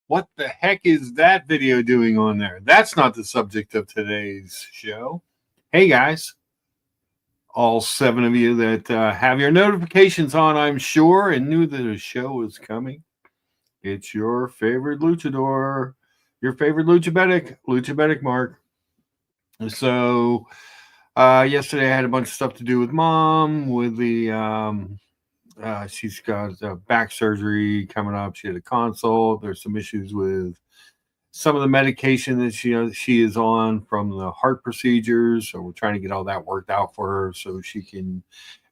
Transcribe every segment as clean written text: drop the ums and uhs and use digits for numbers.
What the heck is that video doing on there? That's not the subject of today's show. Hey guys, all 7 of you that have your notifications on, I'm sure, and knew that a show was coming. It's your favorite luchador, your favorite luchabetic Mark. So yesterday I had a bunch of stuff to do with mom, with the she's got back surgery coming up. She had a consult. There's some issues with some of the medication that she is on from the heart procedures. So we're trying to get all that worked out for her so she can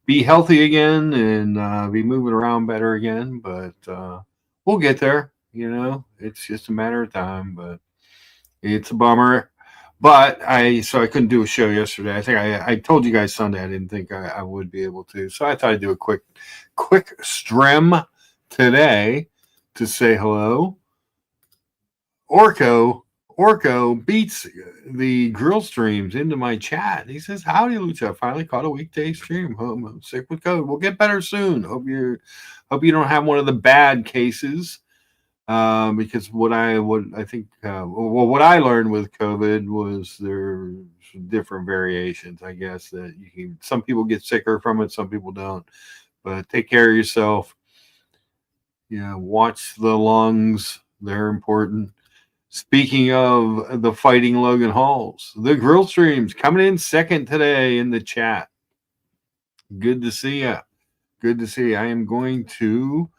be healthy again and be moving around better again. But we'll get there. It's just a matter of time. But it's a bummer. But I couldn't do a show yesterday. I think I told you guys Sunday I didn't think I would be able to. So I thought I'd do a quick stream today to say hello. Orko beats the grill streams into my chat. He says, "Howdy, Lucha. Finally caught a weekday stream. I'm sick with COVID. We'll get better soon. Hope you don't have one of the bad cases." Because what I learned with COVID was there's different variations. I guess that some people get sicker from it, some people don't. But take care of yourself. Watch the lungs; they're important. Speaking of the Fighting Logan Halls, the grill streams coming in second today in the chat. Good to see you. Good to see you. I am going to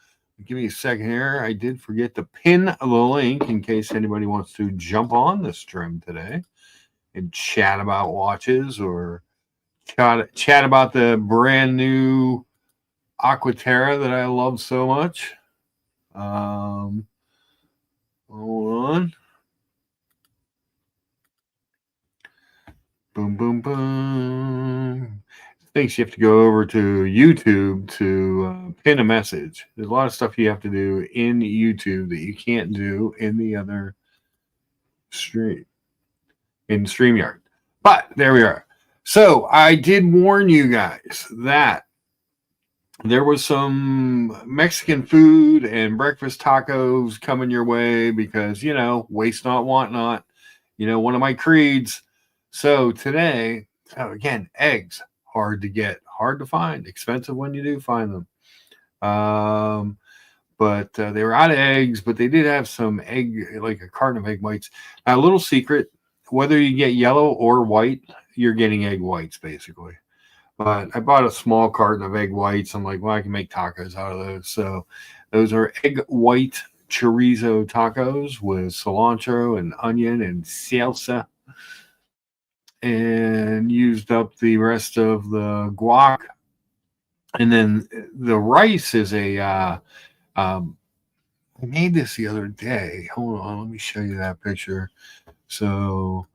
give me a second here. I did forget to pin the link in case anybody wants to jump on the stream today and chat about watches or chat about the brand new Aqua Terra that I love so much. Hold on. Boom, boom, boom. Thinks you have to go over to YouTube to pin a message. There's a lot of stuff you have to do in YouTube that you can't do in the other stream, in StreamYard. But there we are. So I did warn you guys that there was some Mexican food and breakfast tacos coming your way because, waste not, want not, one of my creeds. So today, again, eggs, hard to get, hard to find, expensive when you do find them. But they were out of eggs, but they did have some like a carton of egg whites. Now, a little secret, whether you get yellow or white, you're getting egg whites basically. But I bought a small carton of egg whites. I'm like, well, I can make tacos out of those. So those are egg white chorizo tacos with cilantro and onion and salsa. And used up the rest of the guac. And then the rice is I made this the other day. Hold on, let me show you that picture. So,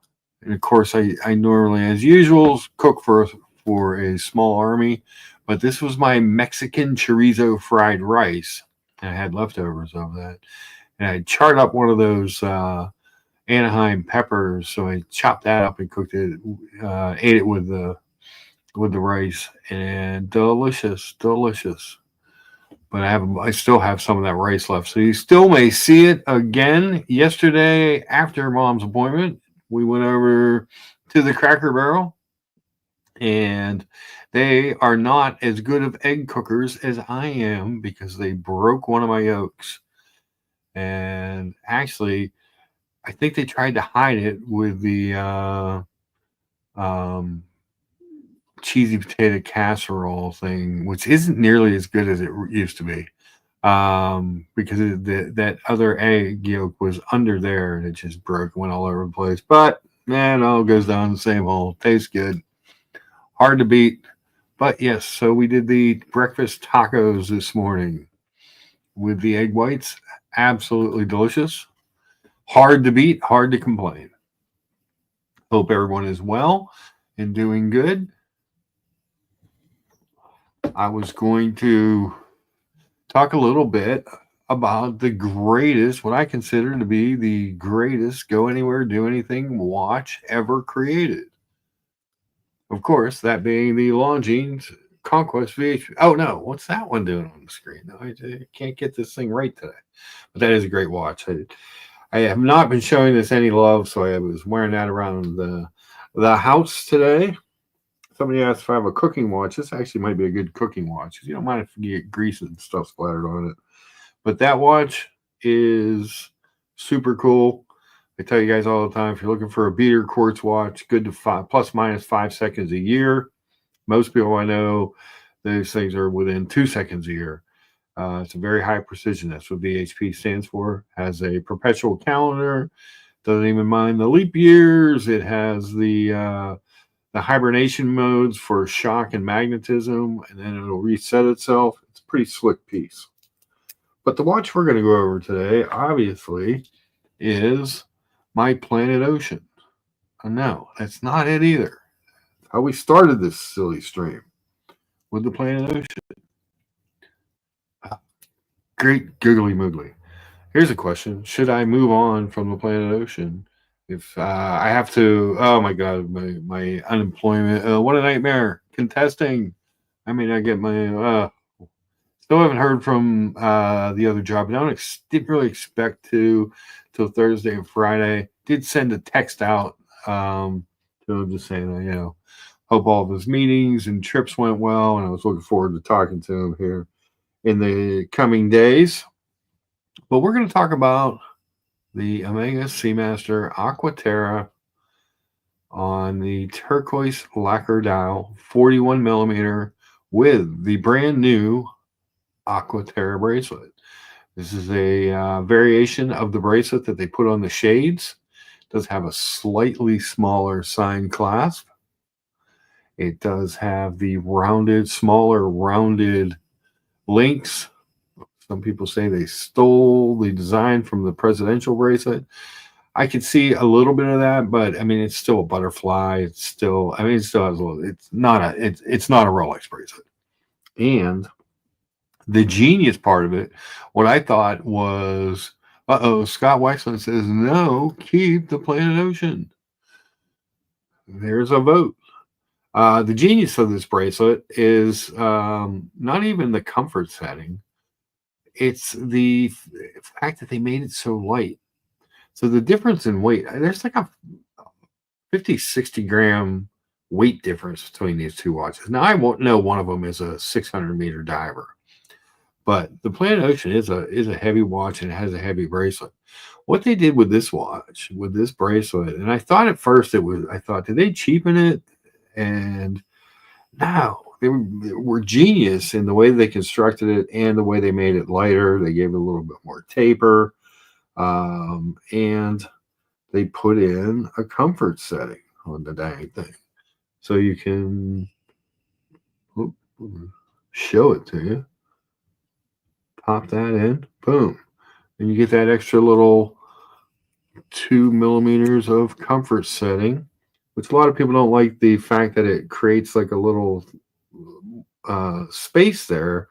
and of course, I normally, as usual, cook for a small army, but this was my Mexican chorizo fried rice. And I had leftovers of that. And I charred up one of those Anaheim peppers, so I chopped that up and cooked it, ate it with the rice, and delicious. But I still have some of that rice left, so you still may see it again. Yesterday, after Mom's appointment, we went over to the Cracker Barrel, and they are not as good of egg cookers as I am because they broke one of my yolks, and actually, I think they tried to hide it with the cheesy potato casserole thing, which isn't nearly as good as it used to be, because that other egg yolk was under there and it just broke, went all over the place. But man, it all goes down the same hole. Tastes good, hard to beat. But yes, so we did the breakfast tacos this morning with the egg whites. Absolutely delicious. Hard to beat, hard to complain. Hope everyone is well and doing good. I was going to talk a little bit about the greatest, what I consider to be the greatest go anywhere, do anything watch ever created. Of course, that being the Longines Conquest VHP. Oh no, what's that one doing on the screen? No, I can't get this thing right today. But that is a great watch. I have not been showing this any love, so I was wearing that around the house today. Somebody asked if I have a cooking watch. This actually might be a good cooking watch. You don't mind if you get grease and stuff splattered on it. But that watch is super cool. I tell you guys all the time, if you're looking for a beater quartz watch, good to plus minus 5 seconds a year. Most people I know, those things are within 2 seconds a year. It's a very high precision. That's what VHP stands for. Has a perpetual calendar. Doesn't even mind the leap years. It has the hibernation modes for shock and magnetism, and then it'll reset itself. It's a pretty slick piece. But the watch we're going to go over today, obviously, is my Planet Ocean. No, that's not it either. How we started this silly stream with the Planet Ocean. Great googly moogly. Here's a question: should I move on from the Planet Ocean if I have to? Oh my God, my unemployment. What a nightmare! Contesting. I mean, I get my. Still haven't heard from the other job. Didn't really expect to till Thursday and Friday. Did send a text out to him just saying, hope all of his meetings and trips went well, and I was looking forward to talking to him here in the coming days. But we're going to talk about the Omega Seamaster Aqua Terra on the Turquoise Lacquer dial, 41 millimeter, with the brand new Aqua Terra bracelet. This is a variation of the bracelet that they put on the shades. It does have a slightly smaller sign clasp. It does have the smaller rounded links. Some people say they stole the design from the presidential bracelet. I could see a little bit of that, but I mean, it's still a butterfly. It still has a little. It's not a Rolex bracelet. And the genius part of it, what I thought was, Scott Wexland says, no, keep the Planet Ocean. There's a vote. The genius of this bracelet is not even the comfort setting. It's the fact that they made it so light. So the difference in weight, there's like a 50, 60 gram weight difference between these two watches. Now, I won't know one of them is a 600-meter diver. But the Planet Ocean is a heavy watch, and it has a heavy bracelet. What they did with this watch, with this bracelet, and I thought at first did they cheapen it? And no, they were genius in the way they constructed it and the way they made it lighter. They gave it a little bit more taper, and they put in a comfort setting on the dang thing, so you can show it to you. Pop that in, boom, and you get that extra little 2 millimeters of comfort setting, which a lot of people don't like the fact that it creates like a little space there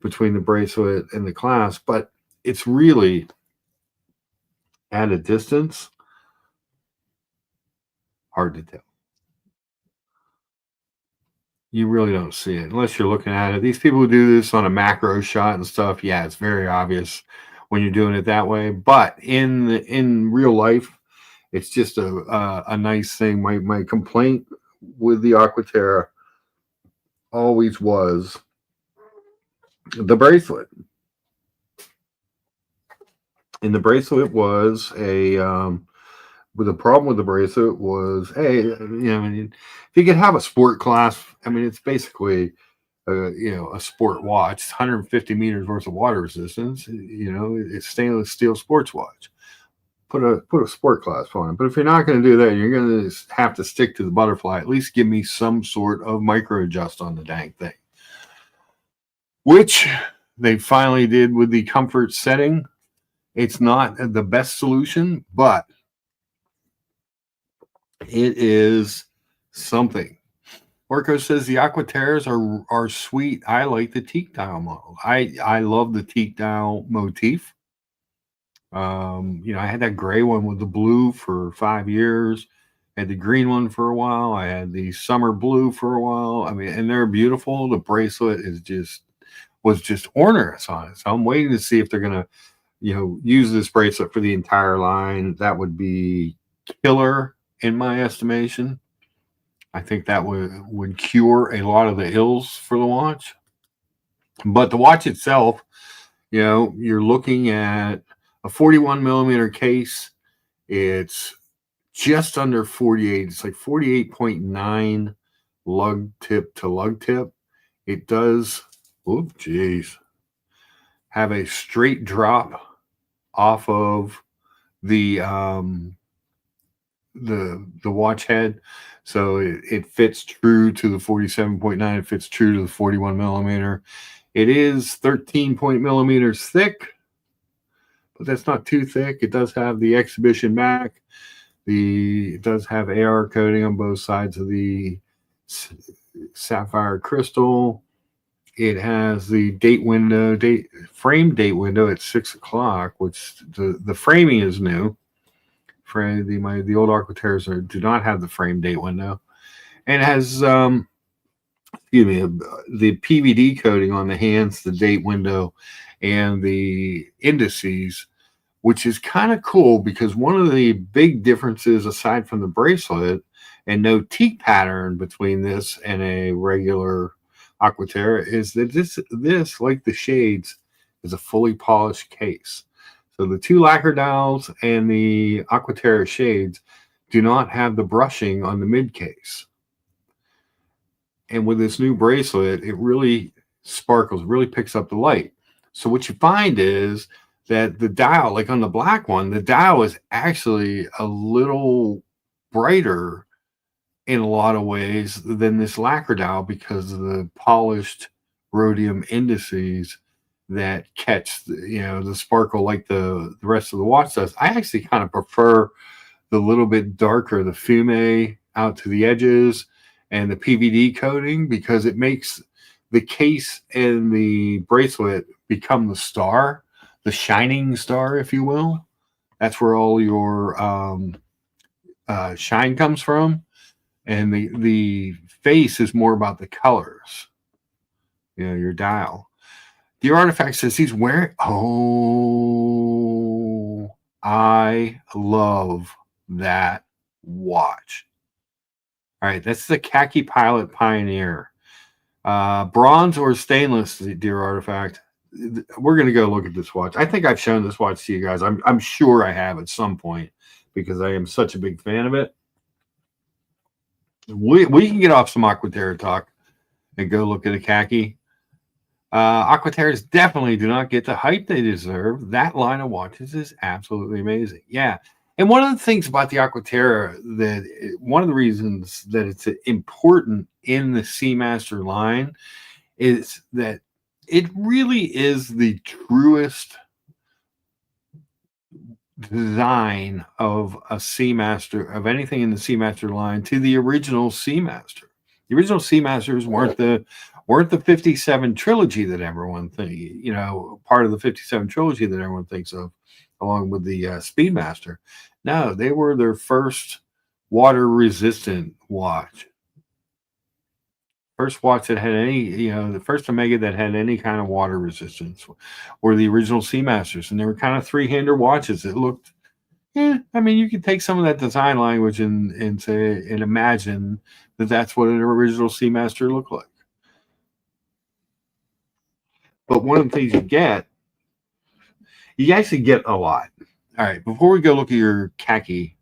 between the bracelet and the clasp, but it's really at a distance hard to tell. You really don't see it unless you're looking at it. These people who do this on a macro shot and stuff, yeah, it's very obvious when you're doing it that way. But in real life, it's just a nice thing. My complaint with the Aqua Terra always was the bracelet. And the bracelet was but the problem with the bracelet was, if you could have a sport class, it's basically, a sport watch. It's 150 meters worth of water resistance. It's stainless steel sports watch. Put a sport clasp on it. But if you're not going to do that, you're going to have to stick to the butterfly. At least give me some sort of micro adjust on the dang thing, which they finally did with the comfort setting. It's not the best solution, but it is something. Orko says the Aqua Terras are sweet. I like the teak dial model. I love the teak dial motif. I had that gray one with the blue for 5 years. I had the green one for a while. I had the summer blue for a while. I mean, and they're beautiful. The bracelet is just ornate on it. So I'm waiting to see if they're gonna, use this bracelet for the entire line. That would be killer in my estimation. I think that would cure a lot of the ills for the watch. But the watch itself, you're looking at a 41 millimeter case. It's just under 48. It's like 48.9 lug tip to lug tip. It does, have a straight drop off of the watch head. So it fits true to the 47.9. It fits true to the 41 millimeter. It is 13 millimeters thick, but that's not too thick. It does have the exhibition back. It does have AR coating on both sides of the sapphire crystal. It has the frame date window at 6 o'clock, which the framing is new. The old Aqua Terras do not have the frame date window, and it has the PVD coating on the hands, the date window, and the indices, which is kind of cool because one of the big differences, aside from the bracelet and no teak pattern between this and a regular Aqua Terra, is that this, like the shades, is a fully polished case. So the two lacquer dials and the Aqua Terra shades do not have the brushing on the mid case. And with this new bracelet, it really sparkles, really picks up the light. So what you find is that the dial, like on the black one, the dial is actually a little brighter in a lot of ways than this lacquer dial because of the polished rhodium indices that catch the sparkle like the rest of the watch does. I actually kind of prefer the little bit darker, the fume out to the edges and the PVD coating, because it makes the case and the bracelet become the star, the shining star, if you will. That's where all your shine comes from. And the face is more about the colors, your dial. The artifact says he's wearing. Oh, I love that watch. All right, that's the Khaki Pilot Pioneer. Bronze or stainless, dear artifact. We're going to go look at this watch. I think I've shown this watch to you guys. I'm sure I have at some point because I am such a big fan of it. We can get off some Aqua Terra talk and go look at a khaki. Aqua Terras definitely do not get the hype they deserve. That line of watches is absolutely amazing. Yeah. And one of the things about the Aqua Terra, one of the reasons that it's important in the Seamaster line is that it really is the truest design of a Seamaster, of anything in the Seamaster line, to the original Seamaster. The original Seamasters weren't the 57 trilogy that everyone part of the 57 trilogy that everyone thinks of, along with the Speedmaster. No, they were their first water resistant watch. First watch that had any, the first Omega that had any kind of water resistance were the original Seamasters. And they were kind of three-hander watches that looked, I mean, you could take some of that design language and say, and imagine that that's what an original Seamaster looked like. But one of the things you actually get a lot. All right, before we go look at your khaki,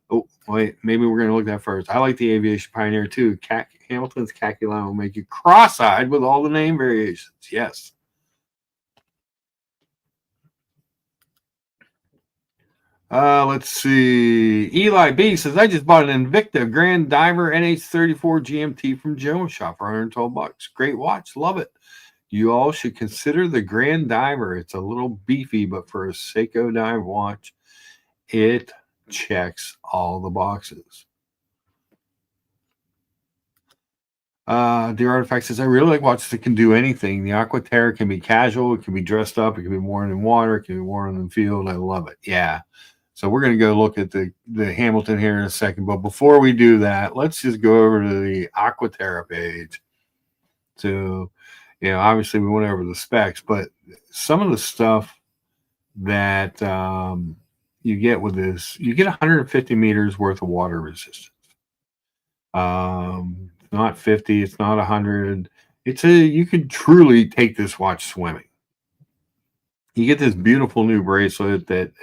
oh, wait, maybe we're going to look at that first. I like the Aviation Pioneer too. Hamilton's khaki line will make you cross-eyed with all the name variations. Yes. Let's see. Eli B says, I just bought an Invicta Grand Diver NH34 GMT from Joe's shop for $112. Great watch. Love it. You all should consider the Grand Diver. It's a little beefy, but for a Seiko dive watch, it checks all the boxes. Dear Artifact says, I really like watches that can do anything. The Aqua Terra can be casual. It can be dressed up. It can be worn in water. It can be worn in the field. I love it. Yeah. So we're going to go look at the Hamilton here in a second. But before we do that, let's just go over to the Aqua Terra page. So, obviously we went over the specs, but some of the stuff that you get with this, you get 150 meters worth of water resistance. Not 50, it's not 100. You could truly take this watch swimming. You get this beautiful new bracelet that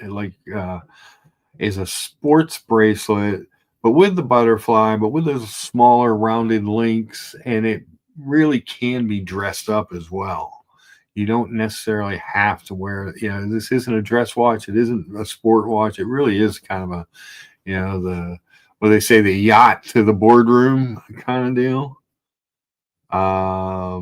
is a sports bracelet, but with the butterfly, but with those smaller rounded links, and it really can be dressed up as well. You don't necessarily have to wear, this isn't a dress watch. It isn't a sport watch. It really is kind of a, what they say, the yacht to the boardroom kind of deal. I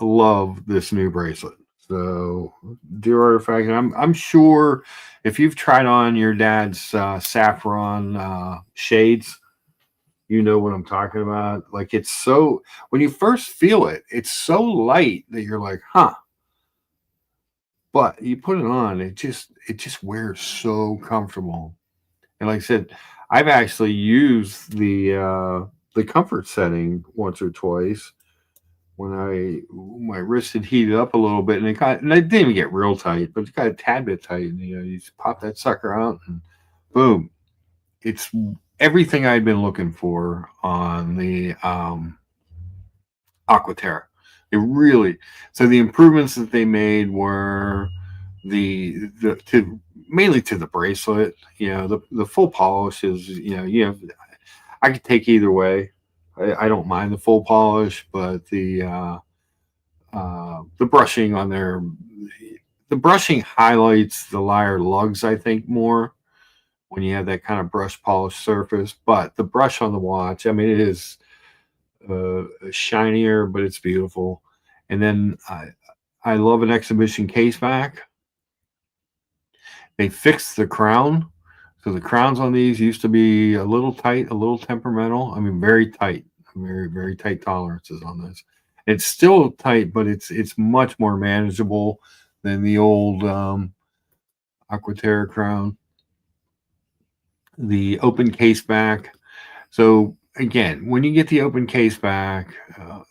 love this new bracelet. So, dear artifact, I'm sure if you've tried on your dad's saffron shades, you know what I'm talking about. Like, it's so, when you first feel it, it's so light that you're like, huh. But you put it on, it just wears so comfortable. And like I said, I've actually used the comfort setting once or twice when my wrist had heated up a little bit, and it didn't even get real tight, but it got a tad bit tight. And, you just pop that sucker out, and boom, it's everything I'd been looking for on the Aqua Terra. So the improvements that they made were mainly to the bracelet. The full polish is, I could take either way. I don't mind the full polish, but the brushing on there, the brushing highlights the lyre lugs, I think, more when you have that kind of brush polish surface. But the brush on the watch, I mean, it is shinier, but it's beautiful. And then I love an exhibition case back. They fixed the crown. So the crowns on these used to be a little tight, a little temperamental. I mean, very tight, very, very tight tolerances on this. It's still tight, but it's much more manageable than the old Aqua Terra crown. The open case back. So again, when you get the open case back,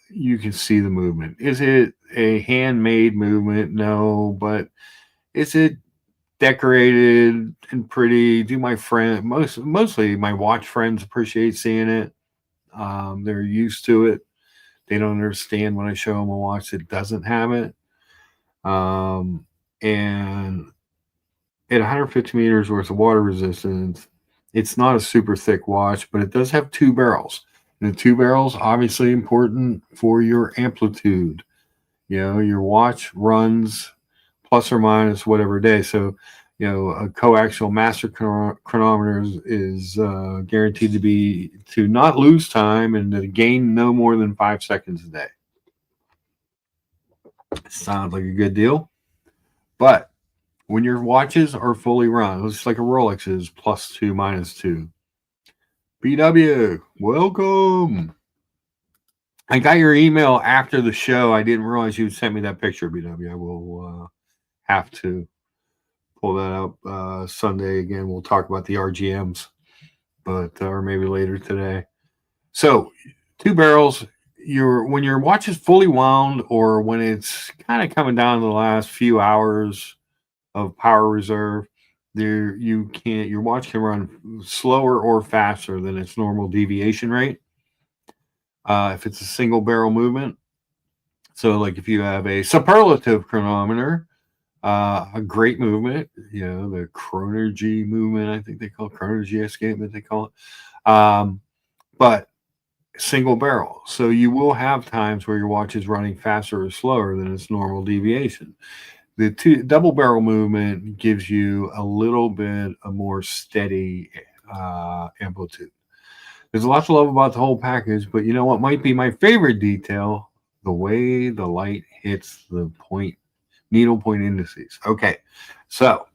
you can see the movement. Is it a handmade movement? No, but is it decorated and pretty? Do my friend mostly my watch friends appreciate seeing it. They're used to it. They don't understand when I show them a watch that doesn't have it. And at 150 meters worth of water resistance, it's not a super thick watch, but it does have 2 barrels. And the 2 barrels obviously important for your amplitude. Your watch runs plus or minus whatever day. So, a coaxial master chronometer is guaranteed to not lose time and to gain no more than 5 seconds a day. Sounds like a good deal. But when your watches are fully run, it's like a Rolex is +2, -2. BW, welcome. I got your email after the show. I didn't realize you sent me that picture, BW. I will have to pull that up Sunday again. We'll talk about the RGMs, but or maybe later today. So 2 barrels. When your watch is fully wound, or when it's kind of coming down to the last few hours of power reserve, your watch can run slower or faster than its normal deviation rate. If it's a single barrel movement. So like if you have a superlative chronometer, a great movement, the Chronergy movement, I think they call it Chronergy escapement, they call it. But single barrel. So you will have times where your watch is running faster or slower than its normal deviation. The double barrel movement gives you a little bit a more steady amplitude. There's a lot to love about the whole package, but you know what might be my favorite detail? The way the light hits the needle point indices. Okay, so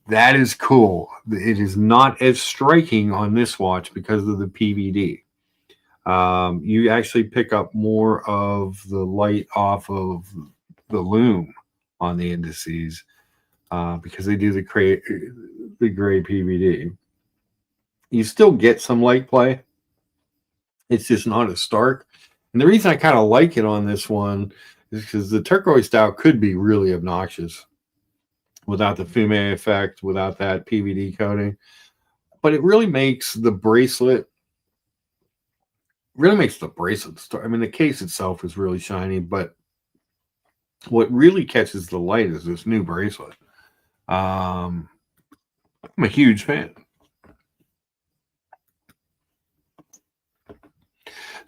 that is cool. It is not as striking on this watch because of the PVD. You actually pick up more of the light off of the lume on the indices, because they do the gray PVD. You still get some light play. It's just not as stark. And the reason I kind of like it on this one is because the turquoise style could be really obnoxious without the fume effect, without that PVD coating. But it really makes the bracelet star. I mean, the case itself is really shiny, but what really catches the light is this new bracelet. I'm a huge fan.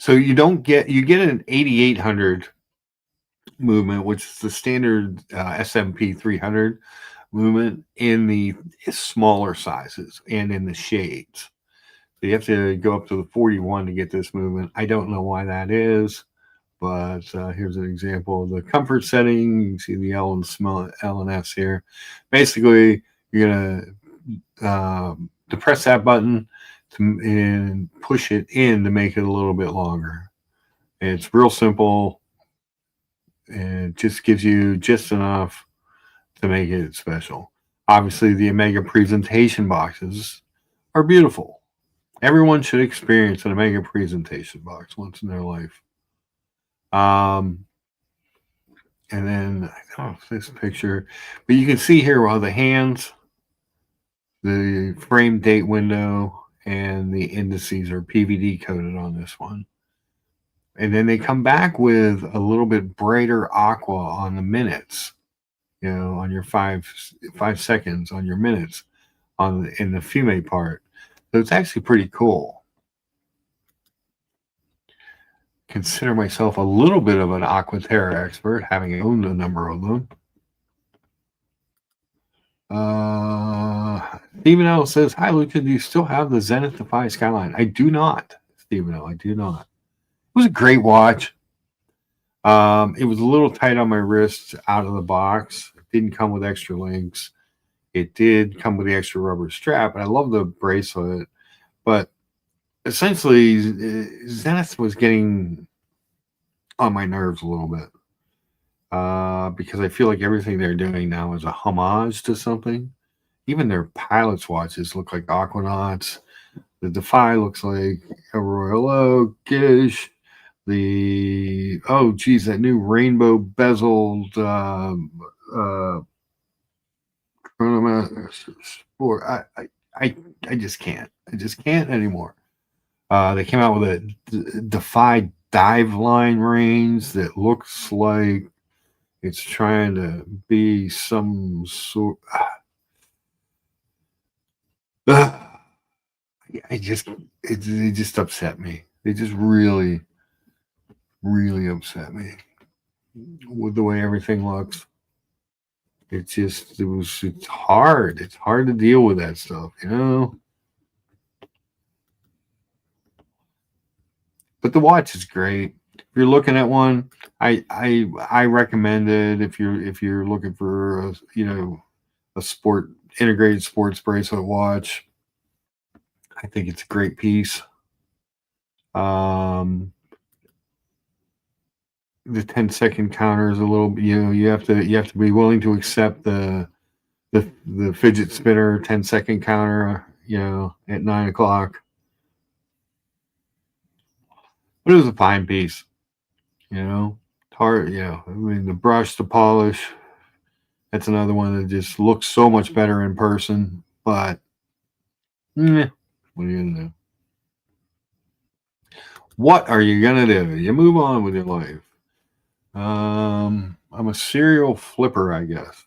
So you get an 8800 movement, which is the standard SMP 300 movement in the smaller sizes and in the shades. So you have to go up to the 41 to get this movement. I don't know why that is, but here's an example of the comfort setting. You can see the L and S here. Basically, you're gonna depress that button and push it in to make it a little bit longer. It's real simple. And it just gives you just enough to make it special. Obviously, the Omega presentation boxes are beautiful. Everyone should experience an Omega presentation box once in their life. And then this picture, but you can see here all the hands, the frame date window, and the indices are PVD coated on this one. And then they come back with a little bit brighter aqua on the minutes, on your 5 seconds on your minutes in the fume part. So it's actually pretty cool. Consider myself a little bit of an Aqua Terra expert, having owned a number of them. Stephen L says, "Hi, Lucha. Do you still have the Zenith Defy Skyline?" I do not, Stephen L. I do not. It was a great watch. It was a little tight on my wrist out of the box. It didn't come with extra links. It did come with the extra rubber strap, and I love the bracelet. But essentially, Zenith was getting on my nerves a little bit because I feel like everything they're doing now is a homage to something. Even their pilot's watches look like Aquanauts. The Defy looks like a Royal Oak-ish. That new rainbow bezeled Chronomaster Sport. I just can't. I just can't anymore. They came out with a Defy dive line range that looks like it's trying to be some sort. It just upset me. It just really, really upset me with the way everything looks. It's hard. It's hard to deal with that stuff, But the watch is great. If you're looking at one, I recommend it if you're looking for a integrated sports bracelet watch. I think it's a great piece. The 10-second counter is a little, you have to be willing to accept the fidget spinner 10-second counter, at 9 o'clock. But it was a fine piece, hard, I mean, the brush, the polish, that's another one that just looks so much better in person, but what are you gonna do? What are you gonna do? You move on with your life. I'm a serial flipper, I guess.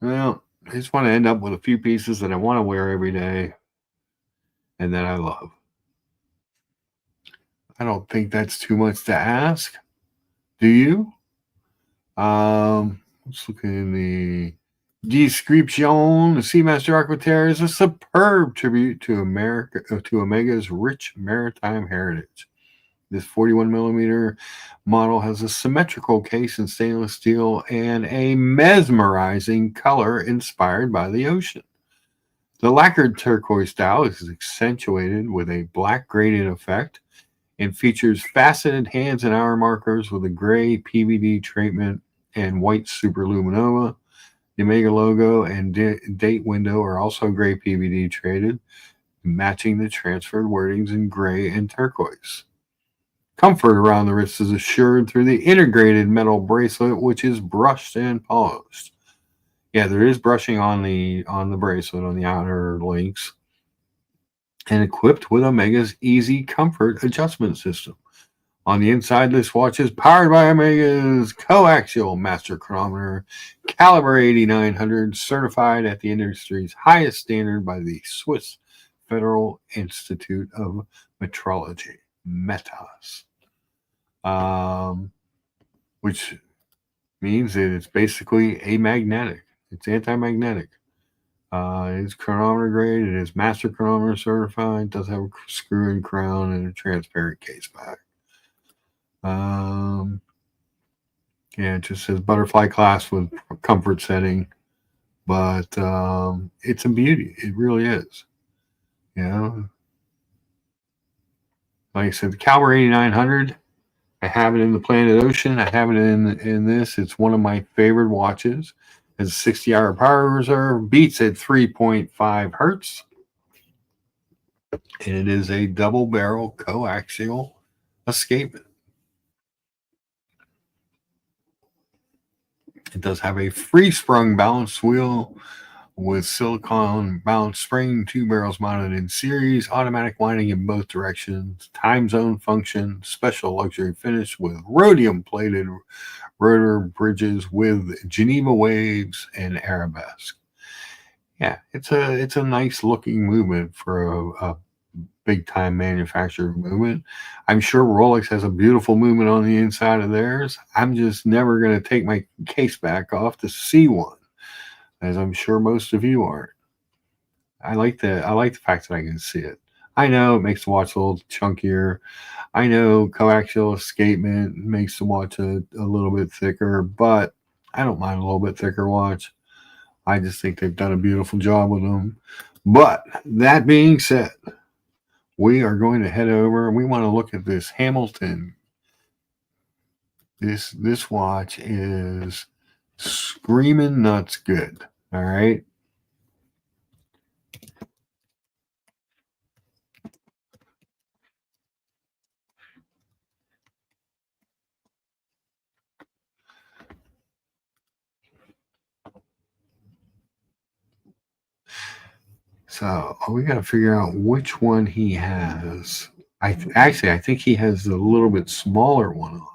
Well, I just want to end up with a few pieces that I want to wear every day and that I love. I don't think that's too much to ask. Do you? Let's look in the description. The Seamaster Aqua Terra is a superb tribute to Omega's rich maritime heritage. This 41 millimeter model has a symmetrical case in stainless steel and a mesmerizing color inspired by the ocean. The lacquered turquoise style is accentuated with a black gradient effect and features faceted hands and hour markers with a gray PVD treatment and white superluminova. The Omega logo and date window are also gray PVD traded, matching the transferred wordings in gray and turquoise. Comfort around the wrist is assured through the integrated metal bracelet, which is brushed and polished. Yeah, there is brushing on the bracelet on the outer links, and equipped with Omega's Easy Comfort adjustment system. On the inside, this watch is powered by Omega's coaxial master chronometer, caliber 8900, certified at the industry's highest standard by the Swiss Federal Institute of Metrology, METAS, which means that it's basically amagnetic. It's anti-magnetic. It's chronometer grade. It is master chronometer certified. It does have a screw-in crown and a transparent case back. Yeah, it just says butterfly clasp with comfort setting, but it's a beauty. It really is. You know, like I said, the Caliber 8900. I have it in the Planet Ocean. I have it in this. It's one of my favorite watches. It's a 60-hour power reserve. Beats at 3.5 hertz. And it is a double barrel coaxial escapement. It does have a free sprung balance wheel with silicone balance spring, 2 barrels mounted in series, automatic winding in both directions, time zone function, special luxury finish with rhodium plated rotor bridges with Geneva waves and arabesque. Yeah, it's a nice looking movement for a big time manufacturer movement. I'm sure Rolex has a beautiful movement on the inside of theirs. I'm just never going to take my case back off to see one, as I'm sure most of you aren't. I like the fact that I can see it. I know it makes the watch a little chunkier. I know coaxial escapement makes the watch a little bit thicker, but I don't mind a little bit thicker watch. I just think they've done a beautiful job with them. But that being said, we are going to head over and we want to look at this Hamilton. This watch is screaming nuts good. All right. So we got to figure out which one he has. I think he has the little bit smaller one on.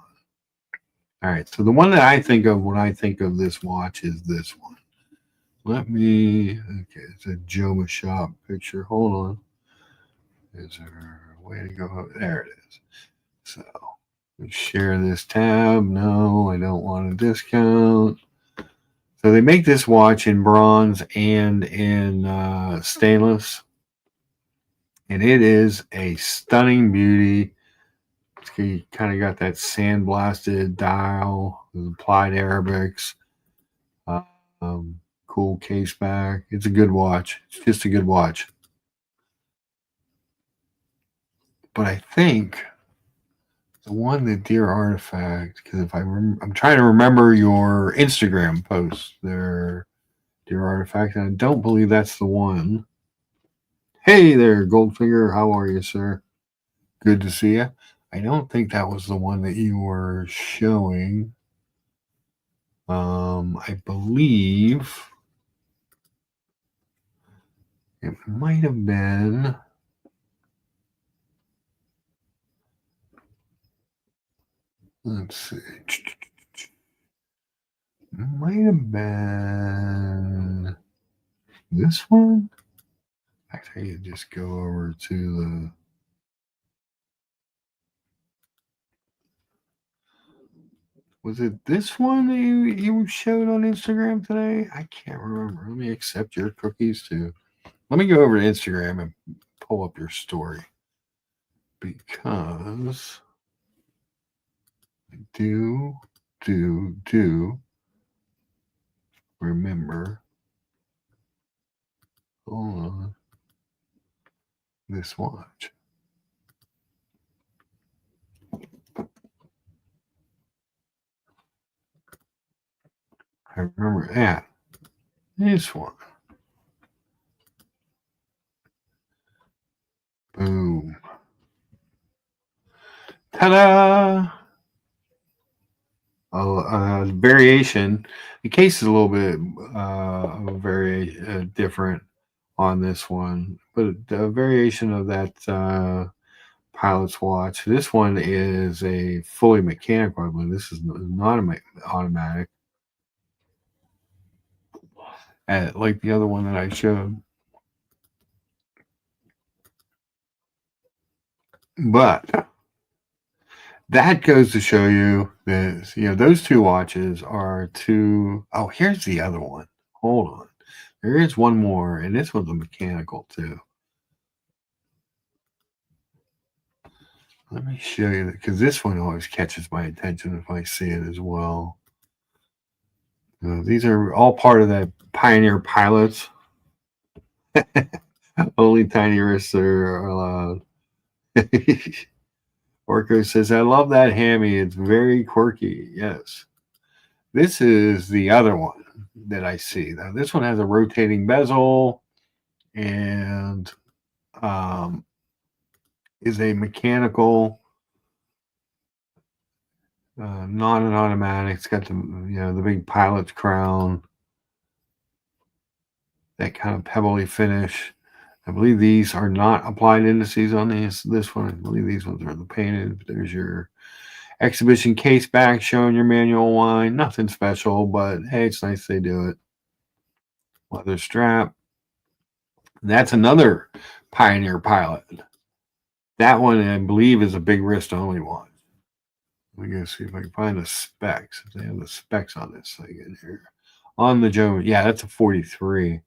All right. So the one that I think of when I think of this watch is this one. Okay, it's a Joma Shop picture. Hold on. Is there a way to go? There it is. So we share this tab. No, I don't want a discount. So they make this watch in bronze and in stainless. And it is a stunning beauty. You kind of got that sandblasted dial with applied Arabics. Cool case back. It's a good watch. It's just a good watch. But I think the one that Dear Artifact, because if I'm trying to remember your Instagram post there, Dear Artifact, and I don't believe that's the one. Hey there, Goldfinger. How are you, sir? Good to see you. I don't think that was the one that you were showing. I believe it might have been. Let's see. Might have been this one. Actually, I could just go over to the. Was it this one that you showed on Instagram today? I can't remember. Let me accept your cookies too. Let me go over to Instagram and pull up your story because I do remember. Hold on. This watch. I remember that. This one. Boom. Ta-da! Variation. The case is a little bit very different on this one, but a variation of that pilot's watch. This one is a fully mechanical, I believe. This is not automatic, like the other one that I showed. But that goes to show you that those two watches are two. Oh, here's the other one. Hold on, there is one more, and this one's a mechanical too. Let me show you that because this one always catches my attention if I see it as well. These are all part of that Pioneer pilots. Only tiny wrists are allowed. Orko says, I love that hammy. It's very quirky. Yes. This is the other one that I see. Now, this one has a rotating bezel and is a mechanical, not an automatic. It's got the big pilot's crown, that kind of pebbly finish. I believe these are not applied indices on this one. I believe these ones are the painted. There's your exhibition case back showing your manual wine. Nothing special, but hey, it's nice they do it. Leather strap. That's another Pioneer pilot. That one, I believe, is a big wrist only one. Let me go see if I can find the specs. If they have the specs on this thing in here. On the Jones, yeah, that's a 43.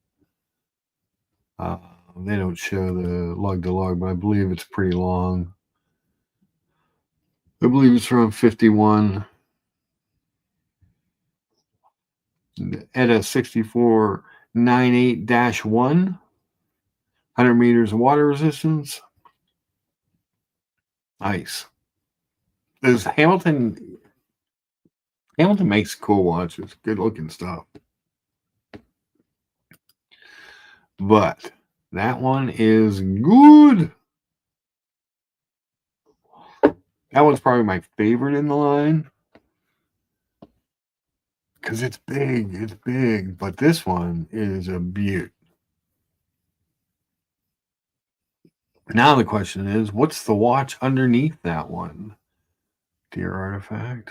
They don't show the lug to lug, but I believe it's pretty long. I believe it's around 51. ETA 6498-1. 100 meters of water resistance. Nice. There's Hamilton makes cool watches. Good looking stuff. But that one is good. That one's probably my favorite in the line. Because it's big. But this one is a beaut. Now the question is, what's the watch underneath that one? Dear Artifact.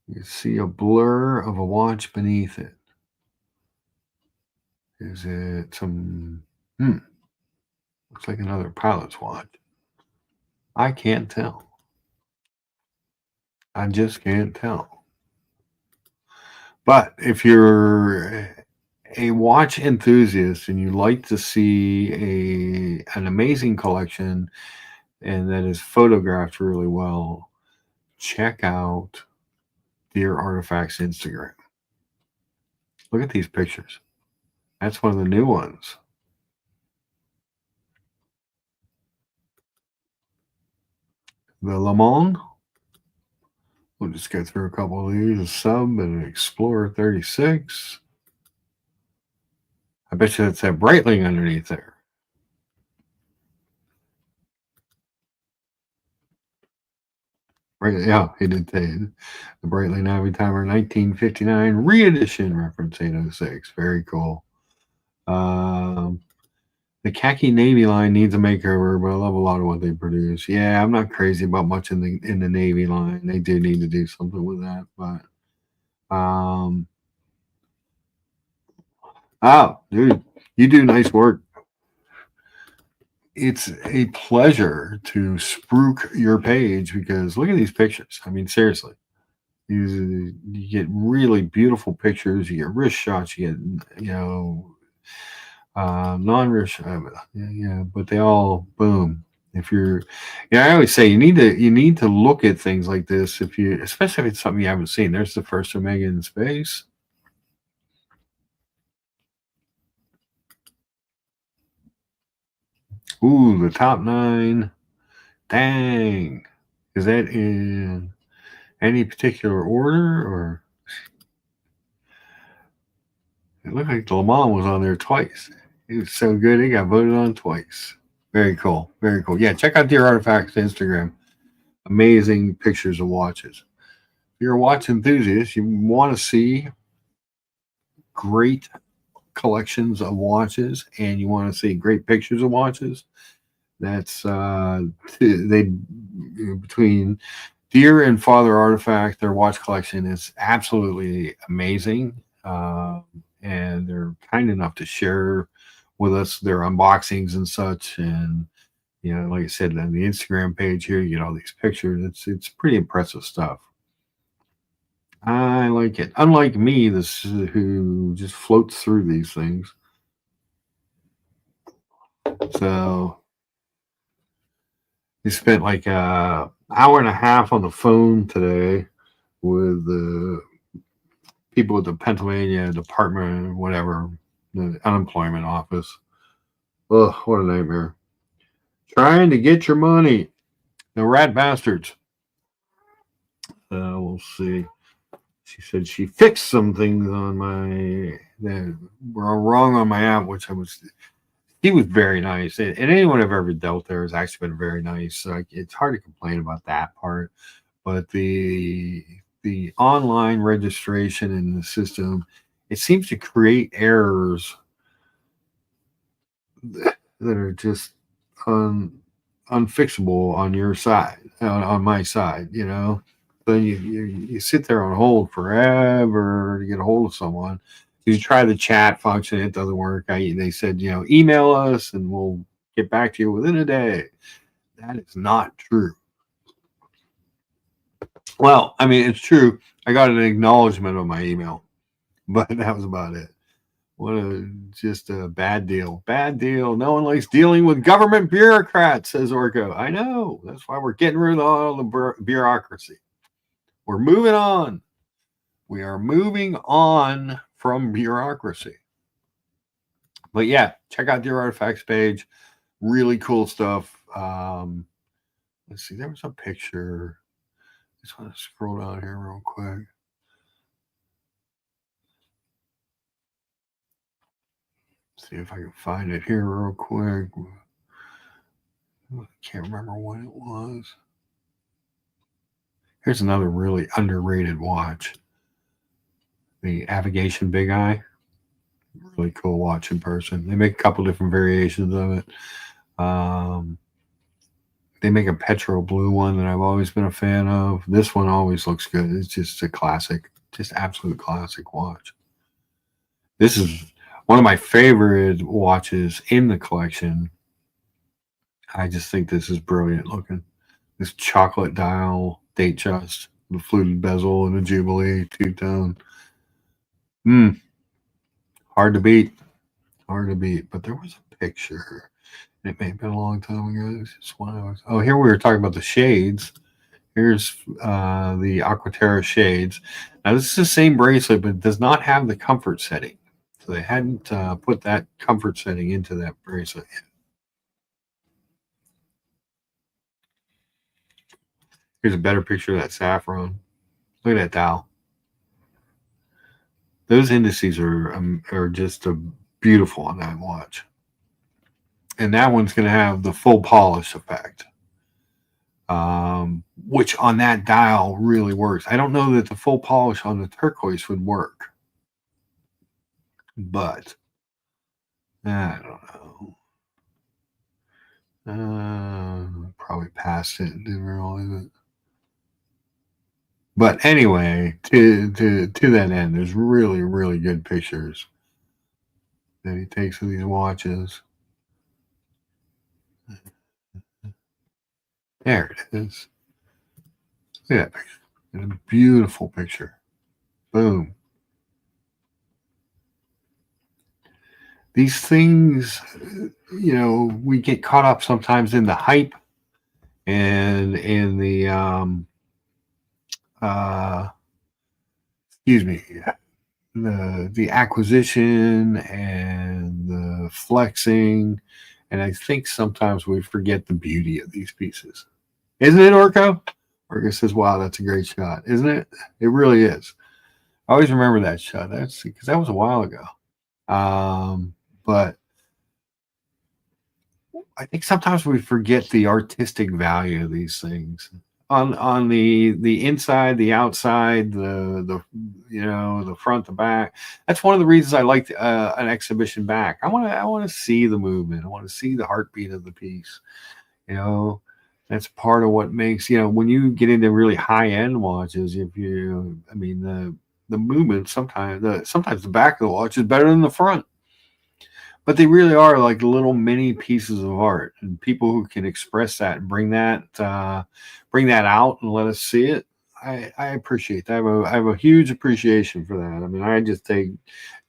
You see a blur of a watch beneath it. Is it some... Looks like another pilot's watch. I can't tell. I just can't tell. But if you're a watch enthusiast and you like to see an amazing collection and that is photographed really well, check out Dear Artifacts Instagram. Look at these pictures. That's one of the new ones. The Le Mans. We'll just go through a couple of these. A Sub and an Explorer 36. I bet you that's that Breitling underneath there. Right, yeah, he did say it. The Breitling Navy Timer 1959 re-edition reference 806. Very cool. The khaki navy line needs a makeover, but I love a lot of what they produce. Yeah, I'm not crazy about much in the navy line. They do need to do something with that, but oh, dude, you do nice work. It's a pleasure to spruik your page because look at these pictures. I mean, seriously, you get really beautiful pictures. You get wrist shots. You get non-wrist. Yeah, but they all boom. If you're, I always say you need to look at things like this especially if it's something you haven't seen. There's the first Omega in space. Ooh, the top 9. Dang. Is that in any particular order or? It looked like the Le Mans was on there twice. It was so good, it got voted on twice. Very cool. Very cool. Yeah, check out Dear Artifacts Instagram. Amazing pictures of watches. If you're a watch enthusiast, you want to see great collections of watches and you want to see great pictures of watches. That's they between Dear and Father Artifact, their watch collection is absolutely amazing. And they're kind enough to share with us their unboxings and such. And like I said, on the Instagram page here, you get all these pictures. It's pretty impressive stuff. I like it. Unlike me, this who just floats through these things. So he spent like a hour and a half on the phone today with the people at the Pennsylvania Department, whatever, the unemployment office. Ugh, what a nightmare. Trying to get your money. The rat bastards. We'll see. She said she fixed some things on my that were wrong on my app, which he was very nice. And anyone I've ever dealt there has actually been very nice. So it's hard to complain about that part. But the online registration in the system, it seems to create errors that are just unfixable on your side, on my side, Then you sit there on hold forever to get a hold of someone. You try the chat function, it doesn't work. They said, email us and we'll get back to you within a day. That is not true. Well, I mean, it's true. I got an acknowledgement of my email, but that was about it. Just a bad deal. Bad deal. No one likes dealing with government bureaucrats, says Orko. I know. That's why we're getting rid of all the bureaucracy. We're moving on. We are moving on from bureaucracy. But yeah, check out Dear Artifacts page. Really cool stuff. Let's see. There was a picture. Just want to scroll down here real quick. See if I can find it here real quick. I can't remember what it was. Here's another really underrated watch. The Avigation Big Eye. Really cool watch in person. They make a couple different variations of it. They make a petro blue one that I've always been a fan of. This one always looks good. It's just a classic, just absolute classic watch. This is one of my favorite watches in the collection. I just think this is brilliant looking. This chocolate dial, date just, the fluted bezel and the Jubilee two-tone. Hard to beat. Hard to beat. But there was a picture. It may have been a long time ago. Here we were talking about the shades. Here's the Aqua Terra shades. Now this is the same bracelet, but it does not have the comfort setting. So they hadn't put that comfort setting into that bracelet yet. Here's a better picture of that saffron. Look at that dial. Those indices are just beautiful on that watch. And that one's going to have the full polish effect, which on that dial really works. I don't know that the full polish on the Turquoise would work, but I don't know. Probably passed it, didn't realize it. But anyway, to that end, there's really, really good pictures that he takes of these watches. There it is. Look at that picture. It's a beautiful picture. Boom. These things, we get caught up sometimes in the hype and in the the acquisition and the flexing, and I think sometimes we forget the beauty of these pieces. Isn't it, Orko? Orko says, wow, that's a great shot. Isn't it? It really is. I always remember that shot. That's because that was a while ago. But I think sometimes we forget the artistic value of these things. On the inside, the outside, the the front, the back. That's one of the reasons I like an exhibition back. I want to see the movement. I want to see the heartbeat of the piece. You know, that's part of what makes when you get into really high end watches. I mean the movement sometimes the back of the watch is better than the front, but they really are like little mini pieces of art, and people who can express that and bring that out and let us see it. I appreciate that. I have a huge appreciation for that. I mean, I just take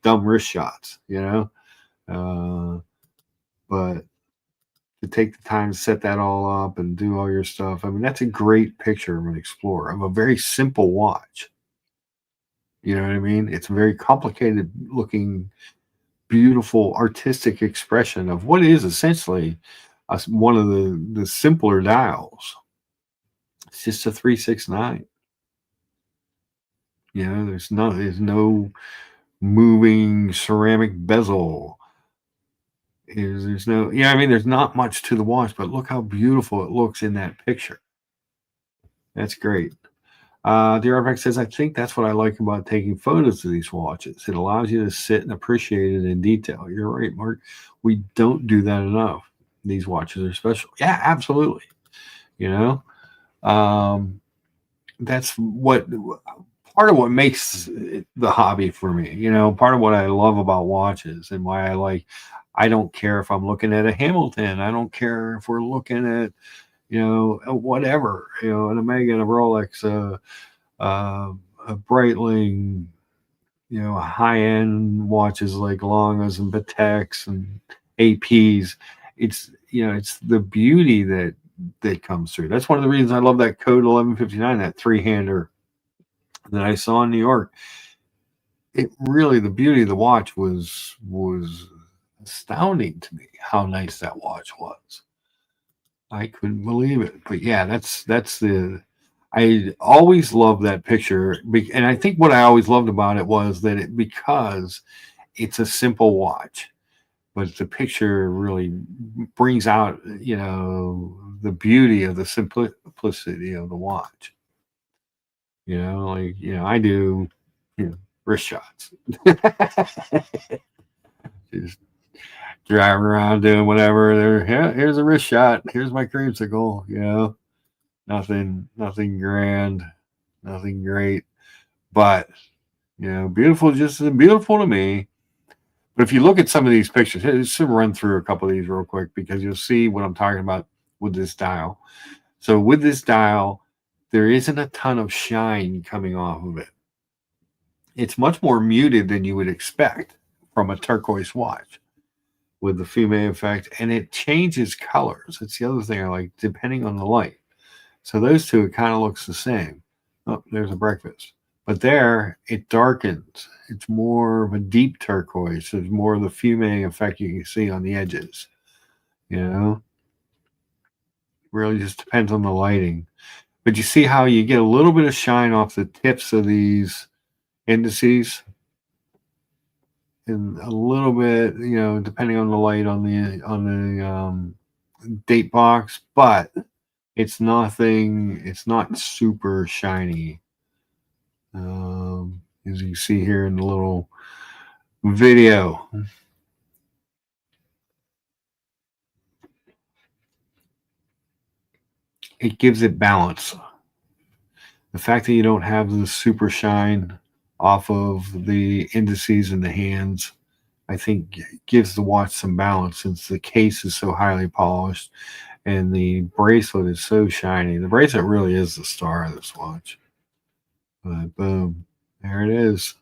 dumb wrist shots, uh, but to take the time to set that all up and do all your stuff. I mean, that's a great picture of an explorer of a very simple watch. You know what I mean? It's a very complicated looking, beautiful, artistic expression of what is essentially one of the simpler dials. It's just a 369. There's no moving ceramic bezel. There's no, I mean, there's not much to the watch, but look how beautiful it looks in that picture. That's great. The artifact says, I think that's what I like about taking photos of these watches. It allows you to sit and appreciate it in detail. You're right, Mark. We don't do that enough. These watches are special. Yeah, absolutely. You know, um, that's what part of what makes the hobby for me. Part of what I love about watches and why I don't care if I'm looking at a Hamilton. I don't care if we're looking at, whatever, an Omega and a Rolex, a Breitling, high end watches like Longas and Pateks and APs. It's the beauty that comes through. That's one of the reasons I love that Code 1159, that three-hander that I saw in New York. It really, the beauty of the watch was astounding to me. How nice that watch was. I couldn't believe it. But yeah, that's the. I always loved that picture, and I think what I always loved about it was that because it's a simple watch, but the picture really brings out the beauty of the simplicity of the watch. I do, wrist shots. Just driving around doing whatever. Here's a wrist shot. Here's my creamsicle. Nothing grand, nothing great, but beautiful. Just beautiful to me. But if you look at some of these pictures, just run through a couple of these real quick because you'll see what I'm talking about with this dial. So with this dial, there isn't a ton of shine coming off of it. It's much more muted than you would expect from a turquoise watch with the fume effect, and it changes colors. It's the other thing I like, depending on the light. So those two, it kind of looks the same. Oh, there's a breakfast. But there, it darkens. It's more of a deep turquoise. There's more of the fume effect you can see on the edges. Really just depends on the lighting. But you see how you get a little bit of shine off the tips of these indices, and a little bit, depending on the light on the date box, but it's nothing. It's not super shiny. As you see here in the little video. It gives it balance. The fact that you don't have the super shine off of the indices and the hands, I think gives the watch some balance since the case is so highly polished and the bracelet is so shiny. The bracelet really is the star of this watch. But boom, there it is.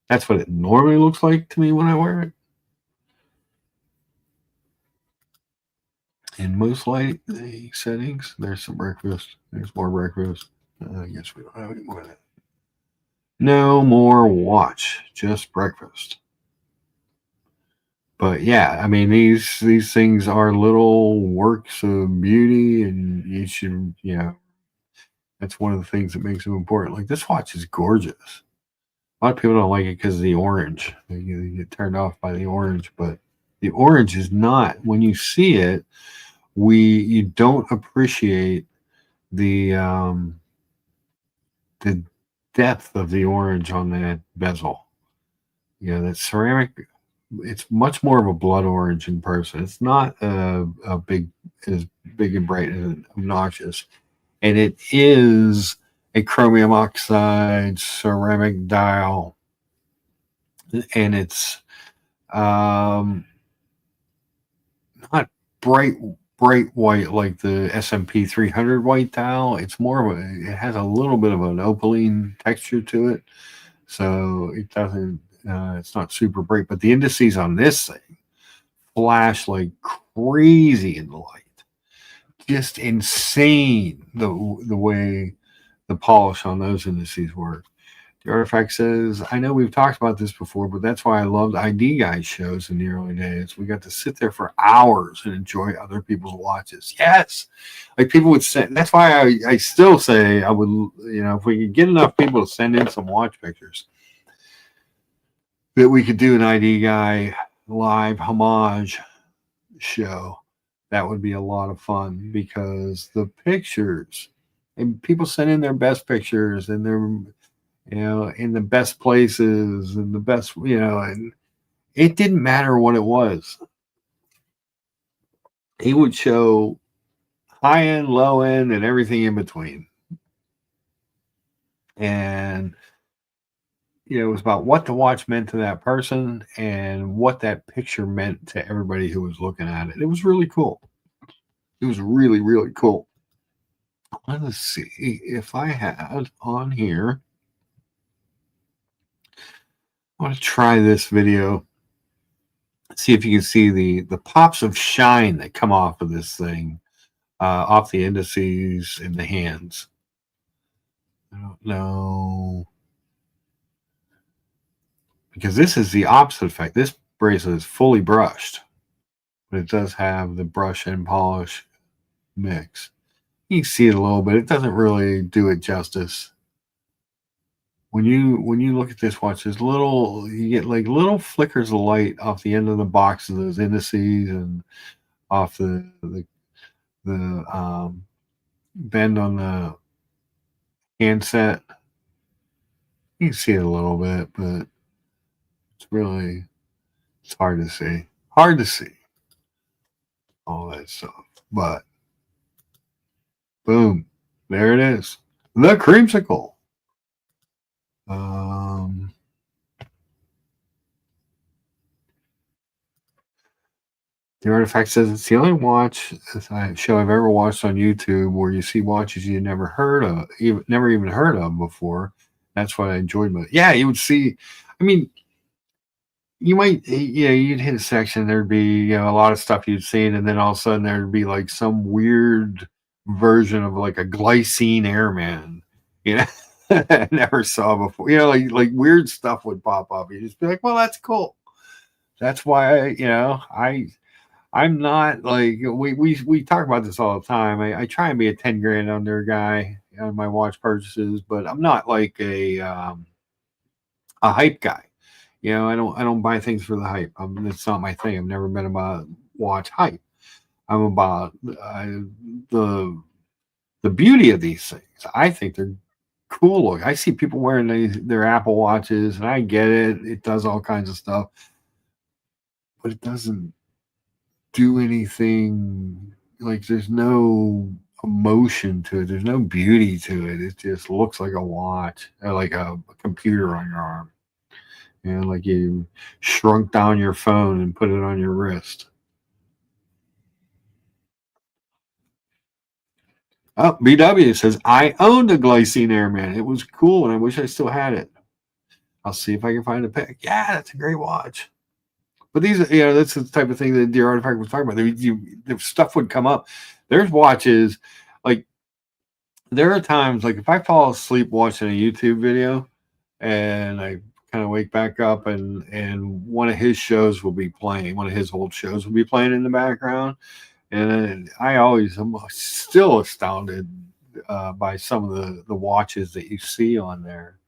That's what it normally looks like to me when I wear it. In most light settings, there's some breakfast. There's more breakfast. I guess we don't have any more of that. No more watch, just breakfast. But yeah, I mean these things are little works of beauty, and you should, that's one of the things that makes them important. Like this watch is gorgeous. A lot of people don't like it because of the orange. You get turned off by the orange, but the orange is not. When you see it, you don't appreciate the depth of the orange on that bezel. You know, that ceramic, it's much more of a blood orange in person. It's not a big, as big and bright and obnoxious. And it is a chromium oxide ceramic dial. And it's not bright white like the SMP 300 white dial. It's more of it has a little bit of an opaline texture to it. So it doesn't, it's not super bright, but the indices on this thing flash like crazy in the light. Just insane the way the polish on those indices work. The artifact says, I know we've talked about this before, but that's why I loved ID Guys shows in the early days. We got to sit there for hours and enjoy other people's watches. Yes. Like people would say, that's why I still say I would, if we could get enough people to send in some watch pictures, that we could do an ID Guy live homage show. That would be a lot of fun because the pictures, and people send in their best pictures and their, in the best places and the best, and it didn't matter what it was. He would show high end, low end, and everything in between. And it was about what the watch meant to that person and what that picture meant to everybody who was looking at it. It was really cool. It was really, really cool. Let's see if I had on here. I want to try this video. See if you can see the pops of shine that come off of this thing, off the indices in the hands. I don't know. Because this is the opposite effect. This bracelet is fully brushed, but it does have the brush and polish mix. You can see it a little bit. It doesn't really do it justice. When you look at this watch, there's you get like little flickers of light off the end of the box of those indices and off the bend on the handset. You can see it a little bit, but it's hard to see. Hard to see all that stuff. But boom, there it is. The creamsicle. The artifact says it's the only watch show I've ever watched on YouTube where you see watches you never even heard of before. That's what I enjoyed about it. Yeah, you would see. I mean, you might, you'd hit a section. There'd be, a lot of stuff you'd seen, and then all of a sudden there'd be like some weird version of like a glycine airman, I never saw before. Like weird stuff would pop up. You just be like, well, that's cool. That's why I'm not like we talk about this all the time. I try and be a 10 grand under guy on my watch purchases, but I'm not like a hype guy. I don't buy things for the hype. It's not my thing. I've never been about watch hype. I'm about the beauty of these things. I think they're cool look. I see people wearing their Apple watches, and I get it. It does all kinds of stuff, but it doesn't do anything. Like there's no emotion to it. There's no beauty to it. It just looks like a watch, or like a computer on your arm. Like you shrunk down your phone and put it on your wrist. Oh, BW says, I owned a Glycine Airman. It was cool, and I wish I still had it. I'll see if I can find a pic. Yeah, that's a great watch. But these, that's the type of thing that the artifact was talking about. The stuff would come up. There's watches, like, there are times, like, if I fall asleep watching a YouTube video, and I kind of wake back up, and one of his shows will be playing. One of his old shows will be playing in the background. And I'm still astounded by some of the watches that you see on there.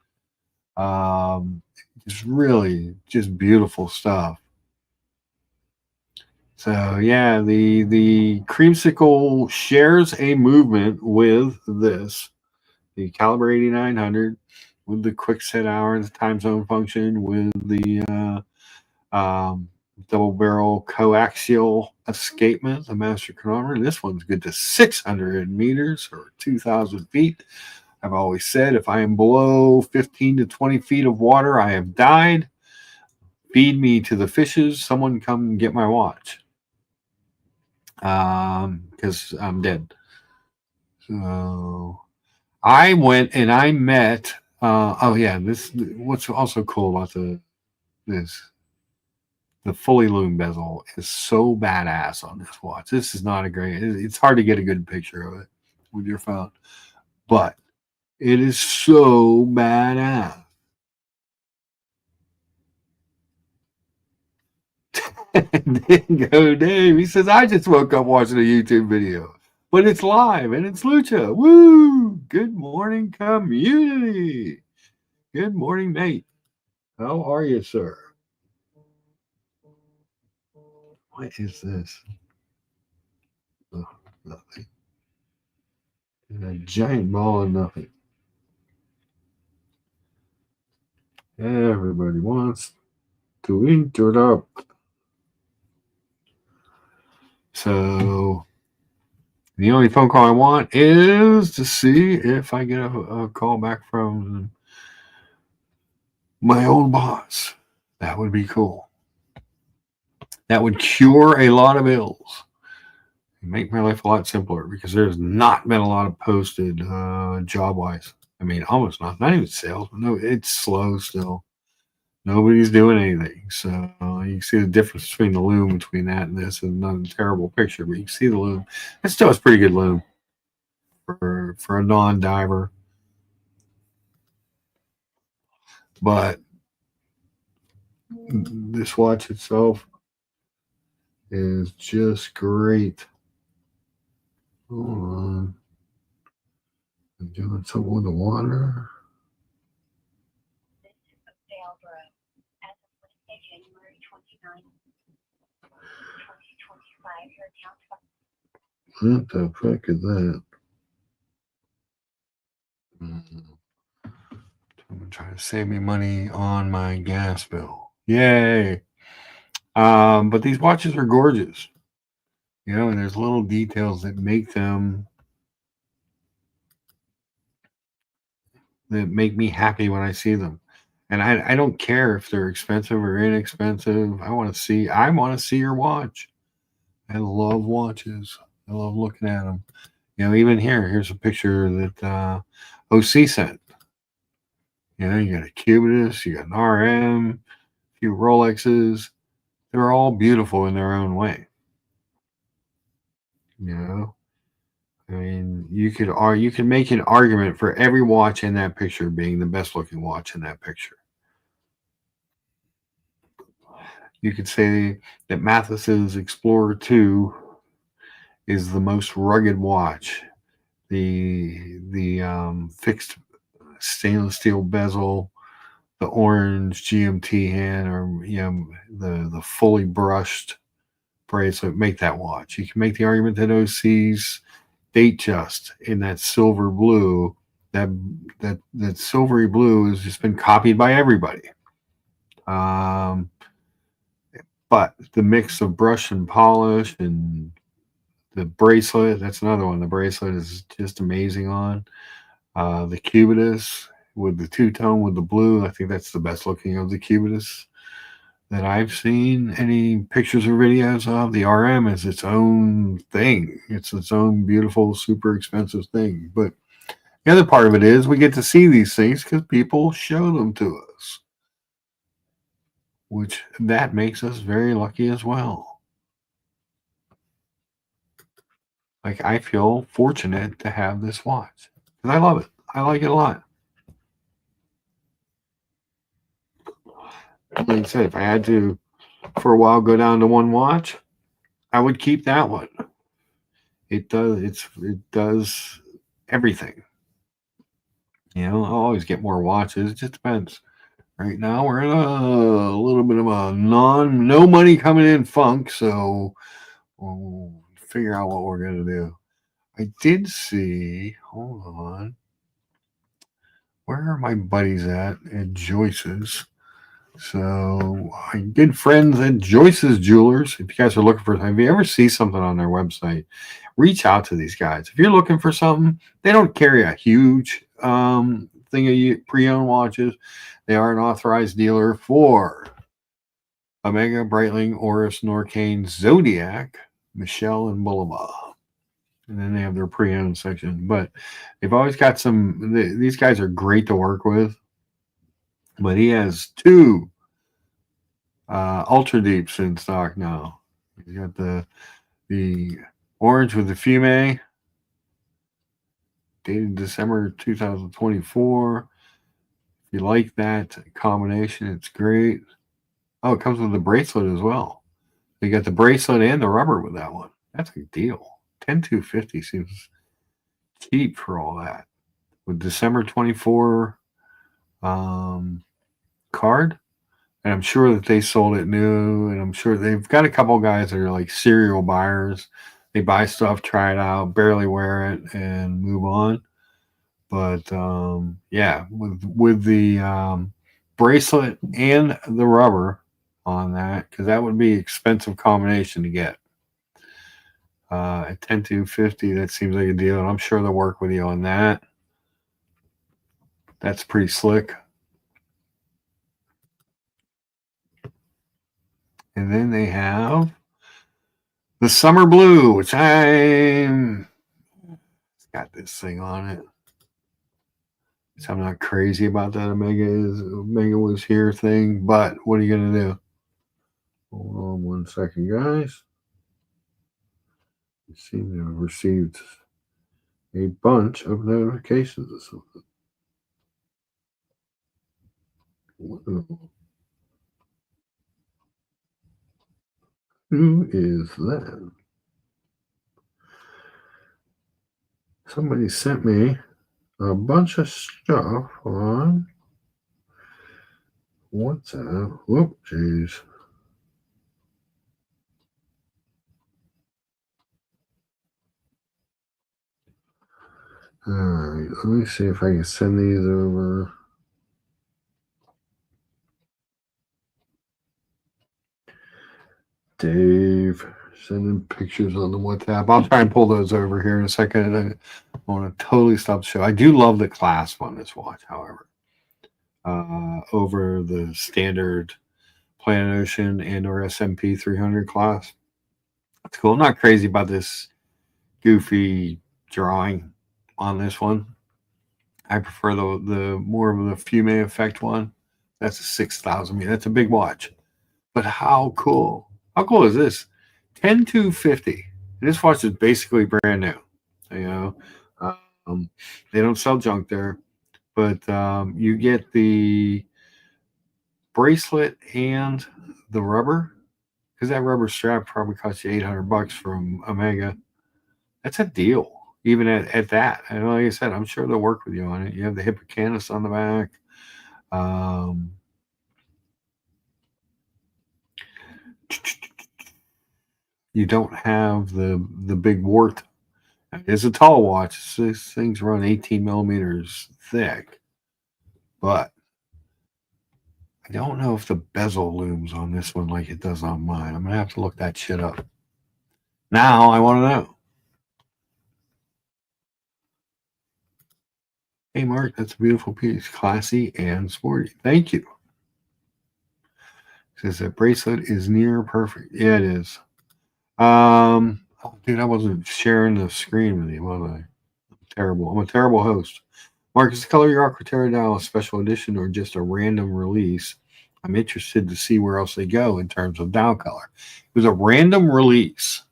Just really just beautiful stuff. So yeah, the creamsicle shares a movement with this, the caliber 8900, with the quick set hour, the time zone function, with the double barrel coaxial escapement, the master chronometer. This one's good to 600 meters or 2,000 feet. I've always said if I am below 15 to 20 feet of water, I have died. Feed me to the fishes. Someone come get my watch. Because I'm dead. So I went and I met. Oh yeah, this what's also cool about this the fully lume bezel is so badass on this watch. This is not a great. It's hard to get a good picture of it with your phone, but it is so badass. Dingo Dave, he says, I just woke up watching a YouTube video, but it's live and it's Lucha. Woo! Good morning, community. Good morning, mate. How are you, sir? What is this? Oh, nothing. A giant ball of nothing. Everybody wants to interrupt. So the only phone call I want is to see if I get a call back from my old boss. That would be cool. That would cure a lot of ills. Make my life a lot simpler because there's not been a lot of posted job wise. I mean, almost not even sales. No, it's slow still. Nobody's doing anything. So you can see the difference between the loom between that and this, and not a terrible picture, but you can see the loom. It still is pretty good loom for a non-diver. But this watch itself is just great. Hold on. I'm doing something with the water. What the fuck is that? I'm trying to save me money on my gas bill. Yay! But these watches are gorgeous. You know, and there's little details that make them that make me happy when I see them. And I don't care if they're expensive or inexpensive. I want to see your watch. I love watches. I love looking at them. You know, even here's a picture that OC sent. You know, you got a Cubidus, you got an RM, a few Rolexes. They're all beautiful in their own way. You know, I mean, you could make an argument for every watch in that picture being the best looking watch in that picture. You could say that Mathis's Explorer 2 is the most rugged watch. The fixed stainless steel bezel, the orange GMT hand, or the fully brushed bracelet make that watch. You can make the argument that OC's Datejust in that silver blue, that silvery blue has just been copied by everybody. But the mix of brush and polish and the bracelet, that's another one. The bracelet is just amazing on. The Cubidus with the two-tone with the blue, I think that's the best looking of the Cubidus that I've seen any pictures or videos of. The RM is its own thing. It's its own beautiful, super expensive thing. But the other part of it is we get to see these things because people show them to us, which that makes us very lucky as well. Like, I feel fortunate to have this watch because I love it. I like it a lot. Like I said, if I had to, for a while, go down to one watch, I would keep that one. It does everything. You know, I'll always get more watches. It just depends. Right now, we're in a little bit of a no money coming in funk, so we'll figure out what we're going to do. I did see, hold on, where are my buddies at Joyce's? So I did friends at Joyce's Jewelers. If you guys are looking for, if you ever see something on their website, reach out to these guys. If you're looking for something, they don't carry a huge thing of pre-owned watches. They are an authorized dealer for Omega, Breitling, Oris, Norcane, Zodiac, Michelle, and Bullaba. And then they have their pre-owned section. But they've always got some. These guys are great to work with. But he has two ultra deeps in stock now. He's got the orange with the fume, dated December 2024. If you like that combination, it's great. Oh, it comes with the bracelet as well. You got the bracelet and the rubber with that one. That's a deal. 10250 seems cheap for all that. With December 24 card, and I'm sure that they sold it new, and I'm sure they've got a couple guys that are like serial buyers. They buy stuff, try it out, barely wear it, and move on. But yeah, with the bracelet and the rubber on that, because that would be expensive combination to get. At 10250, that seems like a deal, and I'm sure they'll work with you on that. That's pretty slick. And then they have the Summer Blue, which it's got this thing on it. So I'm not crazy about that Omega was here thing, but what are you gonna do? Hold on 1 second, guys. You seem to have received a bunch of notifications or something. Who is that? Somebody sent me a bunch of stuff on WhatsApp. Whoop, jeez. All right, let me see if I can send these over. Dave sending pictures on the WhatsApp. I'll try and pull those over here in a second. I want to totally stop the show. I do love the clasp on this watch, however, over the standard Planet Ocean and or SMP 300 class. It's cool. I'm not crazy about this goofy drawing on this one. I prefer the more of the fume effect one. That's a 6,000. That's a big watch. But how cool? How cool is this? 10250. And this watch is basically brand new. You know, they don't sell junk there, but you get the bracelet and the rubber, because that rubber strap probably cost you $800 from Omega. That's a deal, even at that. And like I said, I'm sure they'll work with you on it. You have the hippocampus on the back. You don't have the big wart. It's a tall watch. These things run 18 millimeters thick, but I don't know if the bezel looms on this one like it does on mine. I'm gonna have to look that shit up. Now I want to know. Hey, Mark, that's a beautiful piece. Classy and sporty. Thank you. Says that bracelet is near perfect. Yeah, it is. Oh, dude, I wasn't sharing the screen with you, was I? Terrible. I'm a terrible host. Mark, is the color your Aqua Terra dial a special edition or just a random release? I'm interested to see where else they go in terms of dial color. It was a random release.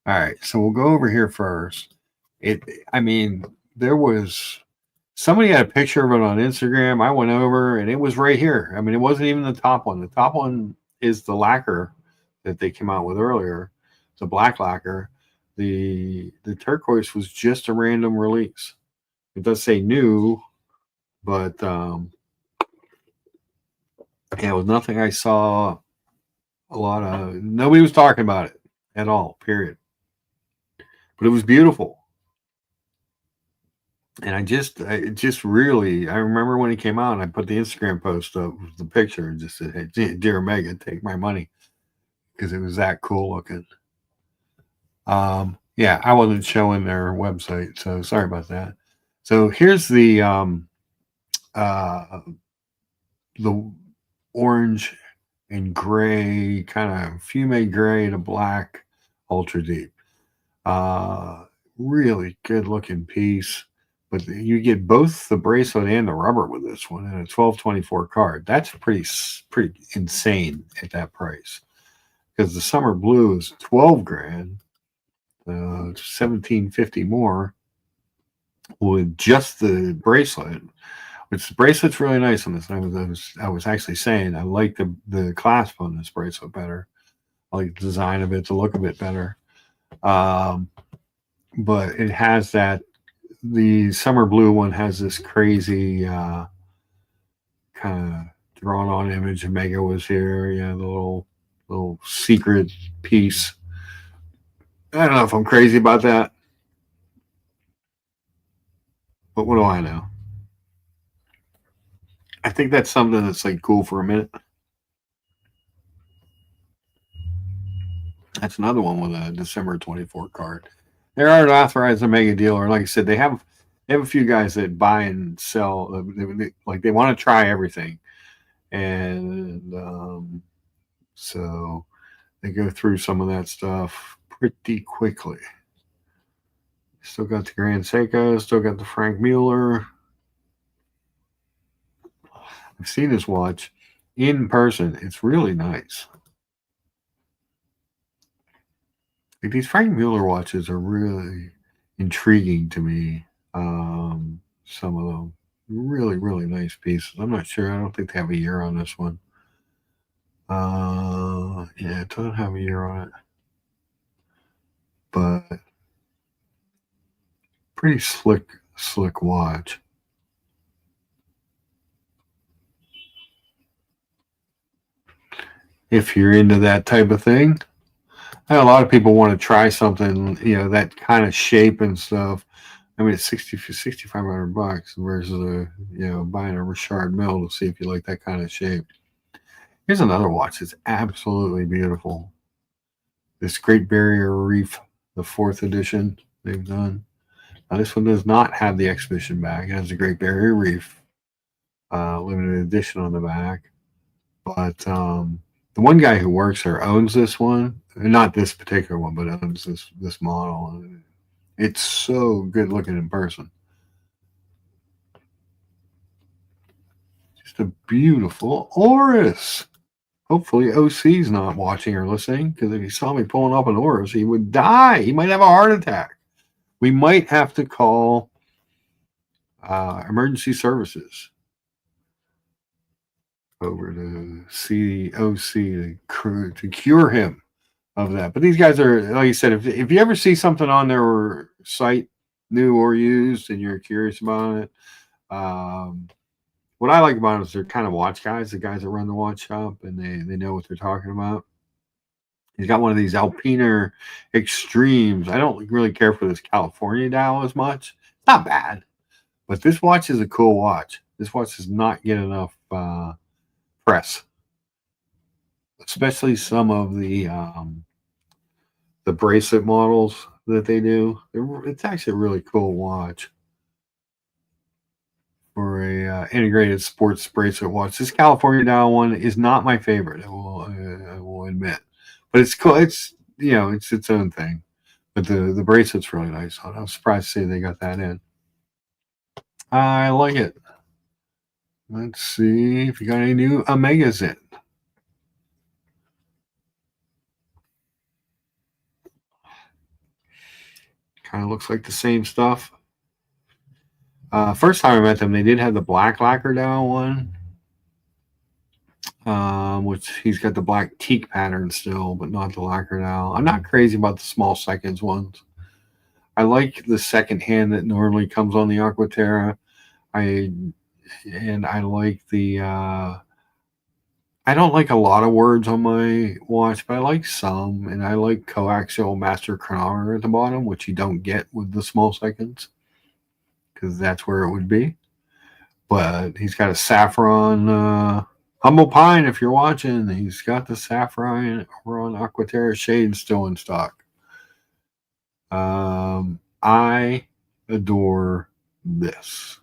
All right, so we'll go over here first. There was somebody had a picture of it on Instagram. I went over and it was right here. I mean, it wasn't even the top one. The top one is the lacquer that they came out with earlier, the black lacquer. The turquoise was just a random release. It does say new But yeah, it was nothing I saw a lot of. Nobody was talking about it at all, period. But it was beautiful. And I just really, I remember when he came out and I put the Instagram post up with the picture and just said, hey, dear Megan, take my money because it was that cool looking. Yeah, I wasn't showing their website, so sorry about that. So here's uh, the orange and gray, kind of fume gray to black, ultra deep. Really good looking piece. But you get both the bracelet and the rubber with this one, and a 1224 card. That's pretty insane at that price. Because the summer blue is 12 grand, 1750 more with just the bracelet. Which the bracelet's really nice on this. I was actually saying I like the clasp on this bracelet better. I like the design of it, the look of it better. But it has that. The summer blue one has this crazy kind of drawn on image. Omega was here, yeah, the little secret piece. I don't know if I'm crazy about that, but what do I know? I think that's something that's like cool for a minute. That's another one with a December 24 card. They are an authorized Omega dealer. Like I said, they have a few guys that buy and sell. Like they want to try everything, and so they go through some of that stuff pretty quickly. Still got the Grand Seiko. Still got the Frank Mueller. I've seen this watch in person. It's really nice. Like these Frank Mueller watches are really intriguing to me. Some of them really, really nice pieces. I'm not sure. I don't think they have a year on this one. Yeah, it doesn't have a year on it, but pretty slick watch. If you're into that type of thing, a lot of people want to try something, that kind of shape and stuff. I mean, it's 6,500 bucks versus buying a Richard Mille to see if you like that kind of shape. Here's another watch that's absolutely beautiful. This Great Barrier Reef, the 4th edition they've done. Now, this one does not have the exhibition back. It has the Great Barrier Reef limited edition on the back. But the one guy who works there owns this one. Not this particular one, but owns this model. It's so good looking in person. Just a beautiful Oris. Hopefully OC's not watching or listening, because if he saw me pulling up an Oris, he would die. He might have a heart attack. We might have to call emergency services over to see OC to cure him of that. But these guys are, like you said, if you ever see something on their site, new or used, and you're curious about it, what I like about them is they're kind of watch guys, the guys that run the watch shop, and they know what they're talking about. He's got one of these Alpina Extremes. I don't really care for this California dial as much. It's not bad, but this watch is a cool watch. This watch does not get enough press, especially some of the bracelet models that they do. It's actually a really cool watch for a integrated sports bracelet watch. This California dial one is not my favorite. I will admit, but it's cool. It's it's its own thing. But the bracelet's really nice. I was surprised to see they got that in. I like it. Let's see if you got any new Omegas in. Kind of looks like the same stuff. First time I met them, they did have the black lacquer dial one, which he's got the black teak pattern still, but not the lacquer dial. I'm not crazy about the small seconds ones. I like the second hand that normally comes on the Aqua Terra. and I like the. I don't like a lot of words on my watch, but I like some, and I like coaxial master chronometer at the bottom, which you don't get with the small seconds, because that's where it would be. But he's got a saffron humble pine. If you're watching, he's got the saffron Aqua Terra shade still in stock. I adore this.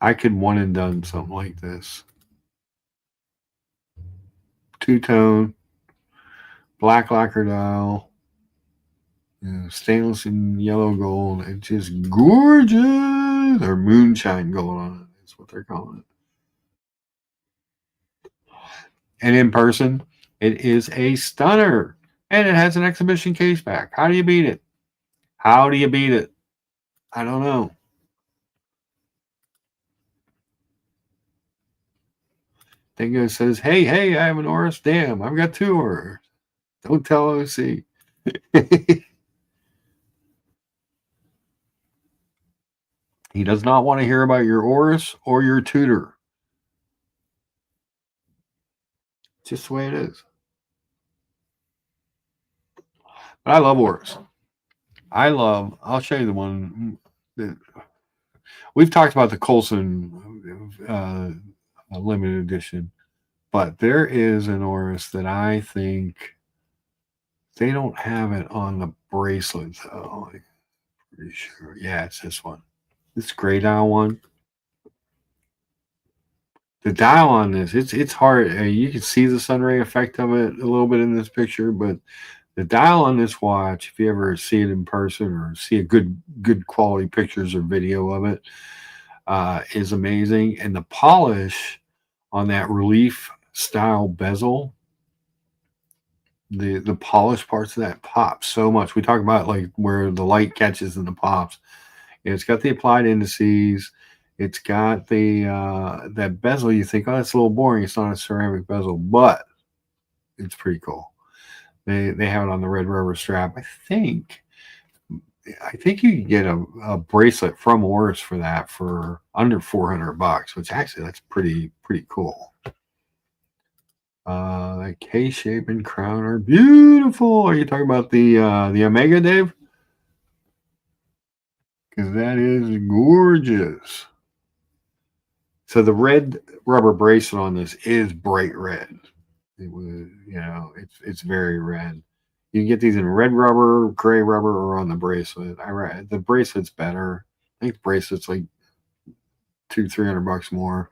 I could one and done something like this. Two-tone, black lacquer dial, stainless and yellow gold. It's just gorgeous. Or moonshine gold on it. That's what they're calling it. And in person, it is a stunner. And it has an exhibition case back. How do you beat it? How do you beat it? I don't know. Dingo says, hey, I have an Oris. Damn, I've got two Oris. Don't tell OC. He does not want to hear about your Oris or your tutor. Just the way it is. But I love Oris. I'll show you the one that we've talked about, the Coulson limited edition, but there is an Oris that I think they don't have it on the bracelet though. I'm pretty sure. Yeah, it's this one. This gray dial one. The dial on this, it's hard. You can see the sunray effect of it a little bit in this picture, but the dial on this watch, if you ever see it in person or see a good quality pictures or video of it, is amazing. And the polish on that relief style bezel, the polished parts of that pop so much. We talk about like where the light catches and the pops. It's got the applied indices. It's got the that bezel. You think, oh, that's a little boring. It's not a ceramic bezel, but it's pretty cool. They have it on the red rubber strap. I think you can get a bracelet from Oris for that for under $400, which actually that's pretty cool. That K-shape and crown are beautiful. Are you talking about the Omega, Dave? Because that is gorgeous. So the red rubber bracelet on this is bright red. It was, it's very red. You can get these in red rubber, gray rubber, or on the bracelet. The bracelet's better. I think the bracelet's like $200-300 more.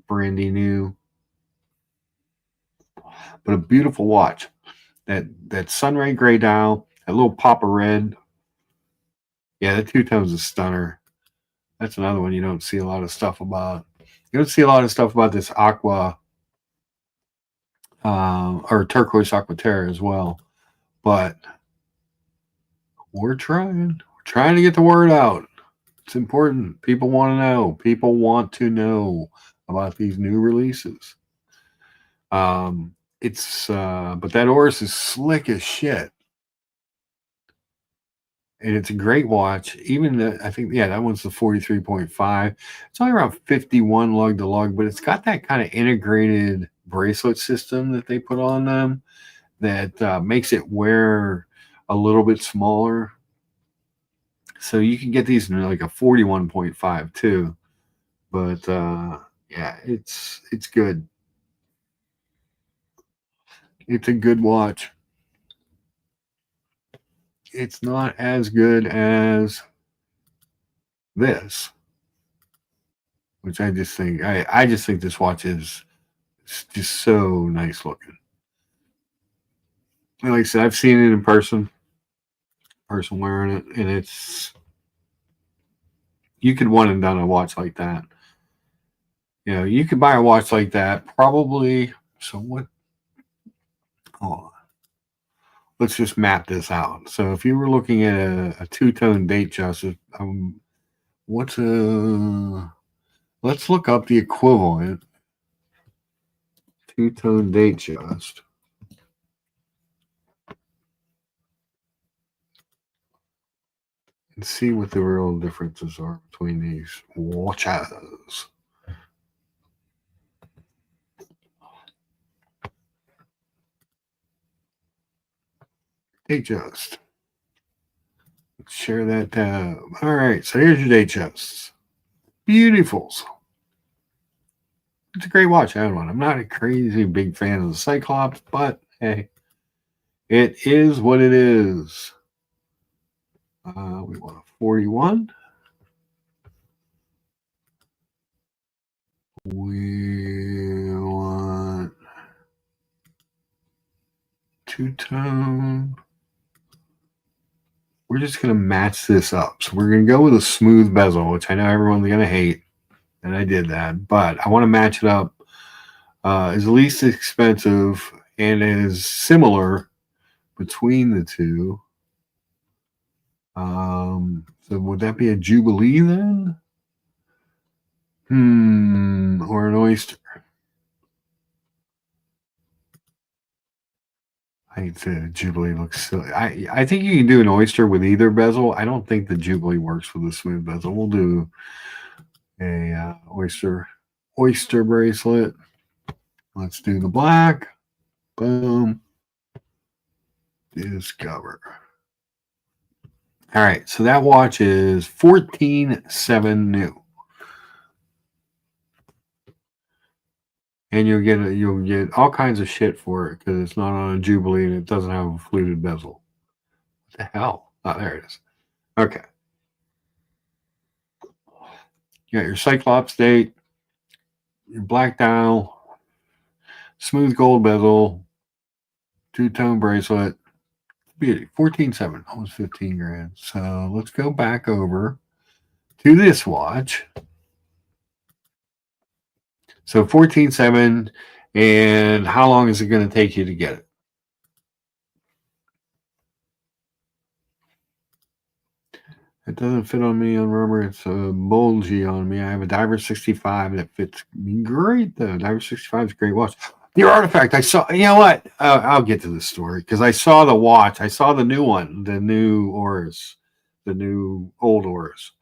Brandy new, but a beautiful watch. That sunray gray dial, that little pop of red. Yeah, the two-tone's a stunner. That's another one you don't see a lot of stuff about. You don't see a lot of stuff about this Aqua or Turquoise Aqua Terra as well. But we're trying. We're trying to get the word out. It's important. People want to know. People want to know about these new releases. But that Oris is slick as shit. And it's a great watch. Even I think, that one's the 43.5. It's only around 51 lug to lug, but it's got that kind of integrated bracelet system that they put on them that makes it wear a little bit smaller. So you can get these in like a 41.5 too. But it's good. It's a good watch. It's not as good as this, which I just think this watch is just so nice looking. And like I said, I've seen it in person wearing it, and you could one and done a watch like that. You could buy a watch like that probably. So what? Hold on. Let's just map this out. So if you were looking at a two-tone date justice, let's look up the equivalent two-tone date just. and see what the real differences are between these watches. Datejust. Let's share that tab. All right, so here's your Datejusts. Beautifuls. It's a great watch. I have one. I'm not a crazy big fan of the Cyclops, but hey, it is what it is. We want a 41. We want two-tone. We're just going to match this up. So we're going to go with a smooth bezel, which I know everyone's going to hate, and I did that. But I want to match it up as least expensive and as similar between the two. So would that be a Jubilee then? Or an Oyster? I think the Jubilee looks silly. I think you can do an Oyster with either bezel. I don't think the Jubilee works with a smooth bezel. We'll do a oyster bracelet. Let's do the black. Boom. Discover. All right, so that watch is 14.7 new. And you'll get all kinds of shit for it because it's not on a Jubilee and it doesn't have a fluted bezel. What the hell? Oh, there it is. Okay. You got your Cyclops date, your black dial, smooth gold bezel, two-tone bracelet. Beauty. 14.7, almost 15 grand. So let's go back over to this watch. So 14.7, and how long is it going to take you to get it? It doesn't fit on me on rubber. It's bulgy on me. I have a Diver 65 that fits me great, though. Diver 65 is a great watch. Your artifact, I saw, you know what? I'll get to the story because I saw the watch. I saw the new one, the new Oris, the new old Oris.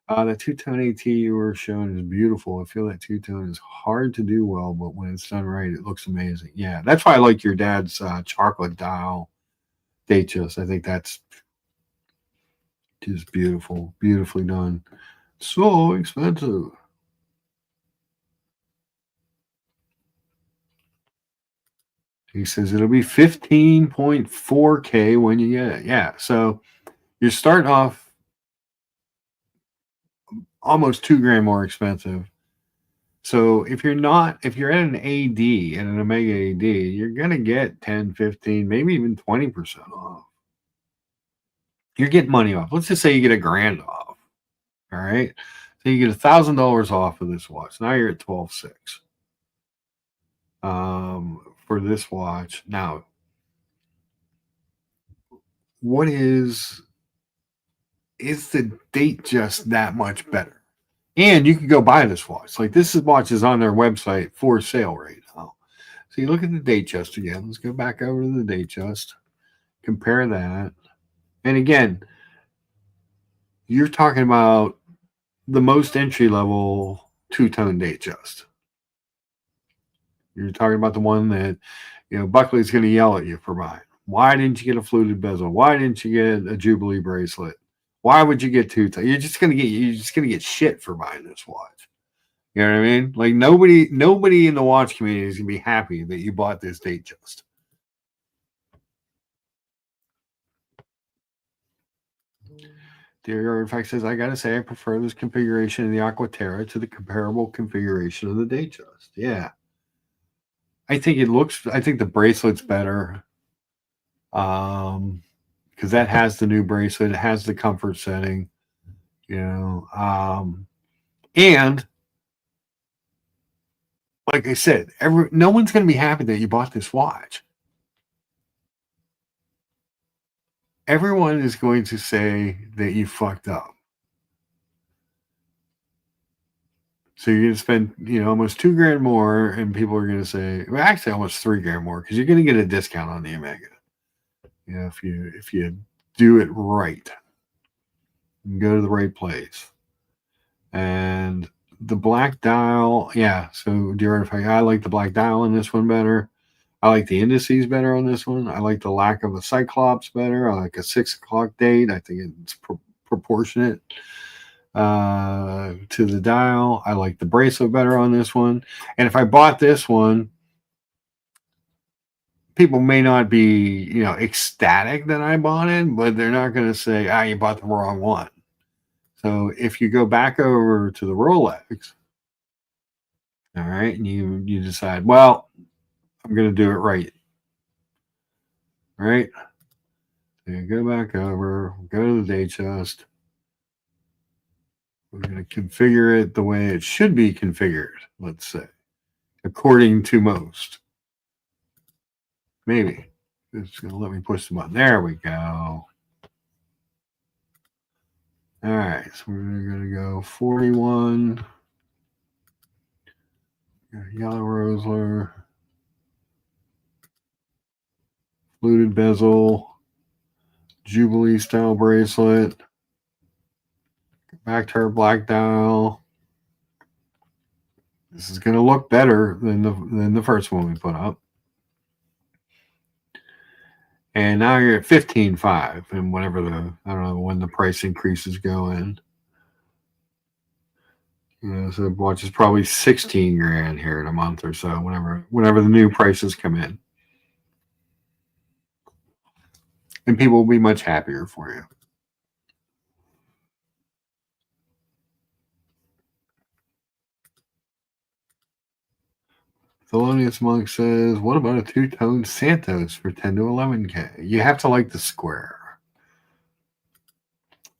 The two-tone AT you were showing is beautiful. I feel that two-tone is hard to do well, but when it's done right, it looks amazing. Yeah, that's why I like your dad's chocolate dial Datejust. I think that's just beautiful, beautifully done. So expensive. He says it'll be 15.4K when you get it. Yeah, so you're starting off almost 2 grand more expensive. So if you're at an AD and an Omega AD, you're gonna get 10, 15, maybe even 20% off. You're getting money off. Let's just say you get a grand off. All right. So you get $1,000 off of this watch. Now you're at 12.6. For this watch. Now, what is the Datejust that much better? And you can go buy this watch. Like this watch is on their website for sale right now. So you look at the Datejust again. Let's go back over to the Datejust. Compare that. And again, you're talking about the most entry level two-tone Datejust. You're talking about the one that, Buckley's going to yell at you for buying. Why didn't you get a fluted bezel? Why didn't you get a Jubilee bracelet? Why would you get two-tone? You're just going to get shit for buying this watch. You know what I mean? Like nobody in the watch community is going to be happy that you bought this Datejust. Dear Artifact says, I gotta say, I prefer this configuration of the Aqua Terra to the comparable configuration of the Datejust. Yeah. I think the bracelet's better. Because that has the new bracelet, it has the comfort setting, and like I said, no one's gonna be happy that you bought this watch. Everyone is going to say that you fucked up. So you're going to spend, almost 2 grand more, and people are going to say, well, actually almost 3 grand more because you're going to get a discount on the Omega. If you do it right. and go to the right place. And the black dial, yeah. So dear artifact, I like the black dial in this one better. I like the indices better on this one. I like the lack of a cyclops better. I like a 6 o'clock date. I think it's proportionate to the dial. I like the bracelet better on this one. And if I bought this one, people may not be, ecstatic that I bought it, but they're not going to say, you bought the wrong one. So if you go back over to the Rolex, all right, and you decide, well, I'm going to do it right. All right. So you go back over, go to the day chest. We're going to configure it the way it should be configured, let's say, according to most. Maybe. It's going to let me push the button. There we go. All right, so we're going to go 41. Yellow Rosler. Fluted bezel. Jubilee style bracelet. Back to our black dial. This is going to look better than the first one we put up. And now you're at 15.5, and whatever I don't know when the price increases go in. So the watch is probably 16 grand here in a month or so, whenever the new prices come in. And people will be much happier for you. Thelonious Monk says, what about a two-tone Santos for 10 to 11K? You have to like the square.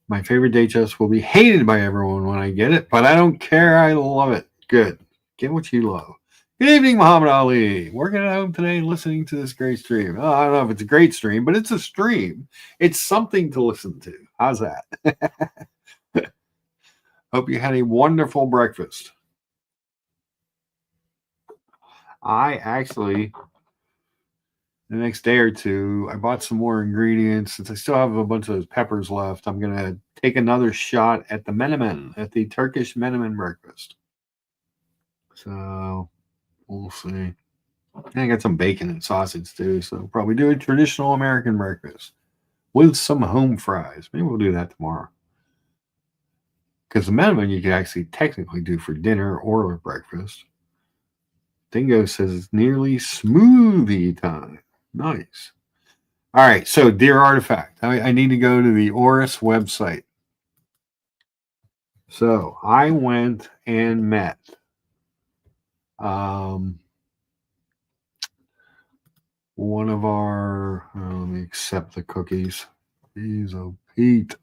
My favorite day chest will be hated by everyone when I get it, but I don't care. I love it. Good. Get what you love. Good evening, Muhammad Ali. Working at home today, listening to this great stream. Oh, I don't know if it's a great stream, but it's a stream. It's something to listen to. How's that? Hope you had a wonderful breakfast. I actually, the next day or two, I bought some more ingredients. Since I still have a bunch of those peppers left, I'm going to take another shot at the menemen, at the Turkish menemen breakfast. So we'll see. And I got some bacon and sausage too, so probably do a traditional American breakfast with some home fries. Maybe we'll do that tomorrow. Because the menemen you could actually technically do for dinner or breakfast. Dingo says it's nearly smoothie time. Nice. All right, so dear artifact, I need to go to the Oris website. So I went and met one of our, let me accept the cookies. Jeez, oh Pete.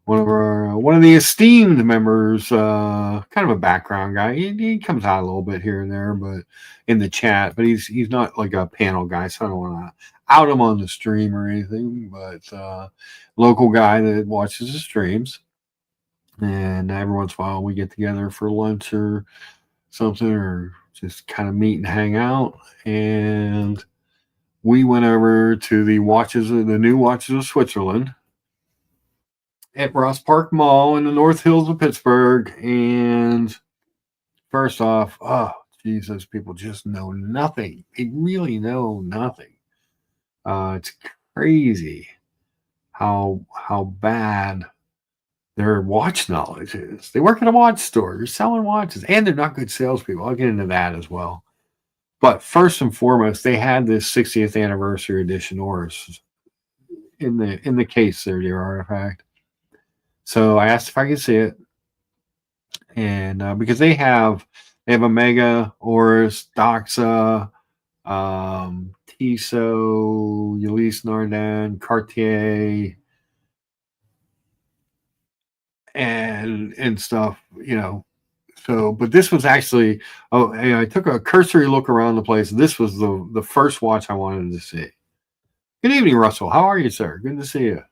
One of the esteemed members, kind of a background guy. He comes out a little bit here and there, but in the chat. But he's not like a panel guy, so I don't want to out him on the stream or anything. But local guy that watches the streams, and every once in a while we get together for lunch or something, or just kind of meet and hang out. And we went over to the new Watches of Switzerland at Ross Park Mall in the North Hills of Pittsburgh. And first off, Jesus, people just know nothing. They really know nothing. It's crazy how bad their watch knowledge is. They work at a watch store. They're selling watches, and they're not good salespeople. I'll get into that as well. But first and foremost, they had this 60th anniversary edition Oris in the case there, dear artifact. So I asked if I could see it, and because they have Omega, Oris, Doxa, Tissot, Ulysse Nardin, Cartier, and stuff, So, but this was actually, I took a cursory look around the place. This was the first watch I wanted to see. Good evening, Russell. How are you, sir? Good to see you.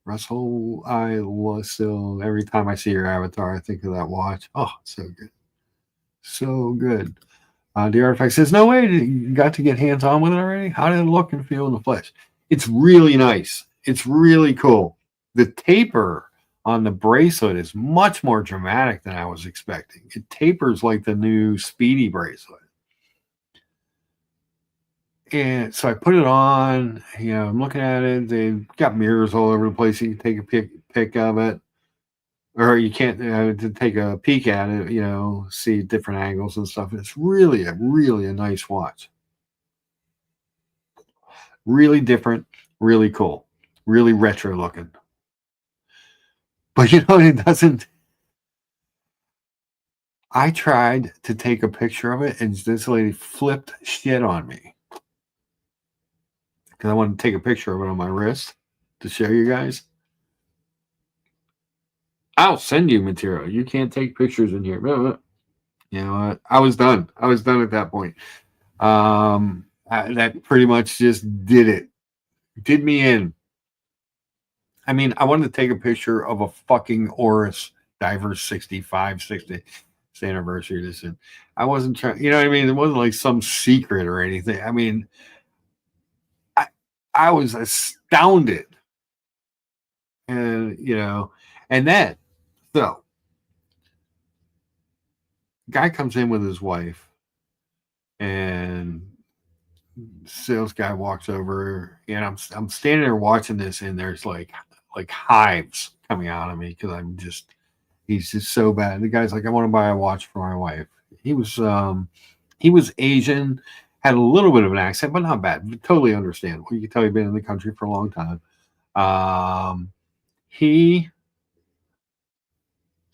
Russell, I still, every time I see your avatar, I think of that watch. Oh, so good. So good. The artifact says, no way, you got to get hands-on with it already? How did it look and feel in the flesh? It's really nice. It's really cool. The taper on the bracelet is much more dramatic than I was expecting. It tapers like the new Speedy bracelet. And so I put it on, I'm looking at it. They've got mirrors all over the place. You can take a pic of it, or you can't to take a peek at it, see different angles and stuff. It's really a nice watch. Really different, really cool, really retro looking. But it doesn't. I tried to take a picture of it, and this lady flipped shit on me because I wanted to take a picture of it on my wrist to show you guys. I'll send you material. You can't take pictures in here. I was done. I was done at that point. That pretty much just did it. Did me in. I mean, I wanted to take a picture of a fucking Oris Diver 65, 60th anniversary edition. I wasn't trying, you know what I mean? It wasn't like some secret or anything. I mean, I was astounded. And, and then, so, guy comes in with his wife, and sales guy walks over, and I'm standing there watching this, and there's like hives coming out of me because he's just so bad. The guy's like, I want to buy a watch for my wife. He was Asian, had a little bit of an accent, but not bad. Totally understandable. You can tell he'd been in the country for a long time. He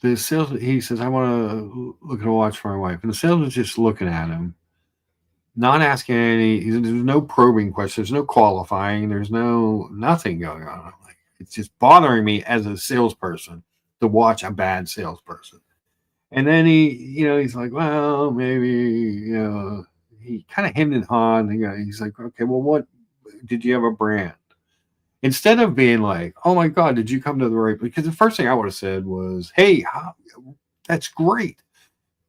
says, I want to look at a watch for my wife. And the salesman's just looking at him, not asking there's no probing questions, there's no qualifying, there's nothing going on. It's just bothering me as a salesperson to watch a bad salesperson. And then he's like, well, maybe, he kind of hemmed and hawed. He's like, okay, well, what did you have a brand? Instead of being like, oh my God, did you come to the right? Because the first thing I would have said was, hey, that's great.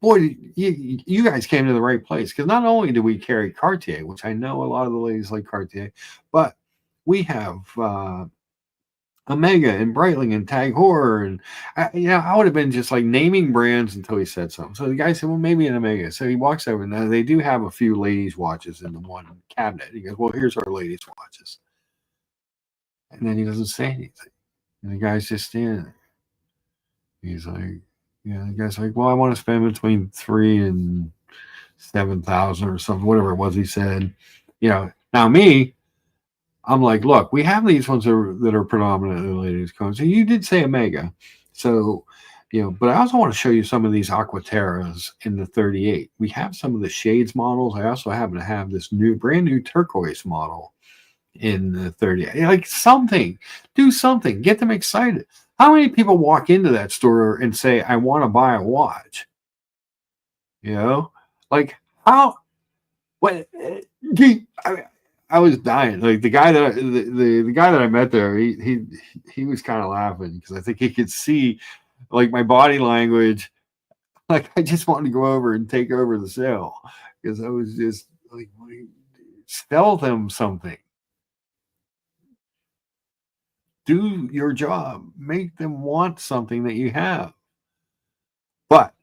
Boy, you guys came to the right place. Because not only do we carry Cartier, which I know a lot of the ladies like Cartier, but we have Omega and Breitling and Tag Heuer. And, I would have been just like naming brands until he said something. So the guy said, well, maybe an Omega. So he walks over, and they do have a few ladies' watches in the one cabinet. He goes, well, here's our ladies' watches. And then he doesn't say anything. And the guy's just standing there. He's like, the guy's like, well, I want to spend between 3,000 and 7,000 or something, whatever it was he said. Now me, I'm like, look, we have these ones that are predominantly ladies' cones. So you did say Omega. So, but I also want to show you some of these Aqua Terras in the 38. We have some of the shades models. I also happen to have this brand new turquoise model in the 38. Like do something, get them excited. How many people walk into that store and say, I want to buy a watch? Like how, what, I was dying. Like the guy that the guy that I met there, he was kind of laughing because I think he could see like my body language. Like I just wanted to go over and take over the sale because I was just like, sell them something. Do your job. Make them want something that you have. But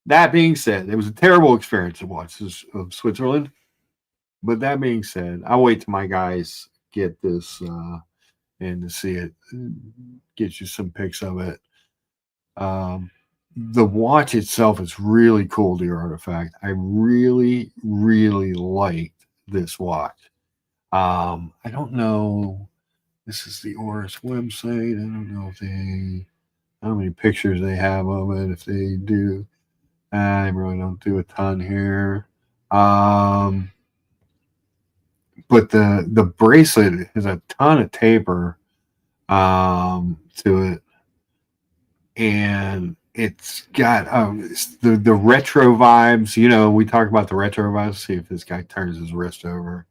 that being said, it was a terrible experience to watch this of Switzerland. But that being said, I'll wait till my guys get this and to see it. Get you some pics of it. The watch itself is really cool, dear artifact. I really, really liked this watch. I don't know. This is the Oris website. I don't know how many pictures they have of it. If they do, I really don't do a ton here. But the bracelet has a ton of taper to it, and it's got the retro vibes. We talk about the retro vibes. See if this guy turns his wrist over.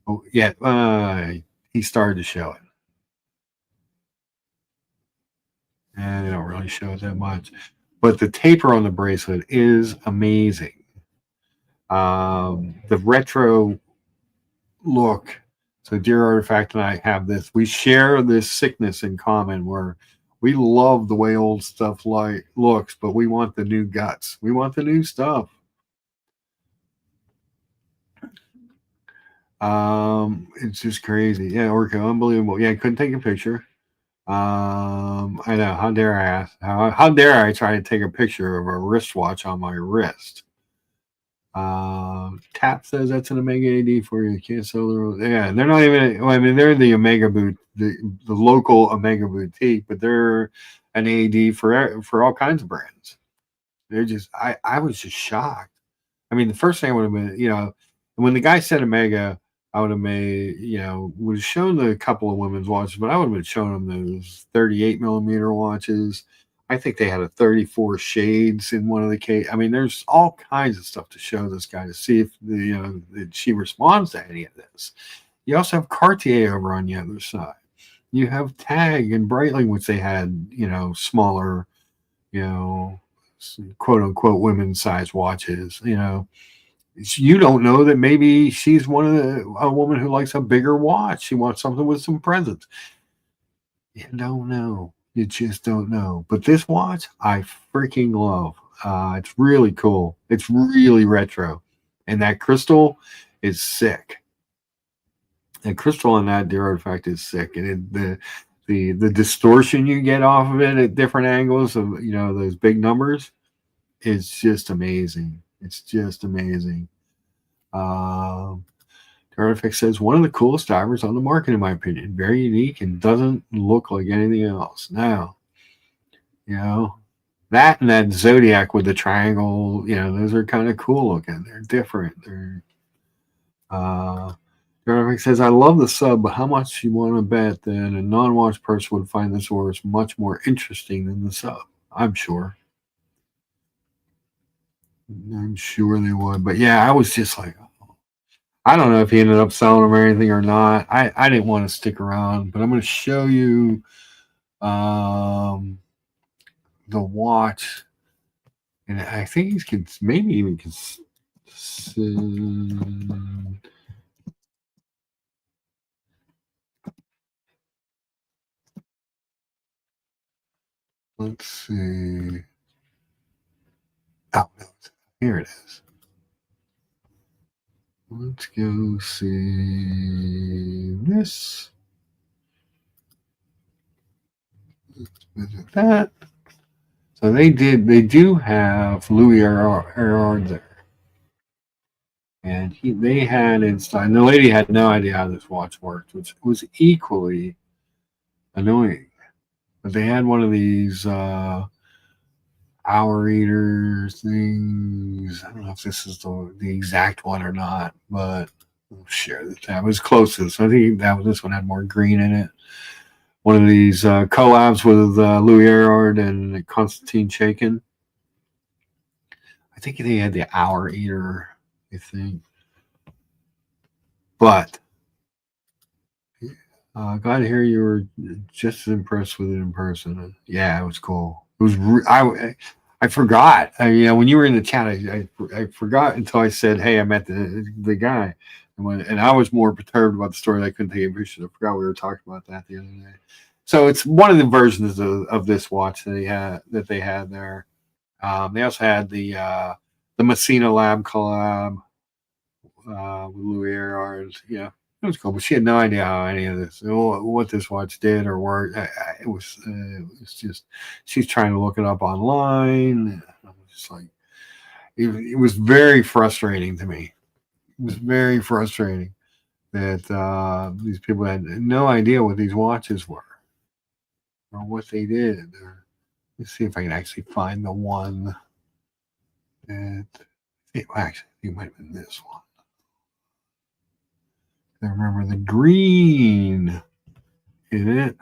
Oh yeah, he started to show it. And they don't really show it that much. But the taper on the bracelet is amazing. The retro look So Dear Artifact and I have this. We share this sickness in common where we love the way old stuff looks, but we want the new guts. We want the new stuff. It's just crazy. Yeah, Orca, unbelievable. Yeah, I couldn't take a picture. I know. How dare I ask? How dare I try to take a picture of a wristwatch on my wrist? Tap says that's an Omega AD for you. Can't sell the. Yeah, they're not even. Well, I mean, they're the Omega boot, the local Omega boutique, but they're an AD for all kinds of brands. They're just. I was just shocked. I mean, the first thing I would have been, when the guy said Omega, I would have made, would have shown a couple of women's watches, but I would have been showing them those 38 millimeter watches. I think they had a 34 shades in one of the case. I mean, there's all kinds of stuff to show this guy to see if that she responds to any of this. You also have Cartier over on the other side. You have Tag and Breitling, which they had, smaller, you know, quote unquote women's size watches. You don't know that maybe she's a woman who likes a bigger watch. She wants something with some presence. You don't know. You just don't know. But this watch, I freaking love. It's really cool. It's really retro, and that crystal is sick. The crystal on that Deer Artifact is sick, and the distortion you get off of it at different angles of those big numbers is just amazing. It's just amazing. Artifact says one of the coolest divers on the market, in my opinion. Very unique and doesn't look like anything else. Now, that and that Zodiac with the triangle, those are kind of cool looking. They're different. Artifact says, I love the sub, but how much you want to bet that a non-watch person would find this source much more interesting than the sub? I'm sure. I'm sure they would. But yeah, I was just like, I don't know if he ended up selling them or anything or not. I didn't want to stick around, but I'm going to show you the watch. And I think he's maybe even let's see. Oh, no, here it is. Let's go see this. Let's visit that. So they do have Louis Erard there. And they had inside, and the lady had no idea how this watch worked, which was equally annoying. But they had one of these hour eater things. I don't know if this is the exact one or not, but we'll share the tab. It was closest. I think this one had more green in it. One of these collabs with Louis Erard and Konstantin Chaikin. I think they had the hour eater, I think. But glad to hear you were just as impressed with it in person. Yeah, it was cool. It was. I forgot. When you were in the chat, I forgot until I said, "Hey, I met the guy," and I was more perturbed about the story that I couldn't take a picture. I forgot we were talking about that the other day. So it's one of the versions of this watch that they had there. They also had the Messina Lab collab with Louis Erard. Yeah, it was cool, but she had no idea how any of this, what this watch did or worked. It was just she's trying to look it up online. I was just like, it was very frustrating to me. It was very frustrating that these people had no idea what these watches were or what they did. Let's see if I can actually find the one that actually it might have been this one. I remember the green in it.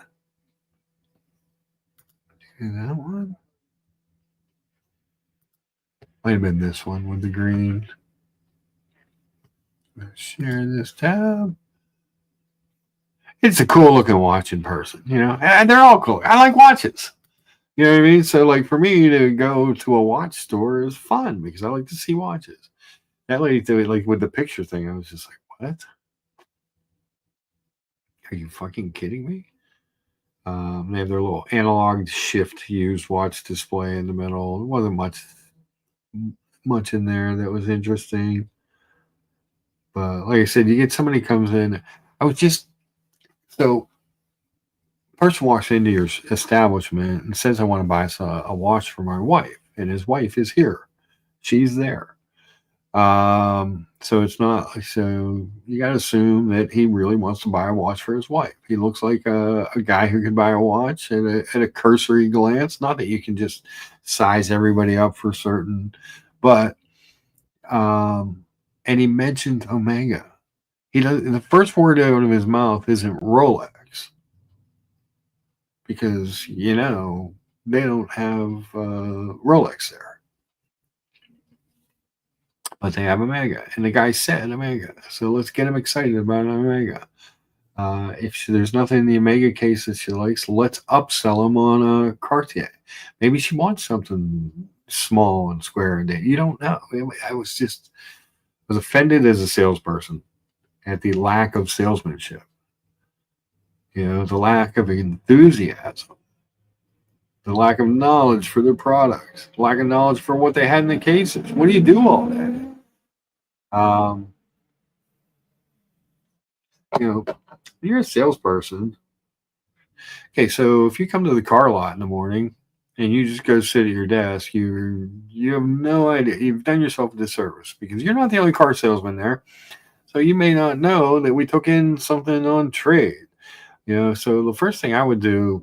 See that one? Might have been this one with the green. Let's share this tab. It's a cool looking watch in person, and they're all cool. I like watches. You know what I mean? So, like, for me to go to a watch store is fun because I like to see watches. That lady did it, like, with the picture thing. I was just like, what? Are you fucking kidding me? They have their little analog shift used watch display in the middle. There wasn't much in there that was interesting. But like I said, you get somebody comes in. I was just so person walks into your establishment and says, "I want to buy a watch for my wife," and his wife is here. She's there. So it's not so you got to assume that he really wants to buy a watch for his wife. He looks like a guy who could buy a watch at a cursory glance. Not that you can just size everybody up for certain, but and he mentioned Omega. He does the first word out of his mouth isn't Rolex because they don't have Rolex there, but they have Omega, and the guy said Omega. So let's get him excited about Omega. If there's nothing in the Omega case that she likes, let's upsell him on a Cartier. Maybe she wants something small and square and you don't know. I was offended as a salesperson at the lack of salesmanship. The lack of enthusiasm, the lack of knowledge for their products, the lack of knowledge for what they had in the cases. What do you do all that? You're a salesperson. Okay, so if you come to the car lot in the morning and you just go sit at your desk, you have no idea. You've done yourself a disservice because you're not the only car salesman there. So you may not know that we took in something on trade. So the first thing I would do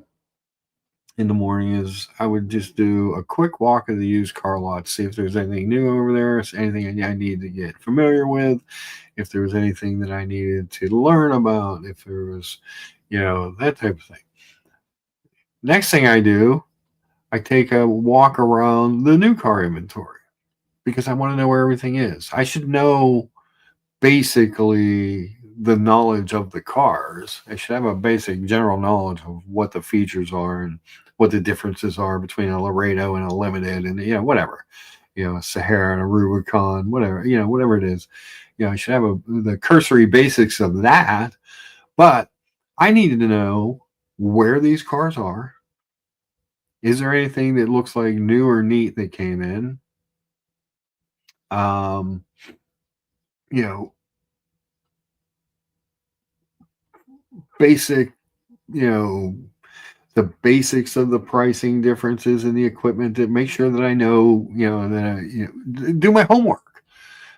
in the morning is I would just do a quick walk of the used car lot, see if there's anything new over there, anything I need to get familiar with, if there was anything that I needed to learn about, if there was, that type of thing. Next thing I do, I take a walk around the new car inventory because I want to know where everything is. I should know basically the knowledge of the cars. I should have a basic general knowledge of what the features are and what the differences are between a Laredo and a Limited and whatever, a Sahara and a Rubicon, whatever it is. I should have the cursory basics of that, but I needed to know where these cars are. Is there anything that looks like new or neat that came in? Basic, the basics of the pricing differences in the equipment to make sure that I know, that I do my homework.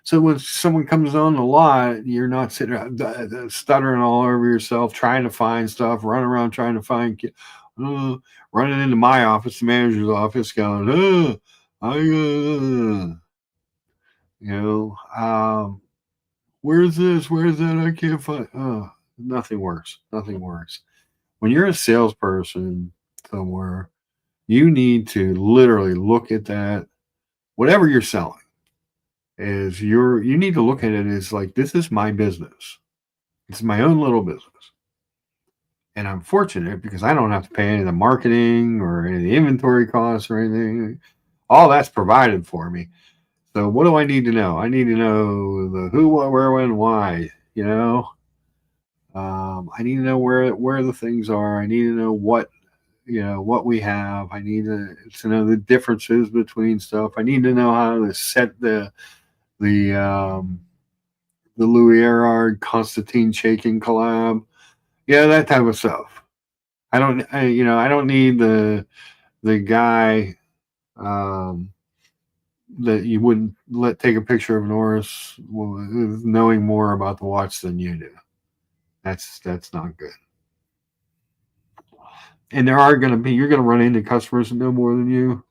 So when someone comes on the lot, you're not sitting around stuttering all over yourself, trying to find stuff, running around trying to find, running into my office, the manager's office, going, where's this? Where's that? I can't find. Nothing works. Nothing works. When you're a salesperson somewhere, you need to literally look at that. Whatever you're selling you need to look at it as like, this is my business. It's my own little business. And I'm fortunate because I don't have to pay any of the marketing or any of the inventory costs or anything. All that's provided for me. So what do I need to know? I need to know the who, what, where, when, why, I need to know where the things are. I need to know what we have. I need to know the differences between stuff. I need to know how to set the Louis Erard Constantine Shaking collab. Yeah, that type of stuff. I don't need the guy that you wouldn't let take a picture of Norris knowing more about the watch than you do. That's not good. And you're going to run into customers that know more than you,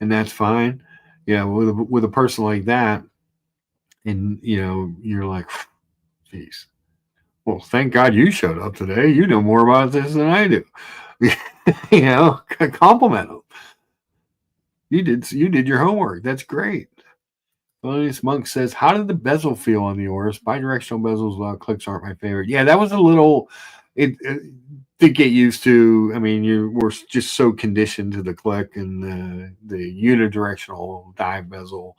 and that's fine. With a person like that, and you're like, geez, well, thank God you showed up today. You know more about this than I do. Compliment them. You did your homework. That's great. Felonious Monk says, how did the bezel feel on the Oris? Bidirectional bezels without clicks aren't my favorite. Yeah, that was a little it to get used to. I mean, you were just so conditioned to the click and the unidirectional dive bezel.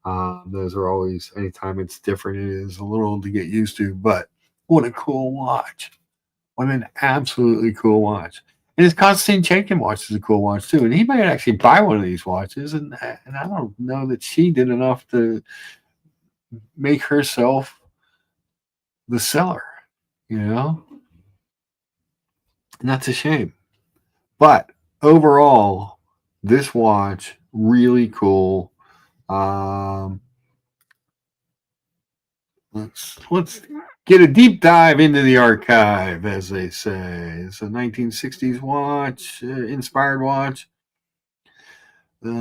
Those are always, anytime it's different, it is a little to get used to, but what a cool watch. What an absolutely cool watch. And his Konstantin Chenkin watch is a cool watch too. And he might actually buy one of these watches. And I don't know that she did enough to make herself the seller, you know? And that's a shame. But overall, this watch, really cool. Um, let's get a deep dive into the archive, as they say. It's a 1960s watch, inspired watch. Year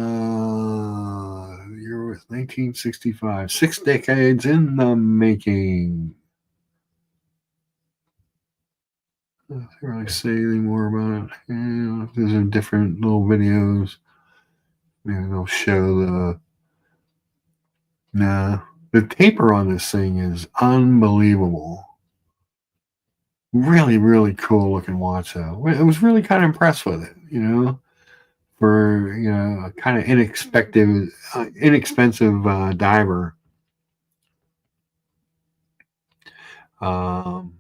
was 1965. 6 decades in the making. I can't really say anything more about it. Yeah, these are different little videos. Maybe they'll show the. Nah, the taper on this thing is unbelievable. Really, really cool looking watch, though. I was really kind of impressed with it, for a kind of inexpensive diver. Um,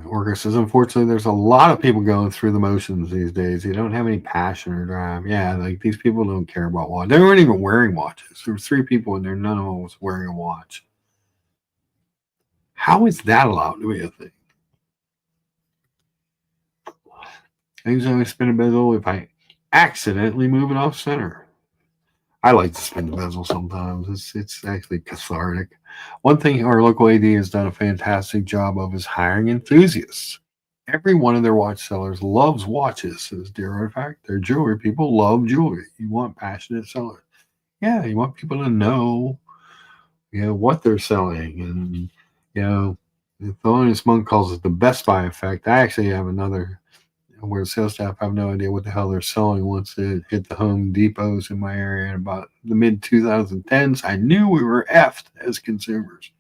Orca says, unfortunately, there's a lot of people going through the motions these days. You don't have any passion or drive. Yeah, like these people don't care about watch. They weren't even wearing watches. There were 3 people in there. None of them was wearing a watch. How is that allowed to be a thing? I usually spin a bezel if I accidentally move it off center. I like to spin the bezel sometimes. It's actually cathartic. One thing our local AD has done a fantastic job of is hiring enthusiasts. Every one of their watch sellers loves watches, says Dear Artifact. Their jewelry people love jewelry. You want passionate sellers. Yeah, you want people to know, what they're selling. And, the Thelonious Monk calls it the Best Buy effect. I actually have another where the sales staff have no idea what the hell they're selling once it hit the Home Depots in my area in about the mid 2010s. I knew we were effed as consumers.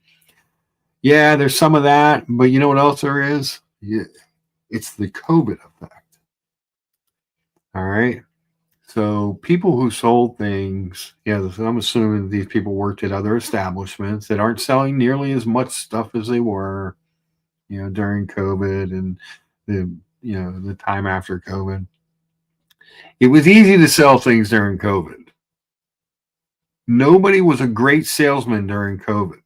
Yeah, there's some of that, but you know what else there is? Yeah, it's the COVID effect. All right. So people who sold things, so I'm assuming these people worked at other establishments that aren't selling nearly as much stuff as they were, during COVID and the time after COVID. It was easy to sell things during COVID. Nobody was a great salesman during COVID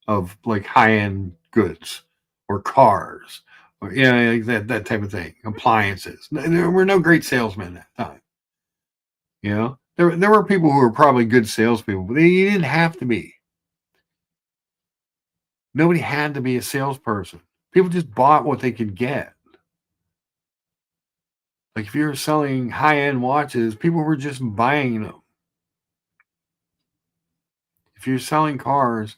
of like high-end goods or cars or like that type of thing, appliances. There were no great salesmen at that time. There were people who were probably good salespeople, but you didn't have to be. Nobody had to be a salesperson. People just bought what they could get. Like if you were selling high-end watches, people were just buying them. If you're selling cars,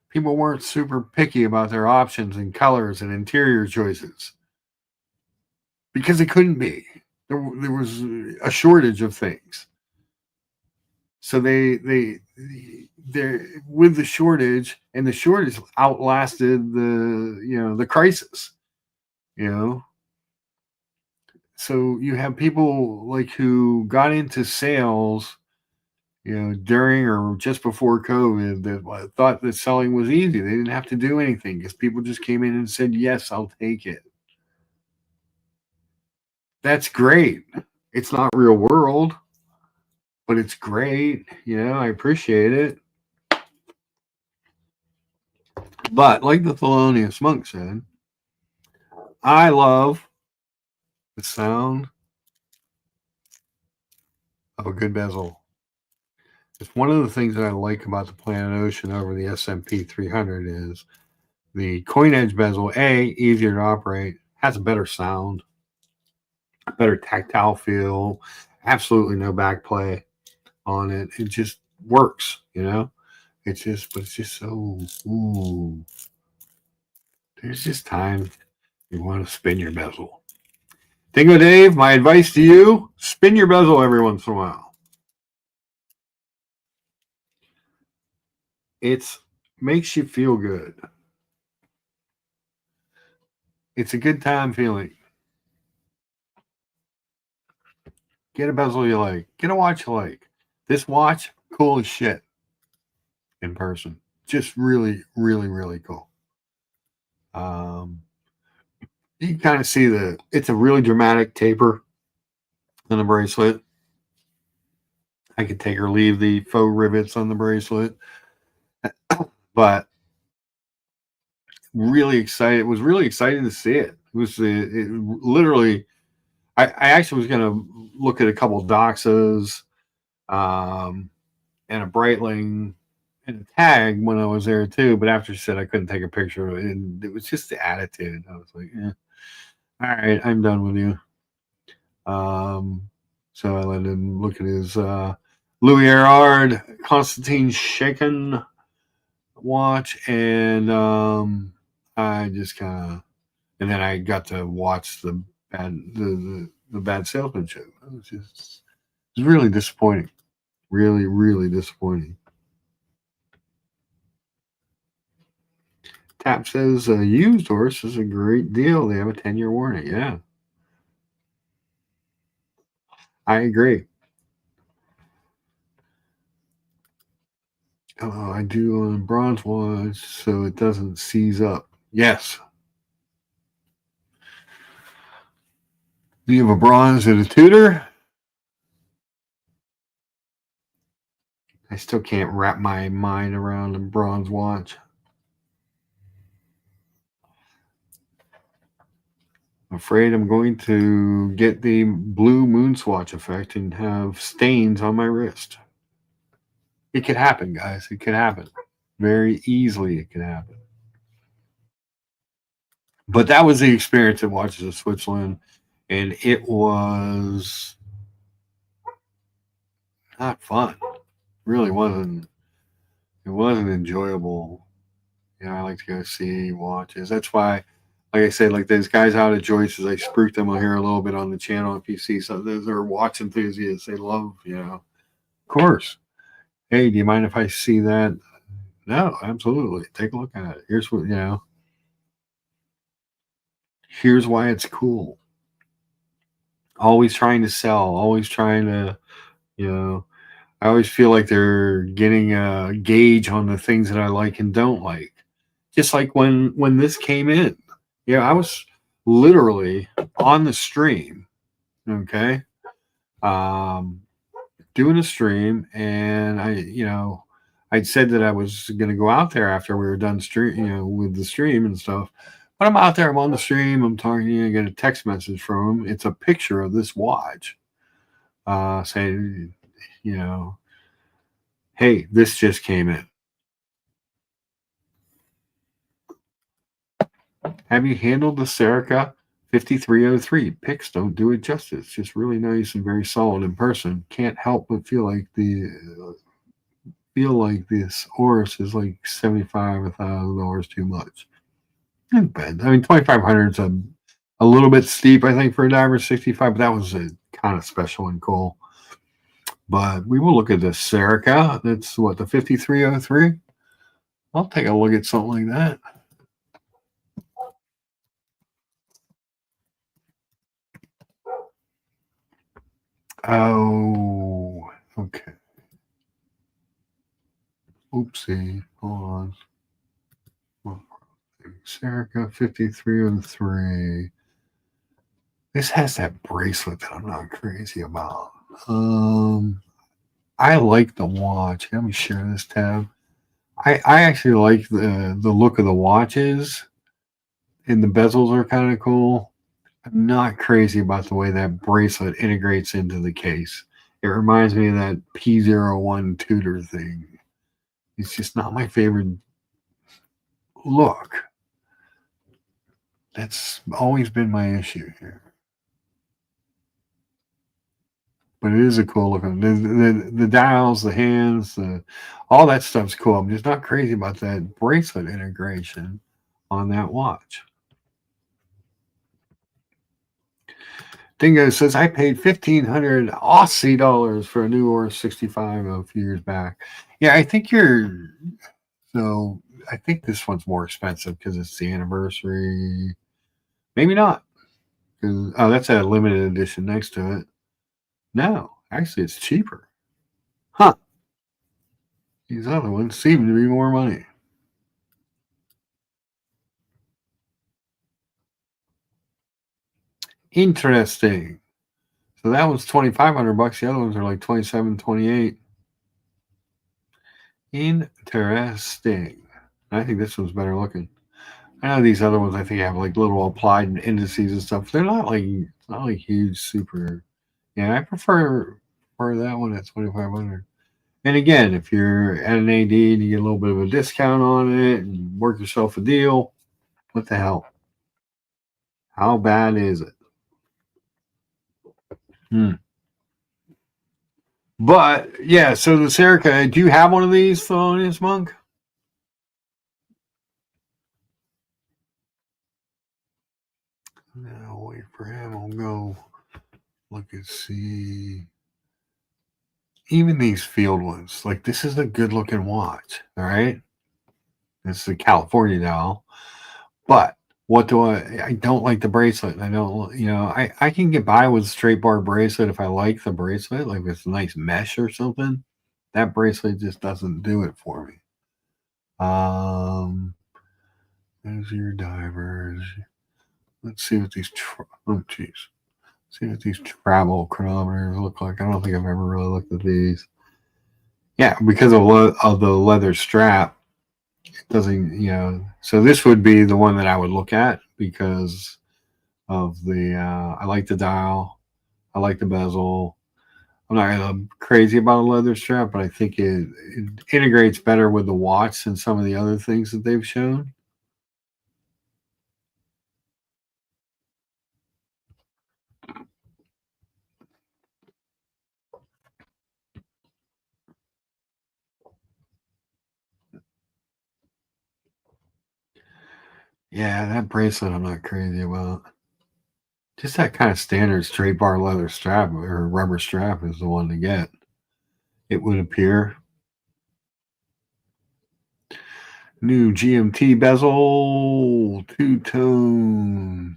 people weren't super picky about their options and colors and interior choices because they couldn't be. There was a shortage of things. So they with the shortage, and the shortage outlasted the crisis. So you have people like who got into sales, during or just before COVID that thought that selling was easy. They didn't have to do anything because people just came in and said, "Yes, I'll take it." That's great. It's not real world, but it's great. I appreciate it. But like the Thelonious Monk said, I love the sound of a good bezel. It's one of the things that I like about the Planet Ocean over the S&P 300 is the coin edge bezel. Easier to operate, has a better sound, a better tactile feel, absolutely no backplay on it. It just works. It's just so, ooh. There's just times you want to spin your bezel. Dingo Dave, my advice to you, spin your bezel every once in a while. It makes you feel good. It's a good time feeling. Get a bezel you like. Get a watch you like. This watch, cool as shit in person. just really, really, really cool. You can kind of see it's a really dramatic taper on the bracelet. I could take or leave the faux rivets on the bracelet, but really excited. It was really exciting to see it. It was literally. I actually was going to look at a couple of Doxas, and a Breitling and a tag when I was there too. But after she said I couldn't take a picture of it, and it was just the attitude. I was like, all right, I'm done with you. So I let him look at his Louis Erard Constantine Shaken watch, and I just kind of, and then I got to watch the bad salesmanship. It was really disappointing. Really, really disappointing. Tap says a used horse is a great deal. They have a 10-year warranty. Yeah, I agree. I do on bronze watch so it doesn't seize up. Yes. Do you have a bronze and a Tudor? I still can't wrap my mind around a bronze watch. I'm afraid I'm going to get the blue moon swatch effect and have stains on my wrist. It could happen, guys. It could happen. Very easily, it could happen. But that was the experience at Watches of Switzerland, and it was not fun. It really wasn't. It wasn't enjoyable. I like to go see watches. That's why, like I said, like those guys out at Joyce's, I spooked them here a little bit on the channel. If you see some, those are watch enthusiasts. They love, of course. Hey, do you mind if I see that? No, absolutely. Take a look at it. Here's what, here's why it's cool. Always trying to sell, always trying to, I always feel like they're getting a gauge on the things that I like and don't like. Just like when this came in. I was literally on the stream, okay? Doing a stream, and I'd said that I was going to go out there after we were done with the stream and stuff. But I'm out there, I'm on the stream, I'm talking to you, I get a text message from him. It's a picture of this watch, saying, hey, this just came in. Have you handled the Serica 5303? Pics don't do it justice. Just really nice and very solid in person. Can't help but feel like this Oris is like $75,000 too much. Not bad. I mean, 2,500 is a little bit steep, I think, for a diver 65, but that was a kind of special and cool. But we will look at the Serica. That's what, the 5303? I'll take a look at something like that. Oh, okay. Oopsie. Hold on. Serica 5303. This has that bracelet that I'm not crazy about. I like the watch. Let me share this tab. I actually like the look of the watches, and the bezels are kind of cool. I'm not crazy about the way that bracelet integrates into the case. It reminds me of that P01 Tudor thing. It's just not my favorite look. That's always been my issue here. But it is a cool looking. The dials, the hands, all that stuff's cool. I'm just not crazy about that bracelet integration on that watch. Dingo says I paid 1,500 Aussie dollars for a new Oris 65 a few years back. Yeah, I think I think this one's more expensive because it's the anniversary. Maybe not. Oh, that's a limited edition next to it. No, actually, it's cheaper. Huh. These other ones seem to be more money. Interesting. So that was $2,500. The other ones are like 27, 28. Interesting. I think this one's better looking. I know these other ones I think have like little applied indices and stuff. They're not like huge super. Yeah, I prefer that one at 2,500. And again, if you're at an AD and you get a little bit of a discount on it and work yourself a deal, what the hell? How bad is it? But yeah, so the Serica, do you have one of these, Thelonious Monk? No, wait for him. I'll go look and see. Even these field ones, like this is a good looking watch. All right. This is a California dial. But what do I don't like the bracelet. I don't, I can get by with a straight bar bracelet if I like the bracelet, like it's a nice mesh or something. That bracelet just doesn't do it for me. There's your divers. Let's see what these see what these travel chronometers look like. I don't think I've ever really looked at these. Yeah, because of the leather strap, it doesn't, so this would be the one that I would look at because of the, I like the dial. I like the bezel. I'm not crazy about a leather strap, but I think it integrates better with the watch than some of the other things that they've shown. Yeah, that bracelet I'm not crazy about. Just that kind of standard straight bar leather strap or rubber strap is the one to get. It would appear. New GMT bezel, two-tone.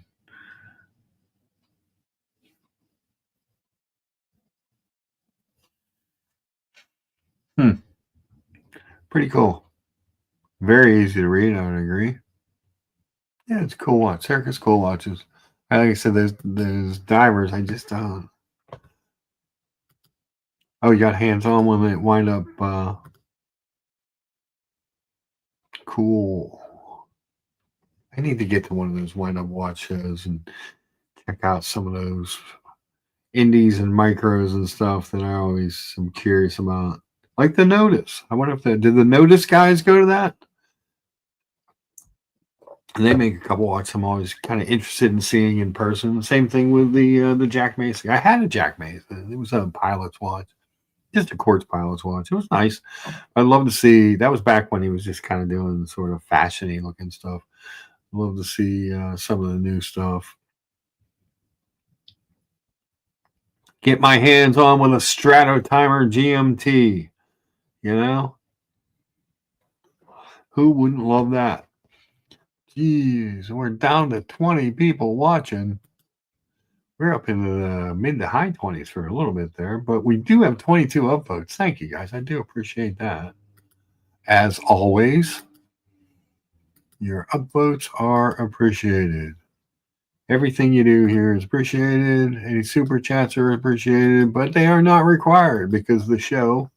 Pretty cool. Very easy to read, I would agree. Yeah, it's a cool watch. Circus cool watches. Like I said, there's divers. I just don't. Oh, you got hands on when they wind up. Cool. I need to get to one of those wind up watch shows and check out some of those indies and micros and stuff that I always am curious about. Like the Notice. I wonder if did the Notice guys go to that? And they make a couple watches I'm always kind of interested in seeing in person. Same thing with the Jack Mason. I had a Jack Mason. It was a pilot's watch, just a quartz pilot's watch. It was nice. I'd love to see. That was back when he was just kind of doing sort of fashiony looking stuff. I'd love to see some of the new stuff. Get my hands on with a Strato Timer GMT. You know, who wouldn't love that? Jeez, we're down to 20 people watching. We're up into the mid to high 20s for a little bit there, but we do have 22 upvotes. Thank you guys. I do appreciate that. As always, your upvotes are appreciated. Everything you do here is appreciated. Any super chats are appreciated, but they are not required because the show,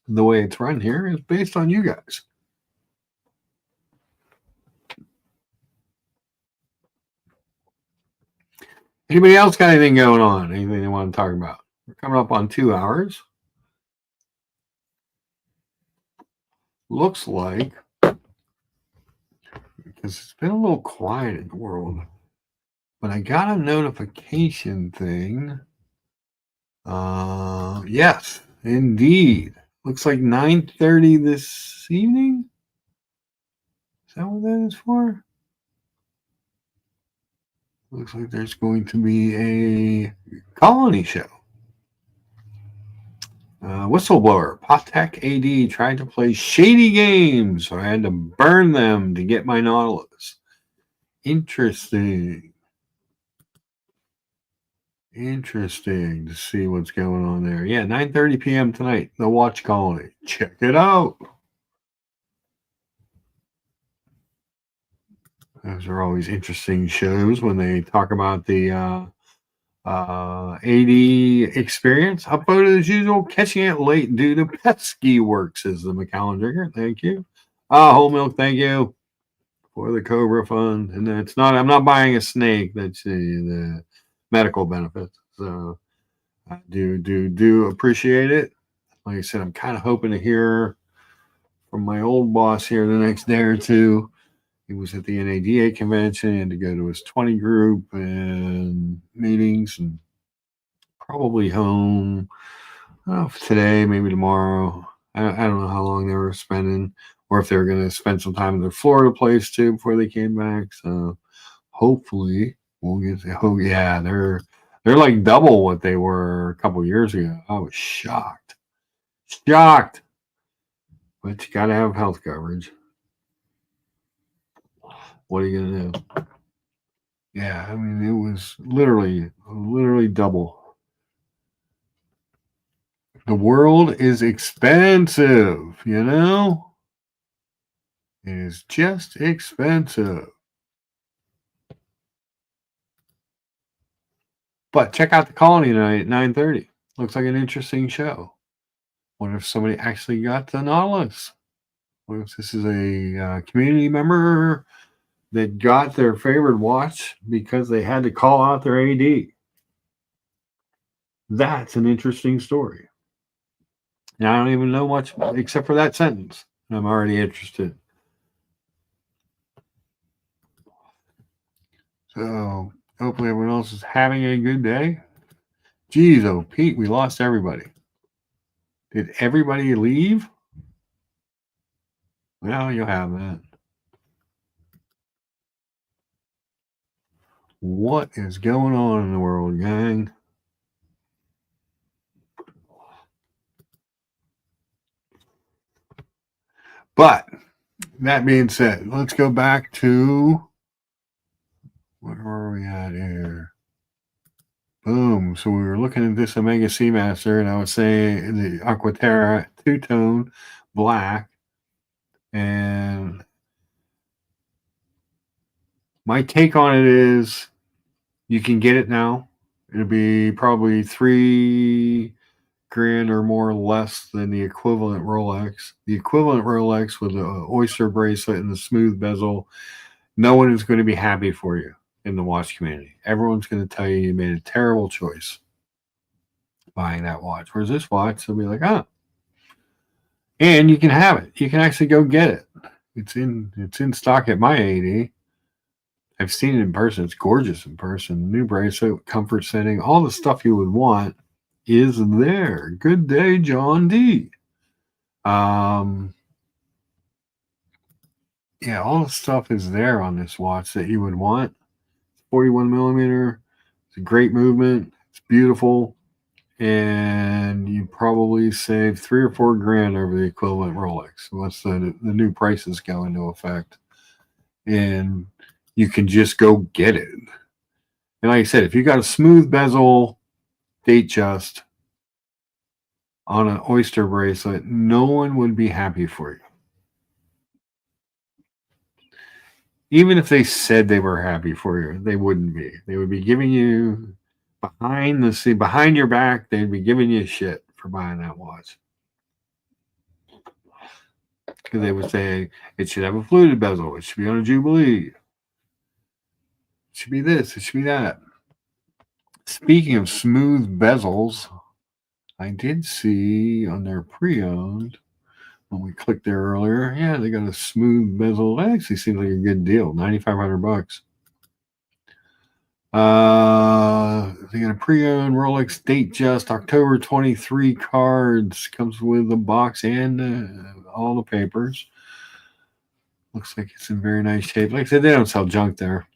the way it's run here, is based on you guys. Anybody else got anything going on? Anything they want to talk about? We're coming up on 2 hours. Looks like, because it's been a little quiet in the world, but I got a notification thing. Yes, indeed. Looks like 9:30 this evening. Is that what that is for? Looks like there's going to be a colony show. Whistleblower, Potek AD tried to play shady games, so I had to burn them to get my Nautilus. Interesting. Interesting to see what's going on there. Yeah, 9:30 p.m. tonight, the Watch Colony. Check it out. Those are always interesting shows when they talk about the AD experience. Uploaded as usual, catching it late due to pesky work, says the McAllen Drinker. Thank you. Whole milk, thank you for the Cobra Fund. And it's not, I'm not buying a snake. That's the medical benefits. So I do appreciate it. Like I said, I'm kind of hoping to hear from my old boss here the next day or two. He was at the NADA convention and to go to his 20 group and meetings and probably home. I don't know if today, maybe tomorrow. I don't know how long they were spending or if they were going to spend some time in their Florida place too before they came back. So hopefully we'll get to, oh yeah, they're like double what they were a couple years ago. I was shocked. But you got to have health coverage. What are you going to do? Yeah, I mean, it was literally double. The world is expensive, you know? It is just expensive. But check out the Colony tonight at 9:30. Looks like an interesting show. Wonder if somebody actually got the Nautilus. What if this is a community member that got their favorite watch because they had to call out their AD? That's an interesting story. And I don't even know much except for that sentence. I'm already interested. So hopefully everyone else is having a good day. Geez, oh, Pete, we lost everybody. Did everybody leave? Well, you'll have that. What is going on in the world, gang? But that being said, let's go back to where are we at here? Boom. So we were looking at this Omega Seamaster, and I was saying the Aqua Terra two-tone black. And my take on it is you can get it now. It'll be probably $3,000 or more less than the equivalent Rolex. The equivalent Rolex with the oyster bracelet and the smooth bezel, no one is going to be happy for you in the watch community. Everyone's going to tell you made a terrible choice buying that watch. Whereas this watch, they'll be like, oh. And you can have it. You can actually go get it. It's in stock at my AD. I've seen it in person. It's gorgeous in person. New bracelet, comfort setting, all the stuff you would want is there. Good day, John D. Yeah, all the stuff is there on this watch that you would want. 41 millimeter. It's a great movement. It's beautiful. And you probably save $3 or $4,000 over the equivalent Rolex once the new prices go into effect. And you can just go get it. And like I said, if you got a smooth bezel date just on an oyster bracelet, no one would be happy for you. Even if they said they were happy for you, they wouldn't be. They would be giving you behind your back, they'd be giving you shit for buying that watch. Because they would say it should have a fluted bezel, it should be on a Jubilee. It should be this, it should be that. Speaking of smooth bezels, I did see on their pre-owned, when we clicked there earlier, yeah, they got a smooth bezel. That actually seems like a good deal, $9,500. They got a pre-owned Rolex date just October 23 cards. Comes with a box and all the papers. Looks like it's in very nice shape. Like I said, they don't sell junk there.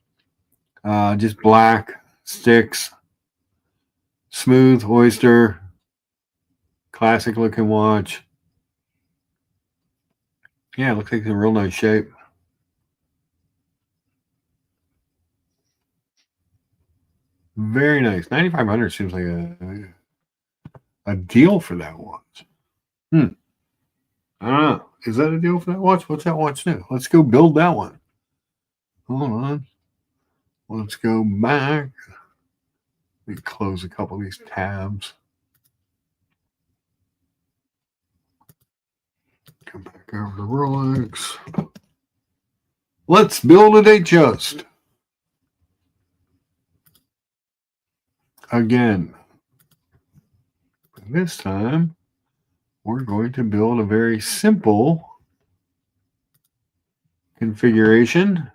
Just black sticks, smooth oyster, classic looking watch. Yeah, it looks like it's in real nice shape. Very nice. 9,500 seems like a deal for that watch. I don't know. Is that a deal for that watch? What's that watch do? Let's go build that one. Hold on. Let's go back. Let me close a couple of these tabs. Come back over to Rolex. Let's build a date just. Again. This time, we're going to build a very simple configuration.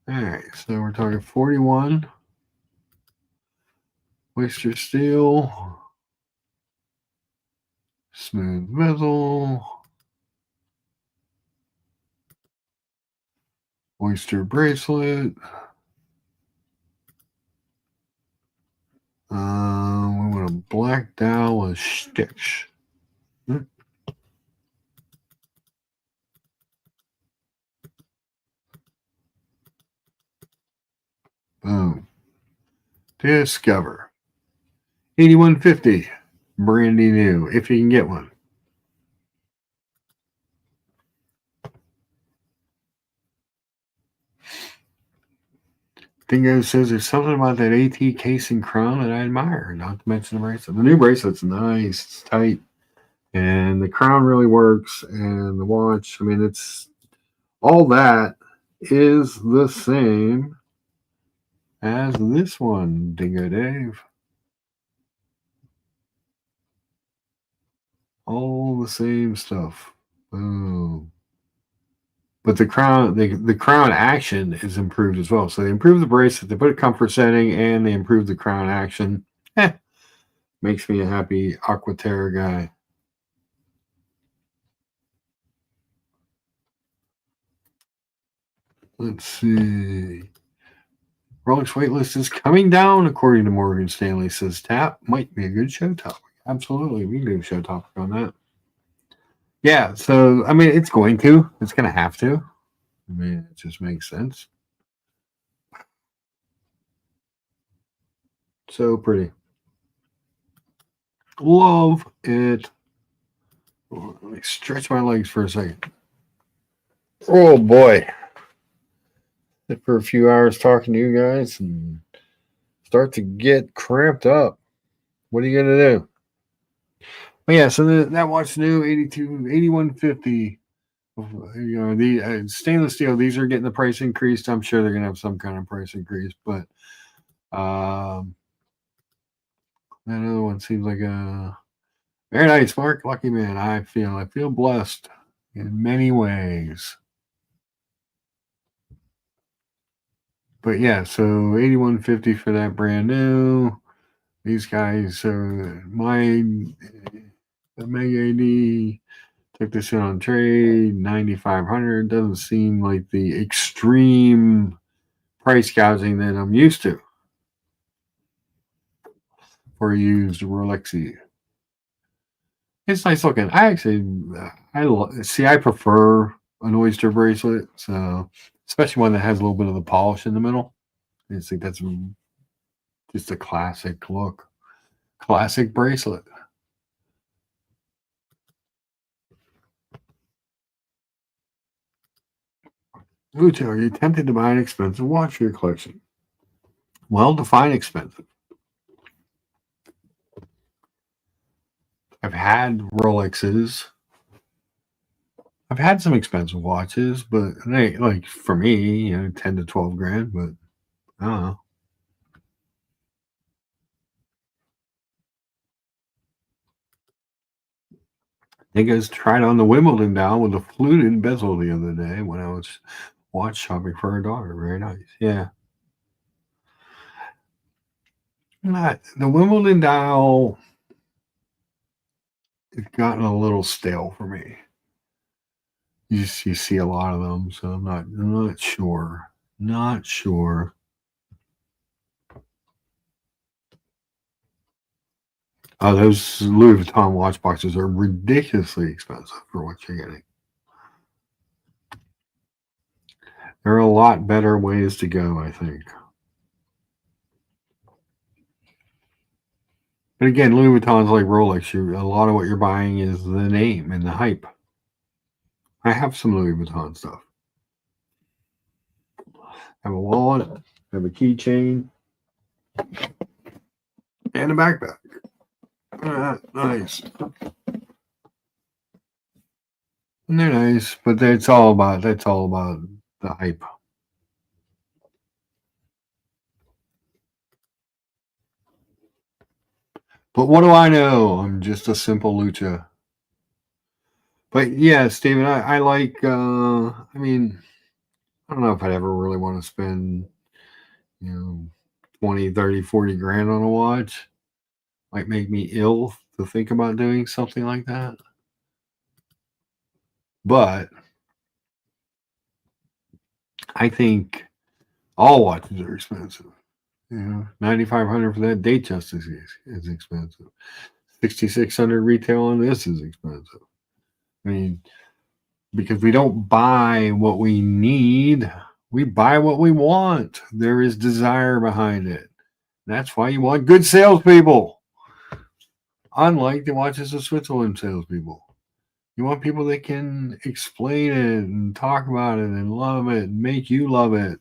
All right, so we're talking 41 oyster steel, smooth bezel, oyster bracelet. We want a black dowel with stitch. Boom. Discover. 8150. Brandy new, if you can get one. Dingo says there's something about that AT case and crown that I admire, not to mention the bracelet. The new bracelet's nice, it's tight, and the crown really works, and the watch, I mean, it's all that is the same as this one, Dingo Dave. All the same stuff. Boom. But the crown, the crown action is improved as well. So they improved the bracelet, they put a comfort setting, and they improved the crown action. Makes me a happy Aqua Terra guy. Let's see. Rolex waitlist is coming down, according to Morgan Stanley, says Tap. Might be a good show topic. Absolutely. We can do a show topic on that. Yeah, so, I mean, it's going to. It's going to have to. I mean, it just makes sense. So pretty. Love it. Let me stretch my legs for a second. Oh, boy. For a few hours talking to you guys and start to get cramped up. What are you going to do? But yeah, so that watch new 8150. You know, the stainless steel, these are getting the price increased. I'm sure they're going to have some kind of price increase, but that other one seems like a very nice, Mark. Lucky man. I feel blessed in many ways. But yeah, so 8150 for that brand new. These guys, my Mega AD took this in on trade, 9,500. Doesn't seem like the extreme price gouging that I'm used to for a used Rolexy. It's nice looking. I actually, I prefer an oyster bracelet, so especially one that has a little bit of the polish in the middle. I just think that's just a classic look, classic bracelet. Lucha, are you tempted to buy an expensive watch for your collection? Well, define expensive. I've had Rolexes. I've had some expensive watches, but they, like, for me, 10 to 12 grand, but I don't know. I guys tried on the Wimbledon dial with a fluted bezel the other day when I was watch shopping for her daughter. Very nice. Yeah. Not the Wimbledon dial has gotten a little stale for me. You see a lot of them, so I'm not sure. Not sure. Those Louis Vuitton watch boxes are ridiculously expensive for what you're getting. There are a lot better ways to go, I think. But again, Louis Vuitton's like Rolex. A lot of what you're buying is the name and the hype. I have some Louis Vuitton stuff. have a wallet, have a keychain, and a backpack. Nice. And they're nice, but that's all about the hype. But what do I know? I'm just a simple lucha. But yeah, Steven, I like I mean, I don't know if I'd ever really want to spend, 20, 30, 40 grand on a watch. Might make me ill to think about doing something like that. But I think all watches are expensive. 9,500 for that Datejust is expensive. 6,600 retail on this is expensive. I mean, because we don't buy what we need, we buy what we want. There is desire behind it. That's why you want good salespeople. Unlike the Watches of Switzerland salespeople. You want people that can explain it and talk about it and love it and make you love it.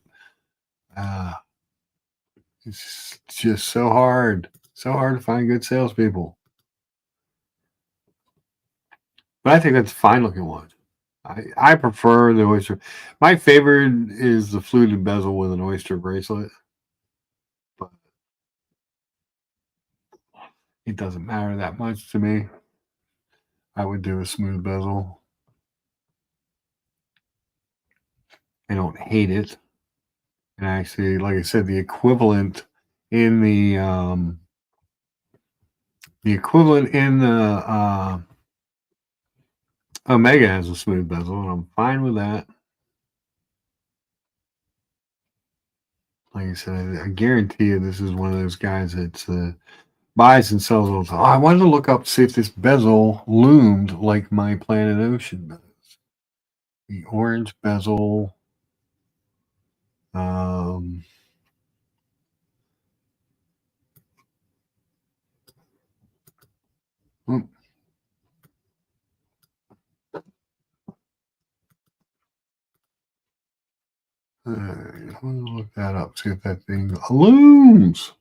It's just so hard to find good salespeople. But I think that's a fine looking watch. I prefer the oyster. My favorite is the fluted bezel with an oyster bracelet, but it doesn't matter that much to me. I would do a smooth bezel. I don't hate it. And actually, like I said, the equivalent in the Omega has a smooth bezel, and I'm fine with that. Like I said, I guarantee you this is one of those guys that buys and sells all the time. I wanted to look up to see if this bezel loomed like my Planet Ocean does. The orange bezel. Oh, let me look that up, see if that thing looms.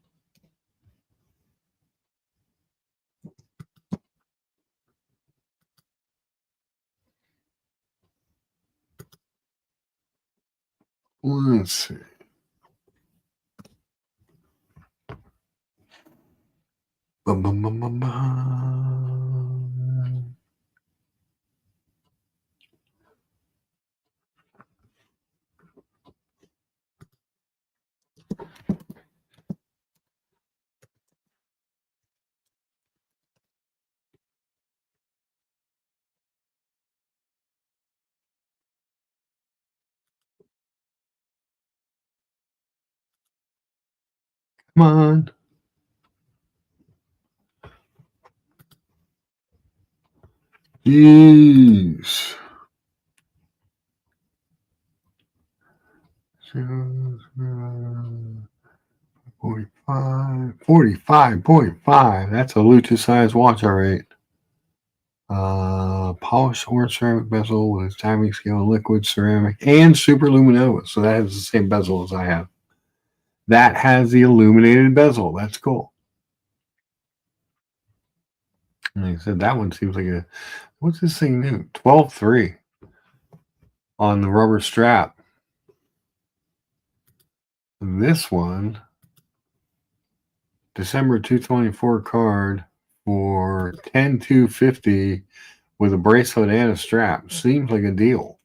Let's see. Bum, bum, bum, bum, bum. Come on. Jeez. 45.5. That's a Lucha size watch, all right. Polished orange ceramic bezel with timing scale and liquid ceramic and super luminova. So that has the same bezel as I have. That has the illuminated bezel. That's cool. And like I said, that one seems like what's this thing new? 12.3 on the rubber strap. This one, December 224 card for 10,250 with a bracelet and a strap. Seems like a deal.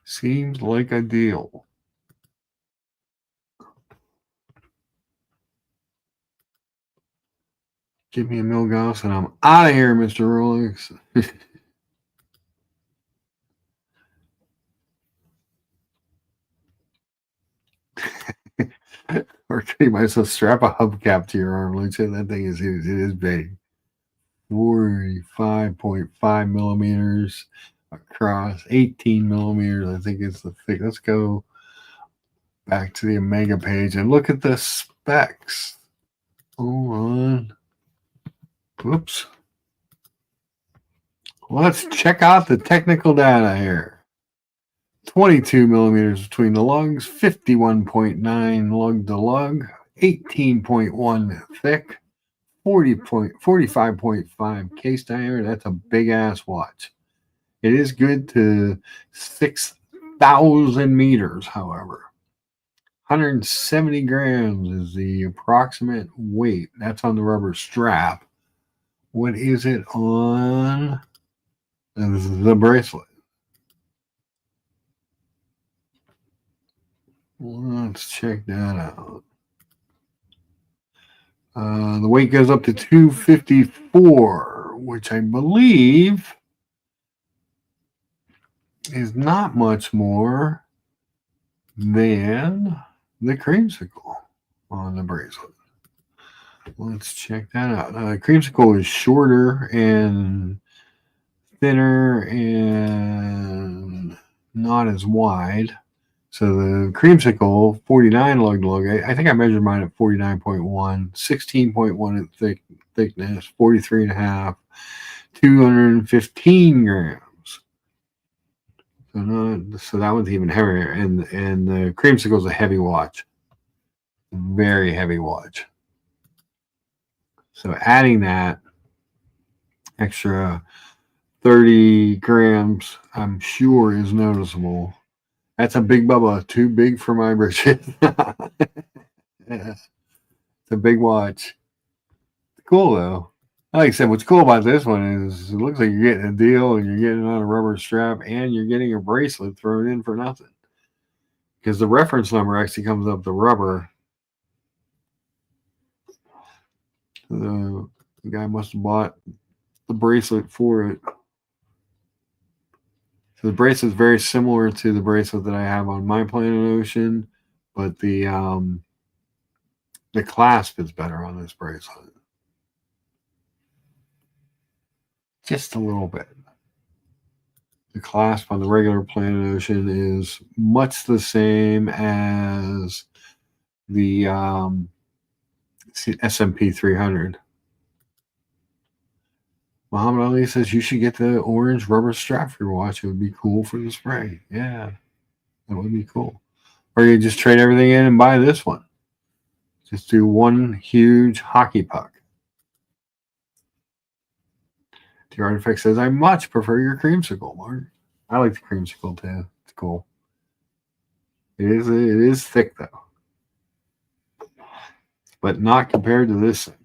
Seems like a deal. Give me a Milgauss and I'm out of here, Mr. Rolex. Or you might as well strap a hubcap to your arm. Like that thing is huge. It is big. 45.5 millimeters across, 18 millimeters. I think it's the thick. Let's go back to the Omega page and look at the specs. Hold on. Whoops. Let's check out the technical data here. 22 millimeters between the lugs, 51.9 lug to lug, 18.1 thick, 45.5 case diameter. That's a big ass watch. It is good to 6,000 meters, however. 170 grams is the approximate weight. That's on the rubber strap. What is it on the bracelet? Let's check that out. The weight goes up to 254, which I believe is not much more than the creamsicle on the bracelet. Let's check that out. Creamsicle is shorter and thinner and not as wide. So the creamsicle, 49 lug to lug, I think I measured mine at 49.1, 16.1 in thickness, 43.5, 215 grams. So that one's even heavier. And the creamsicle is a heavy watch. Very heavy watch. So adding that extra 30 grams, I'm sure is noticeable. That's a big bubba. Too big for my britches. It's a big watch. Cool, though. Like I said, what's cool about this one is it looks like you're getting a deal and you're getting it on a rubber strap and you're getting a bracelet thrown in for nothing. Because the reference number actually comes up the rubber. The guy must have bought the bracelet for it. So the bracelet is very similar to the bracelet that I have on my Planet Ocean, but the clasp is better on this bracelet. Just a little bit. The clasp on the regular Planet Ocean is much the same as the S&P 300. Muhammad Ali says you should get the orange rubber strap for your watch. It would be cool for the spray. Yeah, that would be cool. Or you just trade everything in and buy this one. Just do one huge hockey puck. The Artifact says, I much prefer your creamsicle, Mark. I like the creamsicle too. It's cool. It is thick though. But not compared to this thing.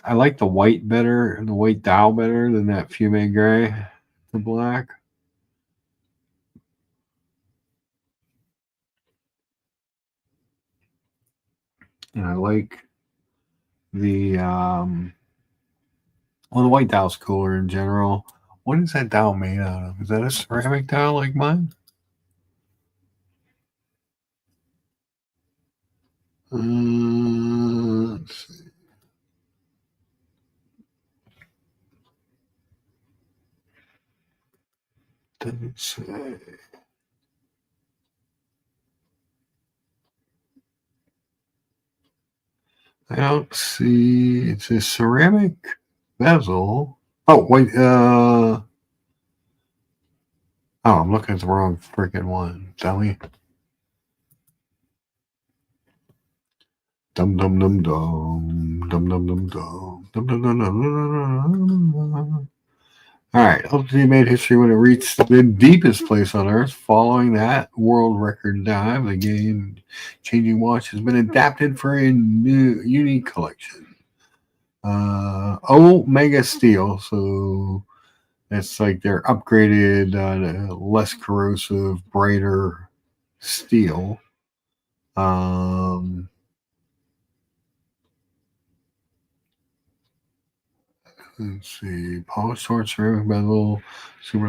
I like the white better, the white dial better than that fume gray, the black. And I like the the white dial's cooler in general. What is that dial made out of? Is that a ceramic dial like mine? Let's see. Doesn't say. I don't see. It's a ceramic bezel. Oh wait. Oh, I'm looking at the wrong freaking one. Dummy. Dum dum dum dum dum dum dum dum dum dum dum dum. All right, LG made history when it reached the deepest place on Earth. Following that world record dive, the game-changing watch has been adapted for a new, unique collection. Omega Steel, so that's like their upgraded, less corrosive, brighter steel. Let's see, polished torch, ceramic bezel, super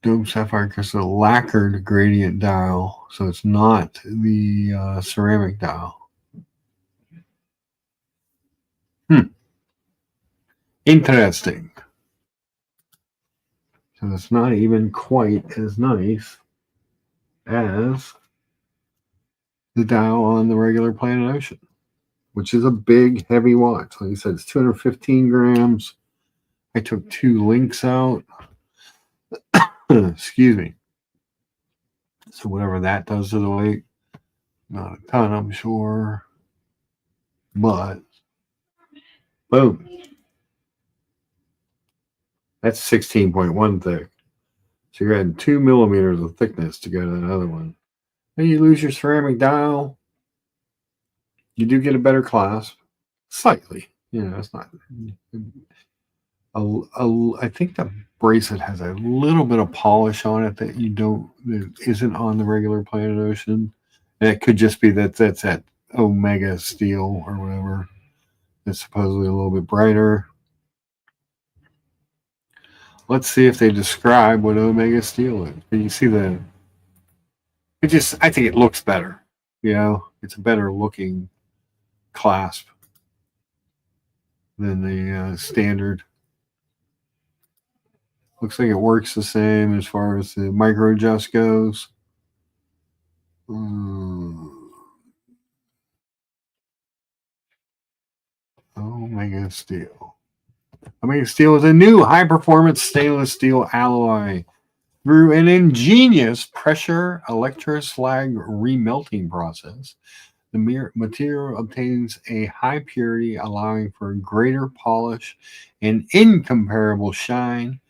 dome sapphire crystal, lacquered gradient dial, so it's not the ceramic dial. Interesting. So it's not even quite as nice as the dial on the regular Planet Ocean, which is a big, heavy watch. Like I said, it's 215 grams. I took 2 links out. Excuse me. So whatever that does to the weight, not a ton, I'm sure. But boom. That's 16.1 thick. So you're adding 2 millimeters of thickness to go to that other one. And you lose your ceramic dial. You do get a better clasp. Slightly. You know, it's not. I think the bracelet has a little bit of polish on it that that isn't on the regular Planet Ocean. And it could just be that's that Omega steel or whatever. It's supposedly a little bit brighter. Let's see if they describe what Omega steel is. Can you see I think it looks better. You know, it's a better looking clasp than the standard. Looks like it works the same as far as the micro adjust goes. Omega steel. Omega steel is a new high performance stainless steel alloy through an ingenious pressure electroslag remelting process. The material obtains a high purity, allowing for greater polish and incomparable shine.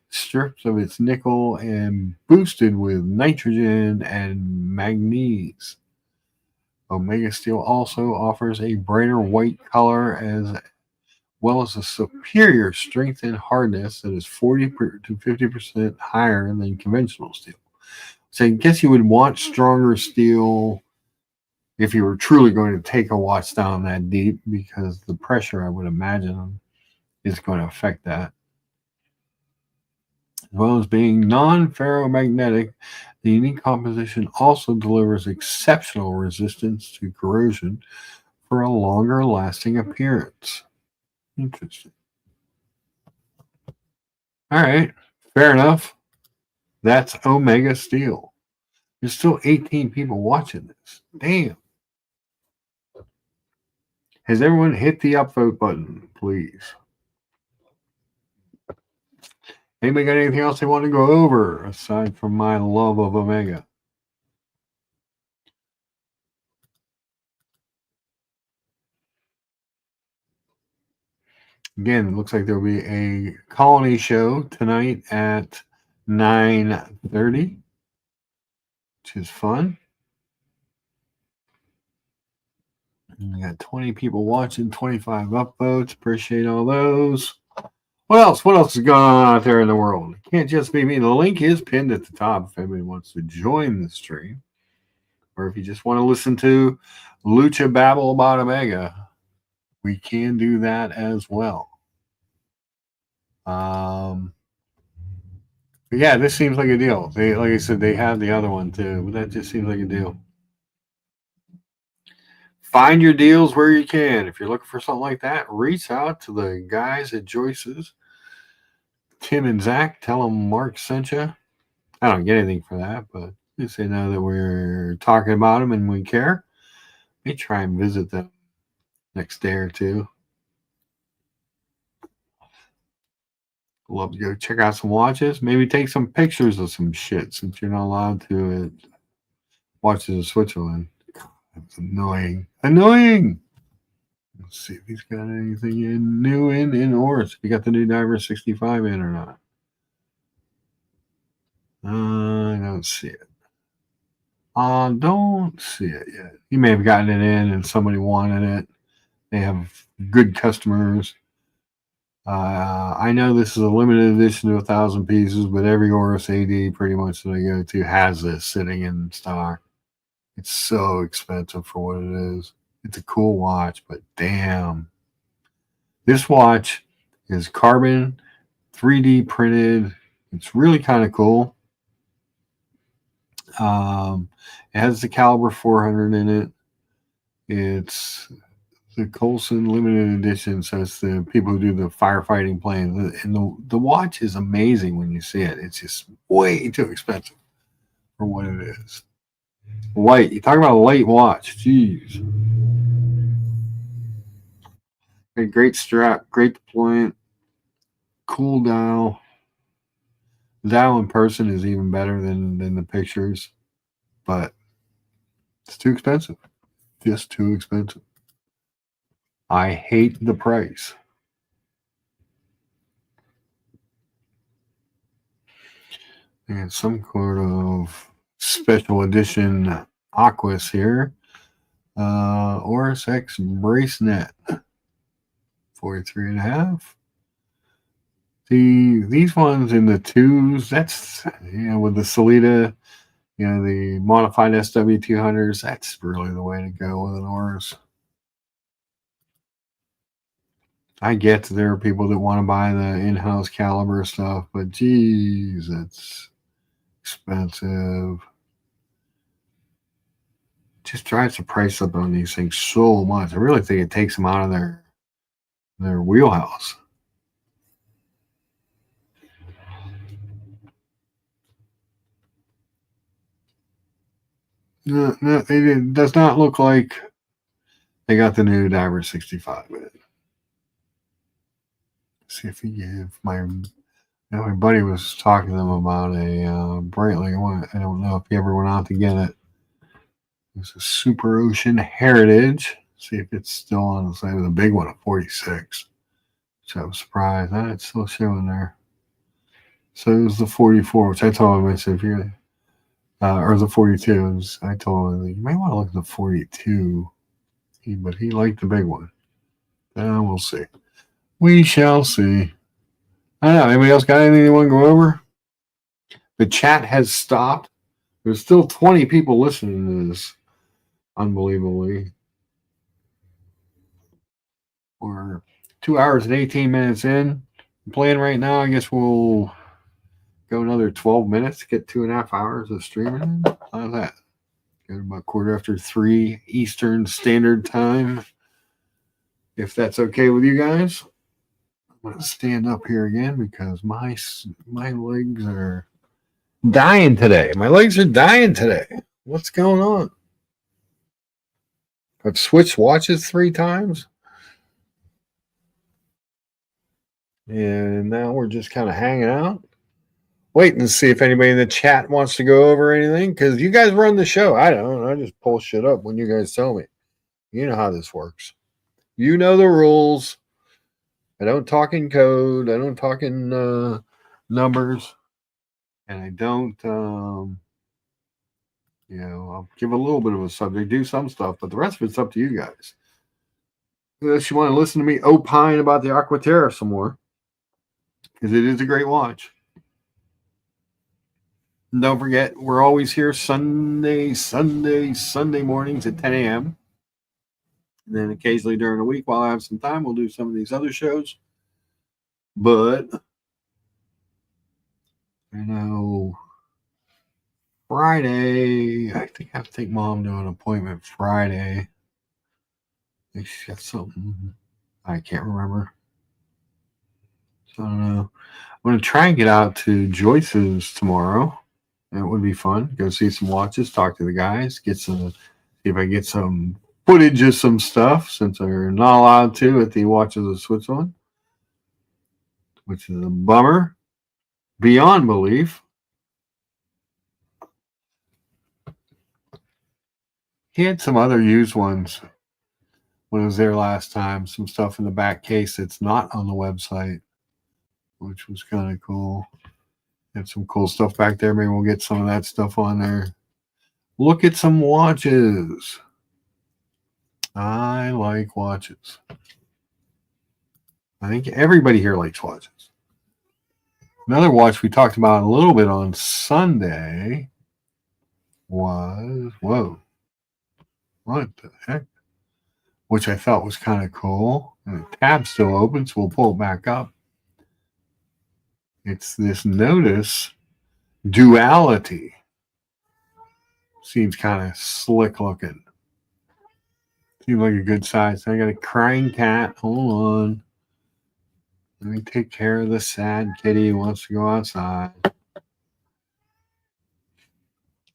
Stripped of its nickel and boosted with nitrogen and manganese. Omega Steel also offers a brighter white color as well as a superior strength and hardness that is 40 to 50% higher than conventional steel. So I guess you would want stronger steel if you were truly going to take a watch down that deep, because the pressure, I would imagine, is going to affect that. As well as being non-ferromagnetic, the unique composition also delivers exceptional resistance to corrosion for a longer lasting appearance. Interesting. All right, fair enough. That's Omega Steel. There's still 18 people watching this. Damn. Has everyone hit the upvote button, please? Anybody got anything else they want to go over aside from my love of Omega? Again, it looks like there'll be a colony show tonight at 9:30, which is fun. And we got 20 people watching, 25 upvotes. Appreciate all those. What else? What else is going on out there in the world? It can't just be me. The link is pinned at the top if anybody wants to join the stream. Or if you just want to listen to Lucha babble about Omega, we can do that as well. But yeah, this seems like a deal. Like I said, they have the other one too, but that just seems like a deal. Find your deals where you can. If you're looking for something like that, reach out to the guys at Joyce's, Tim and Zach. Tell them Mark sent you. I don't get anything for that, but if they know that we're talking about them and we care, we try and visit them next day or two. Love to go check out some watches. Maybe take some pictures of some shit, since you're not allowed to watches in Switzerland. That's annoying. Annoying. Let's see if he's got anything new in Oris. If he got the new Diver 65 in or not. I don't see it. I don't see it yet. He may have gotten it in and somebody wanted it. They have good customers. I know this is a limited edition to 1,000 pieces, but every Oris AD pretty much that I go to has this sitting in stock. It's so expensive for what it is. It's a cool watch, but damn. This watch is carbon 3D printed. It's really kind of cool. It has the caliber 400 in it. It's the Colson limited edition, so it's the people who do the firefighting planes. And the watch is amazing when you see it. It's just way too expensive for what it is. Light. You talk about a light watch. Jeez. Great strap, great deployment, cool dial. That in person is even better than the pictures, but it's too expensive. Just too expensive. I hate the price. And some sort of special edition Aquas here. Oris X Bracenet. 43.5. These ones in the twos, that's with the Salida, the modified SW200s, that's really the way to go with an Oris. I get there are people that want to buy the in-house caliber stuff, but geez, that's expensive. Just drives the price up on these things so much. I really think it takes them out of their wheelhouse. No, it does not look like they got the new Diver 65 with it. See if he gave my buddy was talking to them about a Breitling one. I don't know if he ever went out to get it. It's a Super Ocean Heritage. See if it's still on the site. It was a big one at 46. So I was surprised. It's still showing there. So it was the 44, which I told him, I said, if you're, or the 42. I told him, you may want to look at the 42. But he liked the big one. We'll see. We shall see. I don't know. Anybody else got anything they want to go over? The chat has stopped. There's still 20 people listening to this. Unbelievably. We're 2 hours and 18 minutes in. I'm playing right now. I guess we'll go another 12 minutes to get 2.5 hours of streaming. How's that? Got about 3:15 Eastern Standard Time. If that's okay with you guys. I'm going to stand up here again because my legs are dying today. My legs are dying today. What's going on? I've switched watches 3 times. And now we're just kind of hanging out. Waiting to see if anybody in the chat wants to go over anything. Because you guys run the show. I don't. I just pull shit up when you guys tell me. You know how this works. You know the rules. I don't talk in code. I don't talk in numbers. And I don't, I'll give a little bit of a subject, do some stuff, but the rest of it's up to you guys. Unless you want to listen to me opine about the Aqua Terra some more, because it is a great watch. And don't forget, we're always here Sunday mornings at 10 a.m. And then occasionally during the week, while I have some time, we'll do some of these other shows. But I know Friday, I think I have to take Mom to an appointment Friday. I think she's got something. I can't remember. So I don't know. I'm going to try and get out to Joyce's tomorrow. That would be fun. Go see some watches, talk to the guys, see if I get some footage of some stuff since they're not allowed to at the Watches of Switzerland, which is a bummer. Beyond belief. He had some other used ones when I was there last time. Some stuff in the back case that's not on the website, which was kind of cool. Had some cool stuff back there. Maybe we'll get some of that stuff on there. Look at some watches. I like watches. I think everybody here likes watches. Another watch we talked about a little bit on Sunday was, what the heck? Which I thought was kind of cool. And the tab's still open, so we'll pull it back up. It's this Notice Duality. Seems kind of slick looking. Seems like a good size. I got a crying cat. Hold on. Let me take care of the sad kitty who wants to go outside.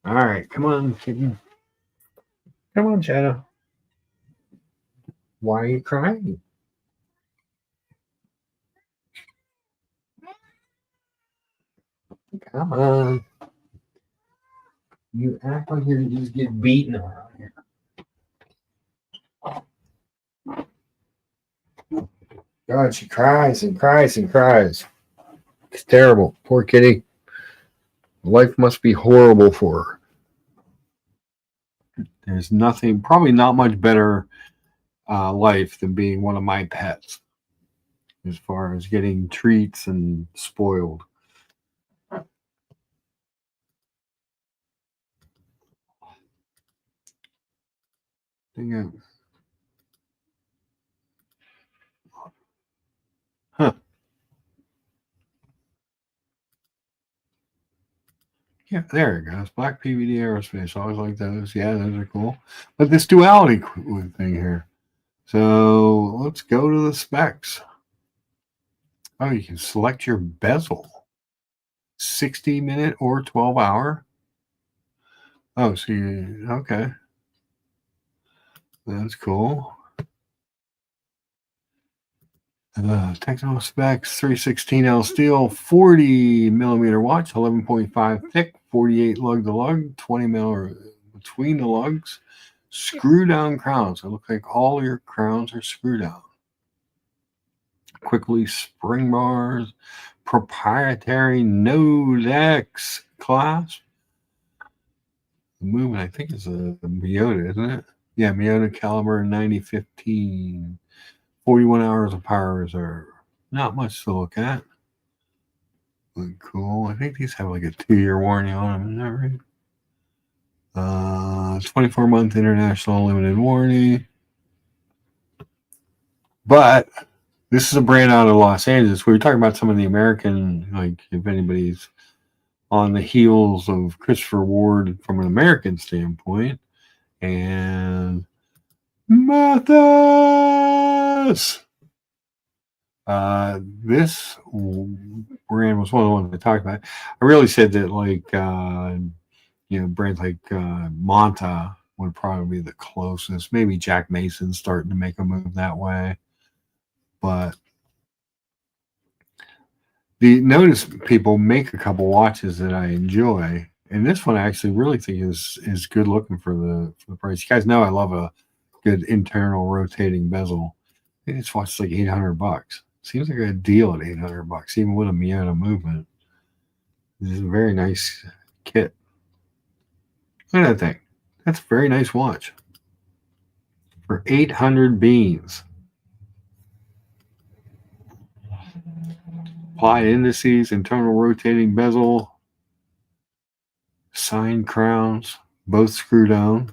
All right, come on, kitty. Come on, Shadow. Why are you crying? Come on. You act like you just get beaten around here. God, she cries and cries and cries. It's terrible. Poor kitty. Life must be horrible for her. There's nothing, probably not much better life than being one of my pets as far as getting treats and spoiled. Huh. Yeah, there it goes. Black PVD aerospace. Always like those. Yeah, those are cool. But this duality thing here. So let's go to the specs. Oh, you can select your bezel. 60-minute or 12-hour. Oh, so you, okay. That's cool. Technical specs 316L steel, 40 millimeter watch, 11.5 thick, 48 lug to lug, 20 mil between the lugs, screw down crowns. It looks like all your crowns are screw down. Quickly spring bars, proprietary Node X clasp. The movement, I think, is a Miyota, isn't it? Yeah, Miyota caliber 9015. 41 hours of power reserve. Not much to look at. Look cool. I think these have like a 2-year warranty on them. Isn't that right? 24-month international limited warranty. But this is a brand out of Los Angeles. We were talking about some of the American, like if anybody's on the heels of Christopher Ward from an American standpoint. And Mathis! This brand was one of the ones I talked about. I really said that, like, brands like Monta would probably be the closest. Maybe Jack Mason's starting to make a move that way. But notice people make a couple watches that I enjoy. And this one I actually really think is good looking for the price. You guys know I love a good internal rotating bezel. I think this watch is like $800. Seems like a deal at $800, even with a Miyota movement. This is a very nice kit. Look at that thing. That's a very nice watch. For 800 beans. Apply indices, internal rotating bezel, signed crowns, both screw down.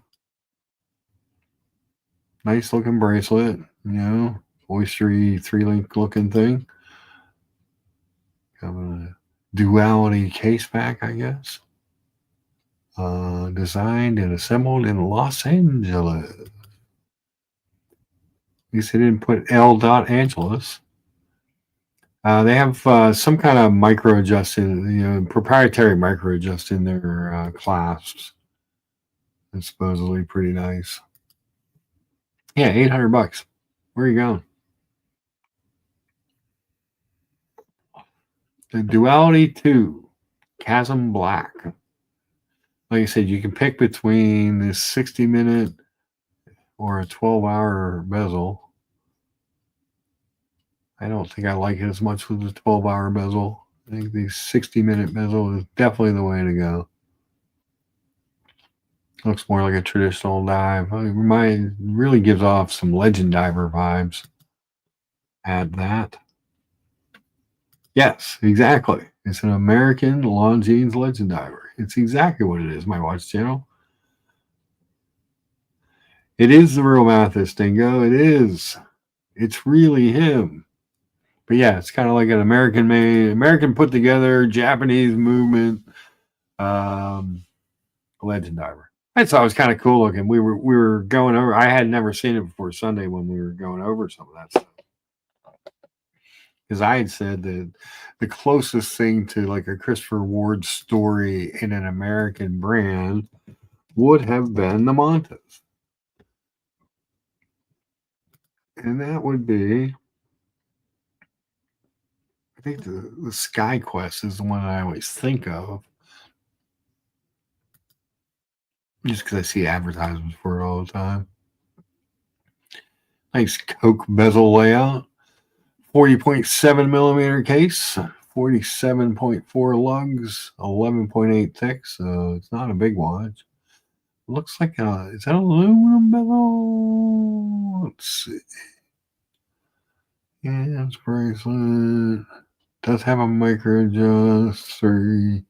Nice looking bracelet, oystery 3-link looking thing. Kind of a duality case back, I guess. Designed and assembled in Los Angeles. At least they didn't put L. Angeles. They have some kind of micro adjust in, proprietary micro adjust in their clasps. It's supposedly pretty nice. Yeah, $800. Where are you going? The Duality 2 Chasm Black. Like I said, you can pick between this 60-minute or a 12-hour bezel. I don't think I like it as much with the 12-hour bezel. I think the 60-minute bezel is definitely the way to go. Looks more like a traditional dive. It really gives off some Legend Diver vibes. Add that. Yes, exactly. It's an American Longines Legend Diver. It's exactly what it is, my watch channel. It is the real Mathis Dingo. It is. It's really him. But yeah, it's kind of like an American made, American put together, Japanese movement Legend Diver. I thought it was kind of cool looking. We were going over. I had never seen it before Sunday when we were going over some of that stuff. Because I had said that the closest thing to like a Christopher Ward story in an American brand would have been the Montas. And that would be I think the Sky Quest is the one I always think of. Just because I see advertisements for it all the time. Nice Coke bezel layout. 40.7 millimeter case. 47.4 lugs. 11.8 thick. So it's not a big watch. Looks like is that aluminum bezel? Let's see. Yeah, it's bracelet. Does have a micro adjust. 3.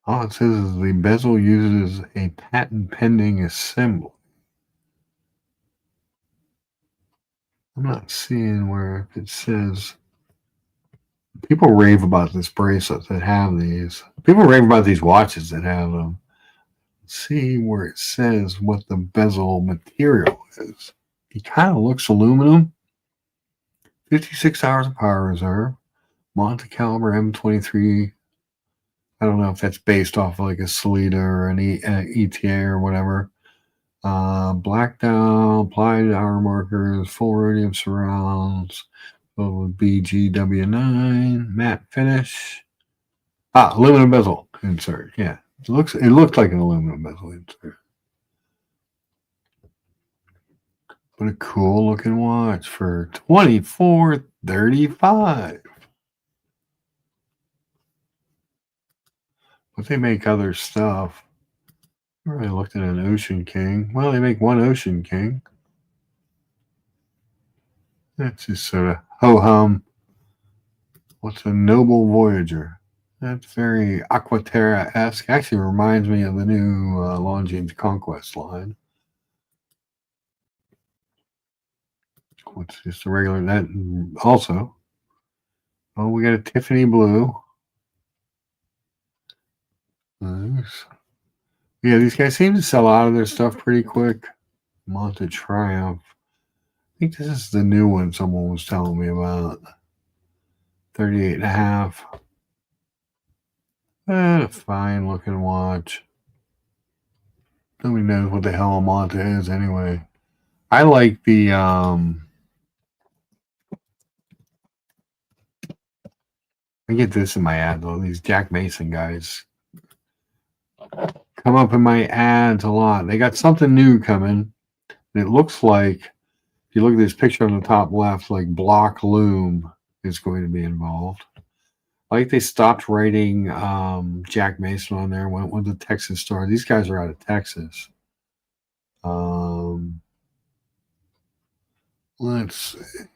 All it says is the bezel uses a patent pending assembly. I'm not seeing where it says. People rave about this bracelet that have these. People rave about these watches that have them. Let's see where it says what the bezel material is. It kind of looks aluminum. 56 hours of power reserve. Monte Caliber M23. I don't know if that's based off of like a Salida or an ETA or whatever. Black dial, applied hour markers, full rhodium surrounds, BGW9, matte finish. Aluminum bezel insert. Yeah, it looked like an aluminum bezel insert. But a cool looking watch for $24.35. But they make other stuff. I really looked at an Ocean King. Well, they make one Ocean King. That's just sort of ho-hum. What's a Noble Voyager? That's very Aqua Terra-esque. Actually reminds me of the new Longines Conquest line. What's just a regular, that also. Oh, we got a Tiffany blue. Nice. Yeah, these guys seem to sell out of their stuff pretty quick. Monte Triumph. I think this is the new one someone was telling me about. 38.5. A fine looking watch. Nobody knows what the hell a Monte is anyway. I like the I get this in my ad though. These Jack Mason guys come up in my ads a lot. They got something new coming. And it looks like, if you look at this picture on the top left, like block loom is going to be involved. Like they stopped writing Jack Mason on there, went with the Texas Star. These guys are out of Texas. Let's see.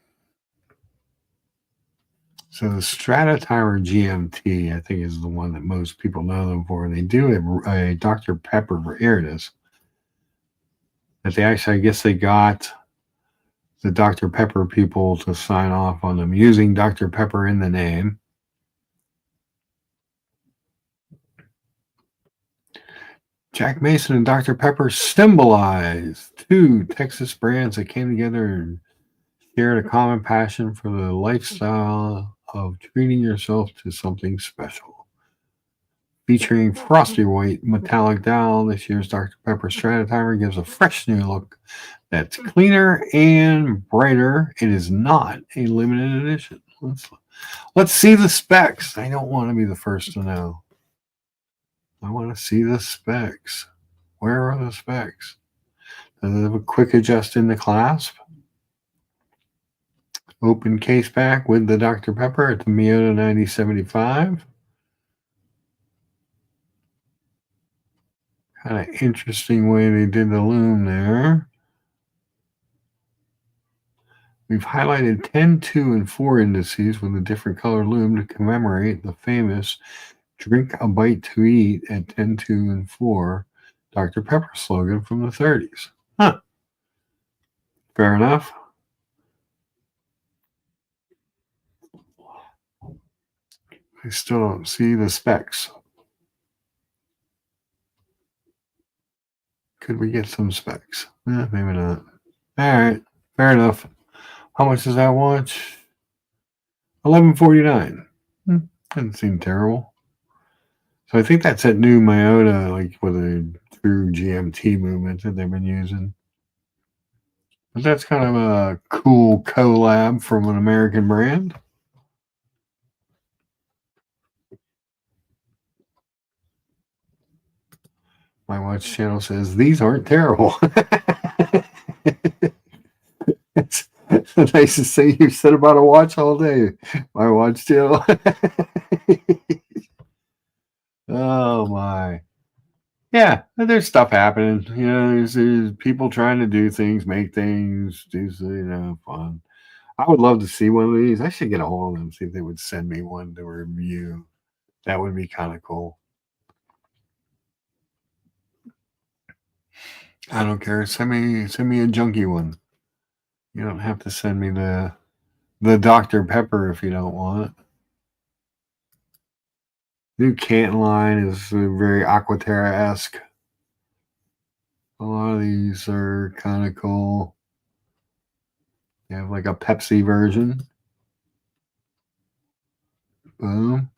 So the Stratotimer GMT, I think, is the one that most people know them for. They do a Dr. Pepper for Iridis. That they actually, I guess they got the Dr. Pepper people to sign off on them using Dr. Pepper in the name. Jack Mason and Dr. Pepper symbolize two Texas brands that came together and shared a common passion for the lifestyle of treating yourself to something special. Featuring frosty white metallic dial, this year's Dr. Pepper Stratotimer gives a fresh new look that's cleaner and brighter. It is not a limited edition. Let's see the specs. I don't want to be the first to know. I want to see the specs. Where are the specs? Does it have a quick adjust in the clasp? Open case back with the Dr. Pepper at the Miyota 9075. Kind of interesting way they did the loom there. We've highlighted 10, 2, and 4 indices with a different color loom to commemorate the famous drink a bite to eat at 10, 2, and 4 Dr. Pepper slogan from the 30s. Huh. Fair enough. I still don't see the specs. Could we get some specs? Maybe not. All right. Fair enough. How much does that watch? $11.49. Doesn't seem terrible. So I think that's that new Miyota, like with a true GMT movement that they've been using. But that's kind of a cool collab from an American brand. My watch channel says these aren't terrible. It's the nicest thing you've said about a watch all day. My watch channel. Oh my. Yeah, there's stuff happening. There's people trying to do things, make things, do fun. I would love to see one of these. I should get a hold of them, see if they would send me one to review. That would be kind of cool. I don't care. Send me a junky one. You don't have to send me the Dr. Pepper if you don't want. New Canton line is very Aqua Terra-esque. A lot of these are kind of cool. You have like a Pepsi version. Boom.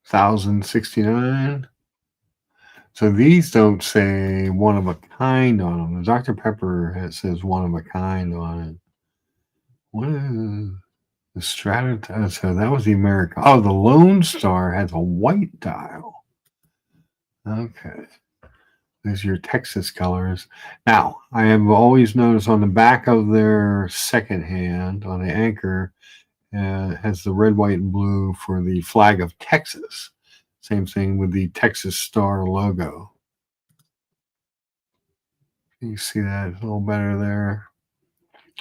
1,069. So these don't say one of a kind on them. The Dr. Pepper says one of a kind on it. What is the Strata? So that was the American. Oh, the Lone Star has a white dial. Okay. There's your Texas colors. Now, I have always noticed on the back of their second hand, on the anchor, has the red, white, and blue for the flag of Texas. Same thing with the Texas Star logo. You see that a little better there.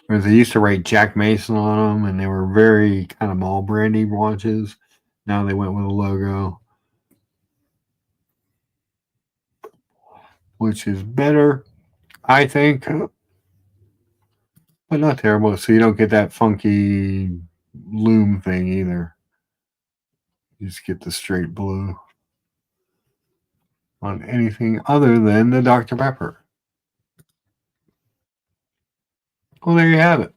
Whereas they used to write Jack Mason on them, and they were very kind of mall brandy watches. Now they went with a logo, which is better, I think, but not terrible. So you don't get that funky loom thing either. You just get the straight blue on anything other than the Dr. Pepper. Well, there you have it.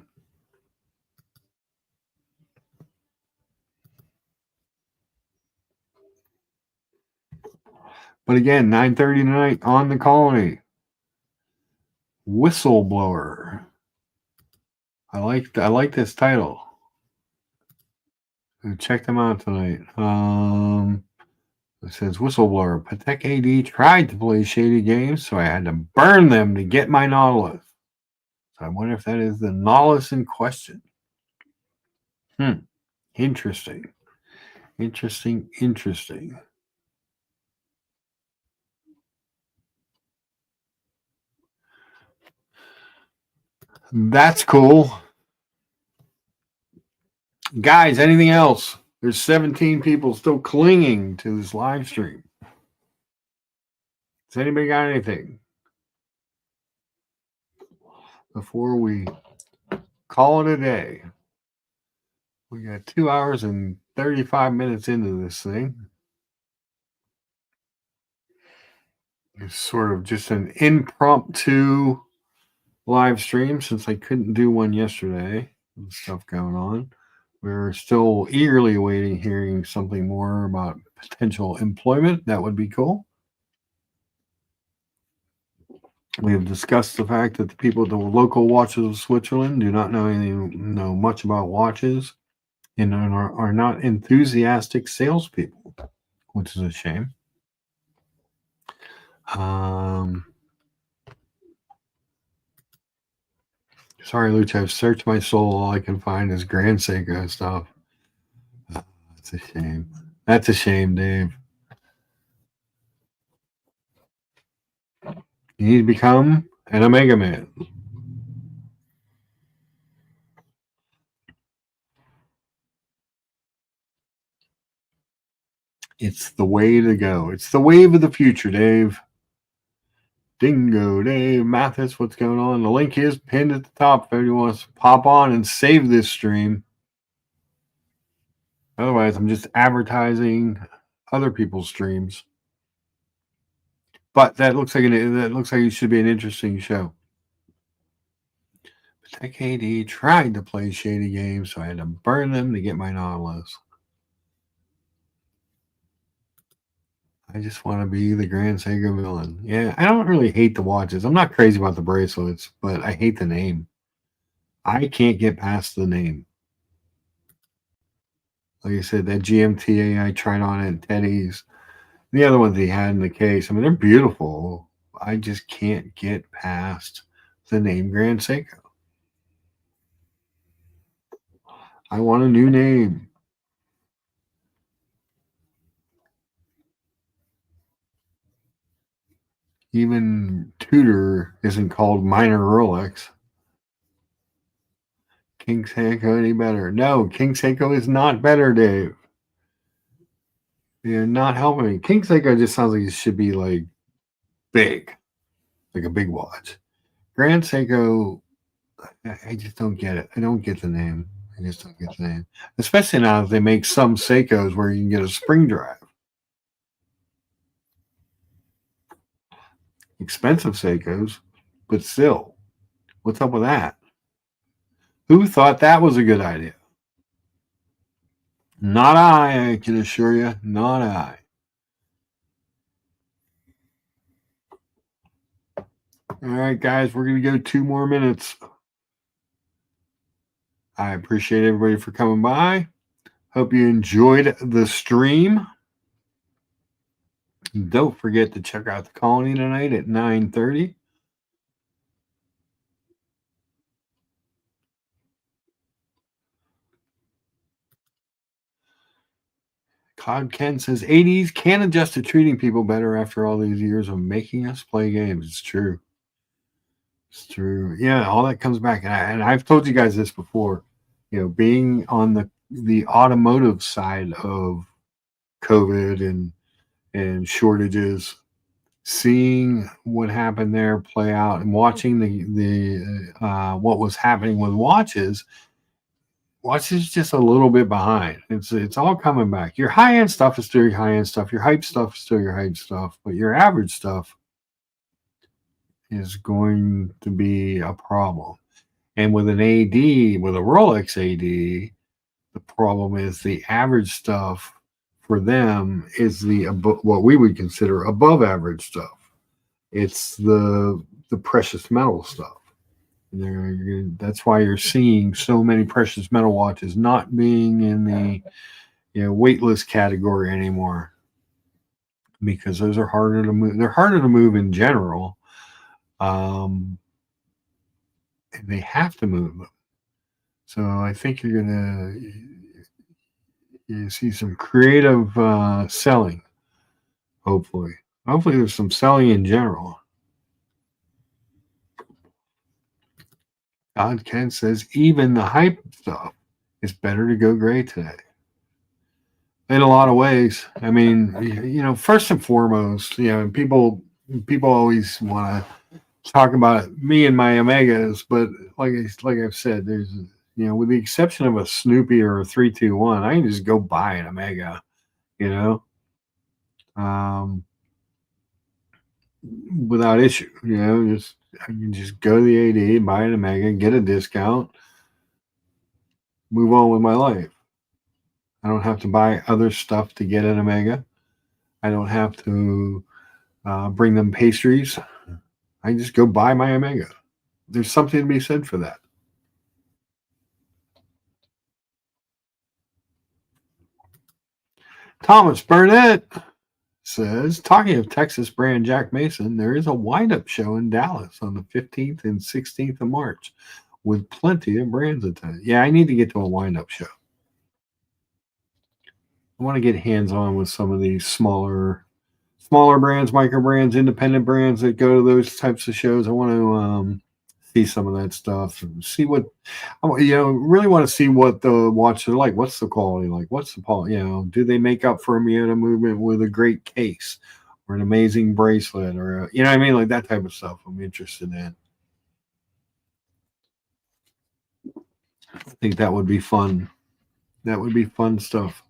But again, 9:30 tonight on the Colony. Whistleblower. I like this title. Check them out tonight. It says Whistleblower. Patek AD tried to play shady games, so I had to burn them to get my Nautilus. So I wonder if that is the Nautilus in question. Interesting. Interesting. That's cool. Guys, anything else? There's 17 people still clinging to this live stream. Has anybody got anything? Before we call it a day. We got 2 hours and 35 minutes into this thing. It's sort of just an impromptu live stream since I couldn't do one yesterday. And stuff going on. We're still eagerly awaiting hearing something more about potential employment. That would be cool. We have discussed the fact that the people at the local watches of Switzerland do not know much about watches and are not enthusiastic salespeople, which is a shame. Sorry, Luch, I've searched my soul. All I can find is Grand Seiko stuff. That's a shame. That's a shame, Dave. You need to become an Omega Man. It's the way to go. It's the wave of the future, Dave. Dingo, Dave, Mathis, what's going on? The link is pinned at the top if anyone wants to pop on and save this stream. Otherwise, I'm just advertising other people's streams. But that looks like it should be an interesting show. Patek AD tried to play shady games, so I had to burn them to get my Nautilus. I just want to be the Grand Seiko villain. Yeah, I don't really hate the watches. I'm not crazy about the bracelets, but I hate the name. I can't get past the name. Like I said, that GMTA I tried on at Teddy's. The other ones he had in the case, I mean, they're beautiful. I just can't get past the name Grand Seiko. I want a new name. Even Tudor isn't called Minor Rolex. King Seiko any better? No, King Seiko is not better, Dave. You're not helping me. King Seiko just sounds like it should be like big, like a big watch. Grand Seiko, I just don't get it. I don't get the name. I just don't get the name. Especially now that they make some Seikos where you can get a spring drive. Expensive Seikos, but still, what's up with that? Who thought that was a good idea? Not I can assure you. Not I. All right, guys, we're going to go 2 more minutes. I appreciate everybody for coming by. Hope you enjoyed the stream. Don't forget to check out the colony tonight at 9:30. Cod Ken says 80s can adjust to treating people better after all these years of making us play games. It's true. It's true. Yeah, all that comes back. And I've told you guys this before. You know, being on the automotive side of COVID and shortages, seeing what happened there play out and watching the what was happening with watches just a little bit behind. It's all coming back. Your high end stuff is still your high end stuff. Your hype stuff is still your hype stuff, but your average stuff is going to be a problem. And with an AD, with a Rolex AD, the problem is the average stuff for them is what we would consider above average stuff. It's the precious metal stuff. That's why you're seeing so many precious metal watches not being in the weightless category anymore, because those are harder to move. They're harder to move in general, and they have to move them. So I think you're gonna see some creative selling. Hopefully, there's some selling in general. God Ken says even the hype stuff is better to go gray today. In a lot of ways. I mean, first and foremost, people always want to talk about me and my Omegas, but like I've said, there's with the exception of a Snoopy or a 321, I can just go buy an Omega, um, without issue. I can just go to the AD, buy an Omega, get a discount, move on with my life. I don't have to buy other stuff to get an Omega. I don't have to bring them pastries. I just go buy my Omega. There's something to be said for that. Thomas Burnett says, talking of Texas brand Jack Mason, there is a wind-up show in Dallas on the 15th and 16th of March with plenty of brands attending. Yeah, I need to get to a wind-up show. I want to get hands-on with some of these smaller brands, micro brands, independent brands that go to those types of shows. I want to see some of that stuff and see what really want to see what the watches are like. What's the quality like? What's the do they make up for a Miata movement with a great case or an amazing bracelet or what I mean, like that type of stuff I'm interested in. I think that would be fun. That would be fun stuff.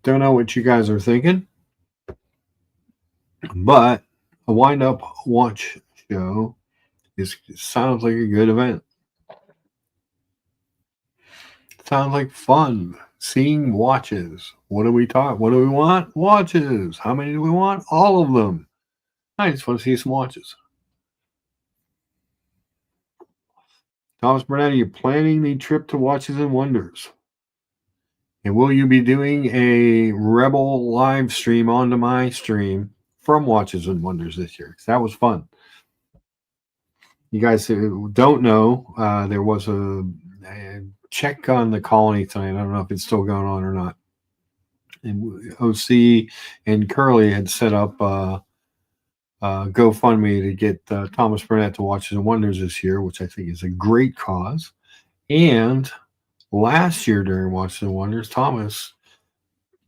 Don't know what you guys are thinking, but a wind-up watch show sounds like a good event. Sounds like fun. Seeing watches. What do we talk? What do we want? Watches. How many do we want? All of them. I just want to see some watches. Thomas Burnett, are you planning the trip to Watches and Wonders? And will you be doing a Rebel live stream onto my stream from Watches and Wonders this year? Because that was fun. You guys who don't know, there was a check on the colony tonight. I don't know if it's still going on or not. And OC and Curly had set up GoFundMe to get Thomas Burnett to Watches and Wonders this year, which I think is a great cause. And last year during Watches and Wonders, Thomas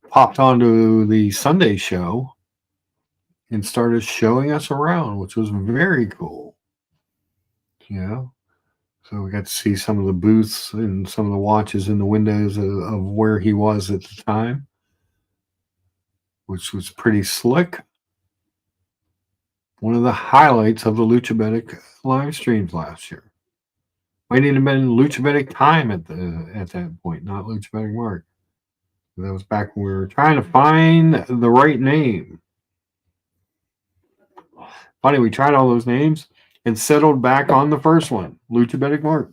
popped onto the Sunday show and started showing us around, which was very cool. You know, so we got to see some of the booths and some of the watches in the windows of where he was at the time, which was pretty slick. One of the highlights of the Luchabetic live streams last year. Might have been Luchabetic time at that point, not Luchabetic Mark. That was back when we were trying to find the right name. Funny, we tried all those names and settled back on the first one, Luchabetic Mark.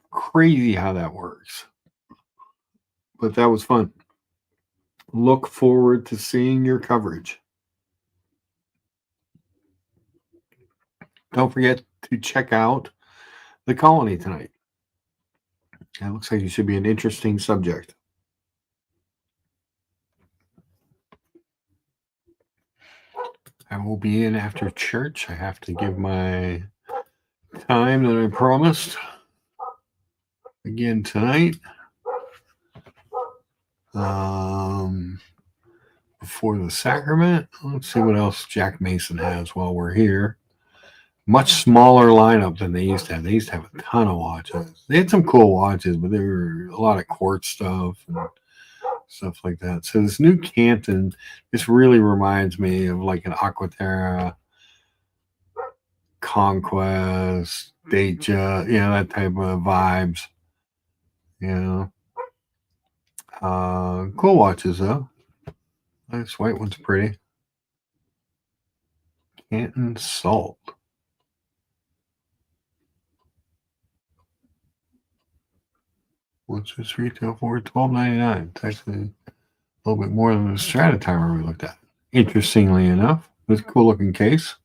Crazy how that works. But that was fun. Look forward to seeing your coverage. Don't forget to check out the colony tonight. It looks like it should be an interesting subject. I will be in after church. I have to give my time that I promised again tonight. Before the sacrament. Let's see what else Jack Mason has while we're here. Much smaller lineup than they used to have. They used to have a ton of watches. They had some cool watches, but there were a lot of quartz stuff and stuff like that. So this new Canton, this really reminds me of like an Aqua Terra, Conquest, Deja, that type of vibes. Cool watches though. This white one's pretty. Canton Salt. What's this retail for? $12.99. It's actually a little bit more than the Strata timer we looked at. Interestingly enough, it's a cool looking case.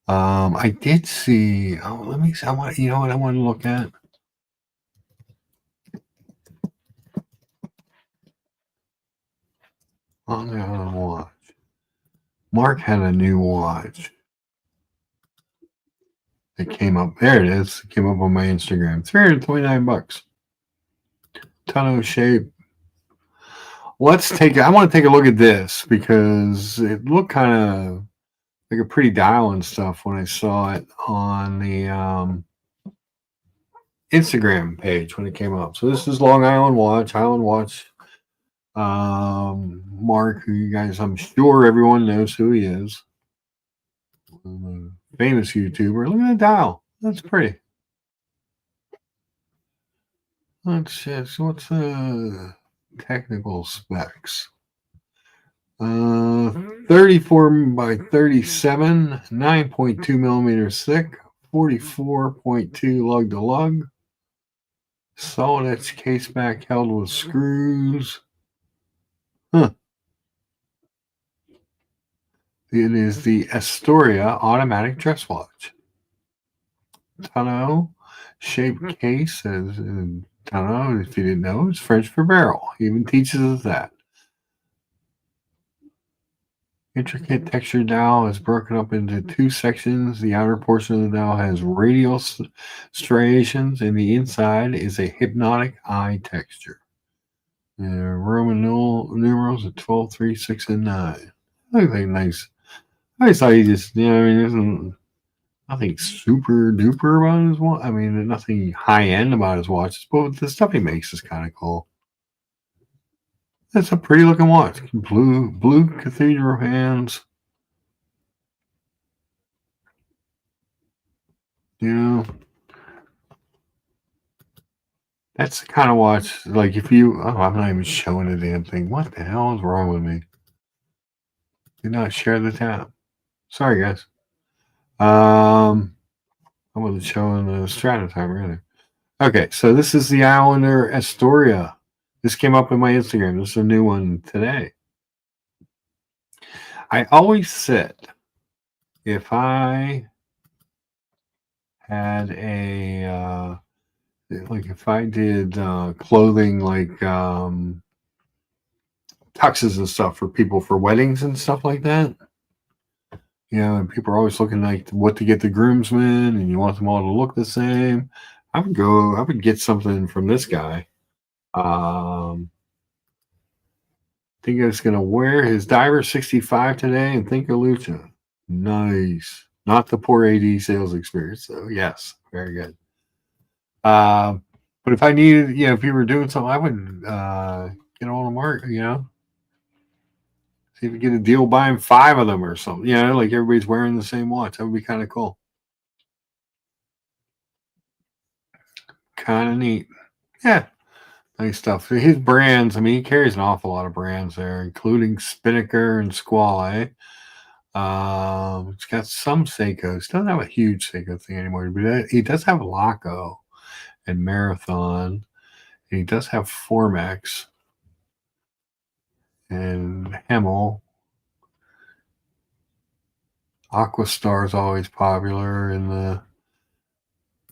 I did see. Oh, let me see. You know what I want to look at? On the watch. Mark had a new watch. It came up. There it is. It came up on my Instagram. $329. Ton of shape. I want to take a look at this because it looked kind of like a pretty dial and stuff when I saw it on the Instagram page when it came up. So this is Long Island Watch. Mark, who you guys, I'm sure everyone knows who he is. A famous YouTuber. Look at that dial. That's pretty. What's the technical specs? 34 by 37, 9.2 millimeters thick, 44.2 lug to lug. Solid edge case back held with screws. It is the Astoria automatic dress watch. Tonneau shaped case, as tonneau, if you didn't know, it's French for barrel. He even teaches us that. Intricate textured dial is broken up into two sections. The outer portion of the dial has radial striations, and the inside is a hypnotic eye texture. Roman numerals at 12, 3, 6, and 9. Looks like nice. I just thought he just, there's nothing super duper about his watch. There's nothing high end about his watches, but the stuff he makes is kind of cool. That's a pretty looking watch. Blue cathedral hands. That's the kind of watch, like if you, oh, I'm not even showing the damn thing. What the hell is wrong with me? Do not share the tab. Sorry, guys. I wasn't showing the strata timer either. Okay, so this is the Islander Astoria. This came up in my Instagram. This is a new one today. I always said if I had a like if I did clothing like tuxes and stuff for people for weddings and stuff like that, you know, and people are always looking like what to get the groomsmen, and you want them all to look the same. I would get something from this guy. I think I was gonna wear his Diver 65 today and think of Lucha. Nice, not the poor AD sales experience though. Yes, very good. But if I needed, you know, if you were doing something, I would get on the market, you know, see if you get a deal buying 5 of them or something. You know, like everybody's wearing the same watch. That would be kind of cool. Kind of neat. Yeah, nice stuff. His brands, I mean, he carries an awful lot of brands there, including Spinnaker and Squale. It's got some Seikos. Doesn't have a huge Seiko thing anymore, but he does have Lacquer and Marathon. And he does have Formex and Hemel. Aqua Star is always popular in the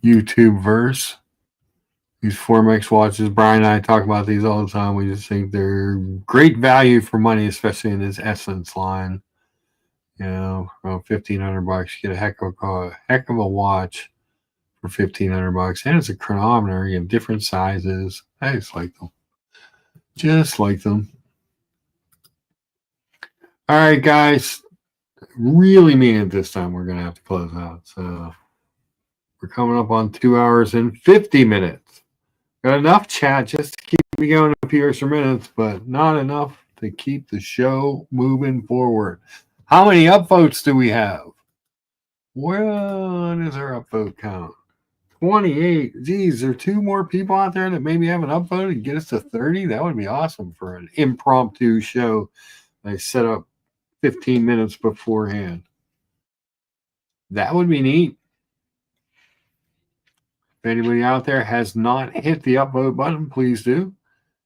YouTube verse. These Formex watches, Brian and I talk about these all the time. We just think they're great value for money, especially in this Essence line. You know, around $1,500, you get a heck of a watch for $1,500, and it's a chronometer. You have different sizes. I just like them. Just like them. All right, guys. Really mean it this time. We're gonna have to close out. So we're coming up on 2 hours and 50 minutes. Got enough chat just to keep me going a few extra minutes, but not enough to keep the show moving forward. How many upvotes do we have? What is our upvote count? 28. Geez, there are 2 more people out there that maybe have an upvote and get us to 30. That would be awesome for an impromptu show I set up 15 minutes beforehand. That would be neat. If anybody out there has not hit the upvote button, please do.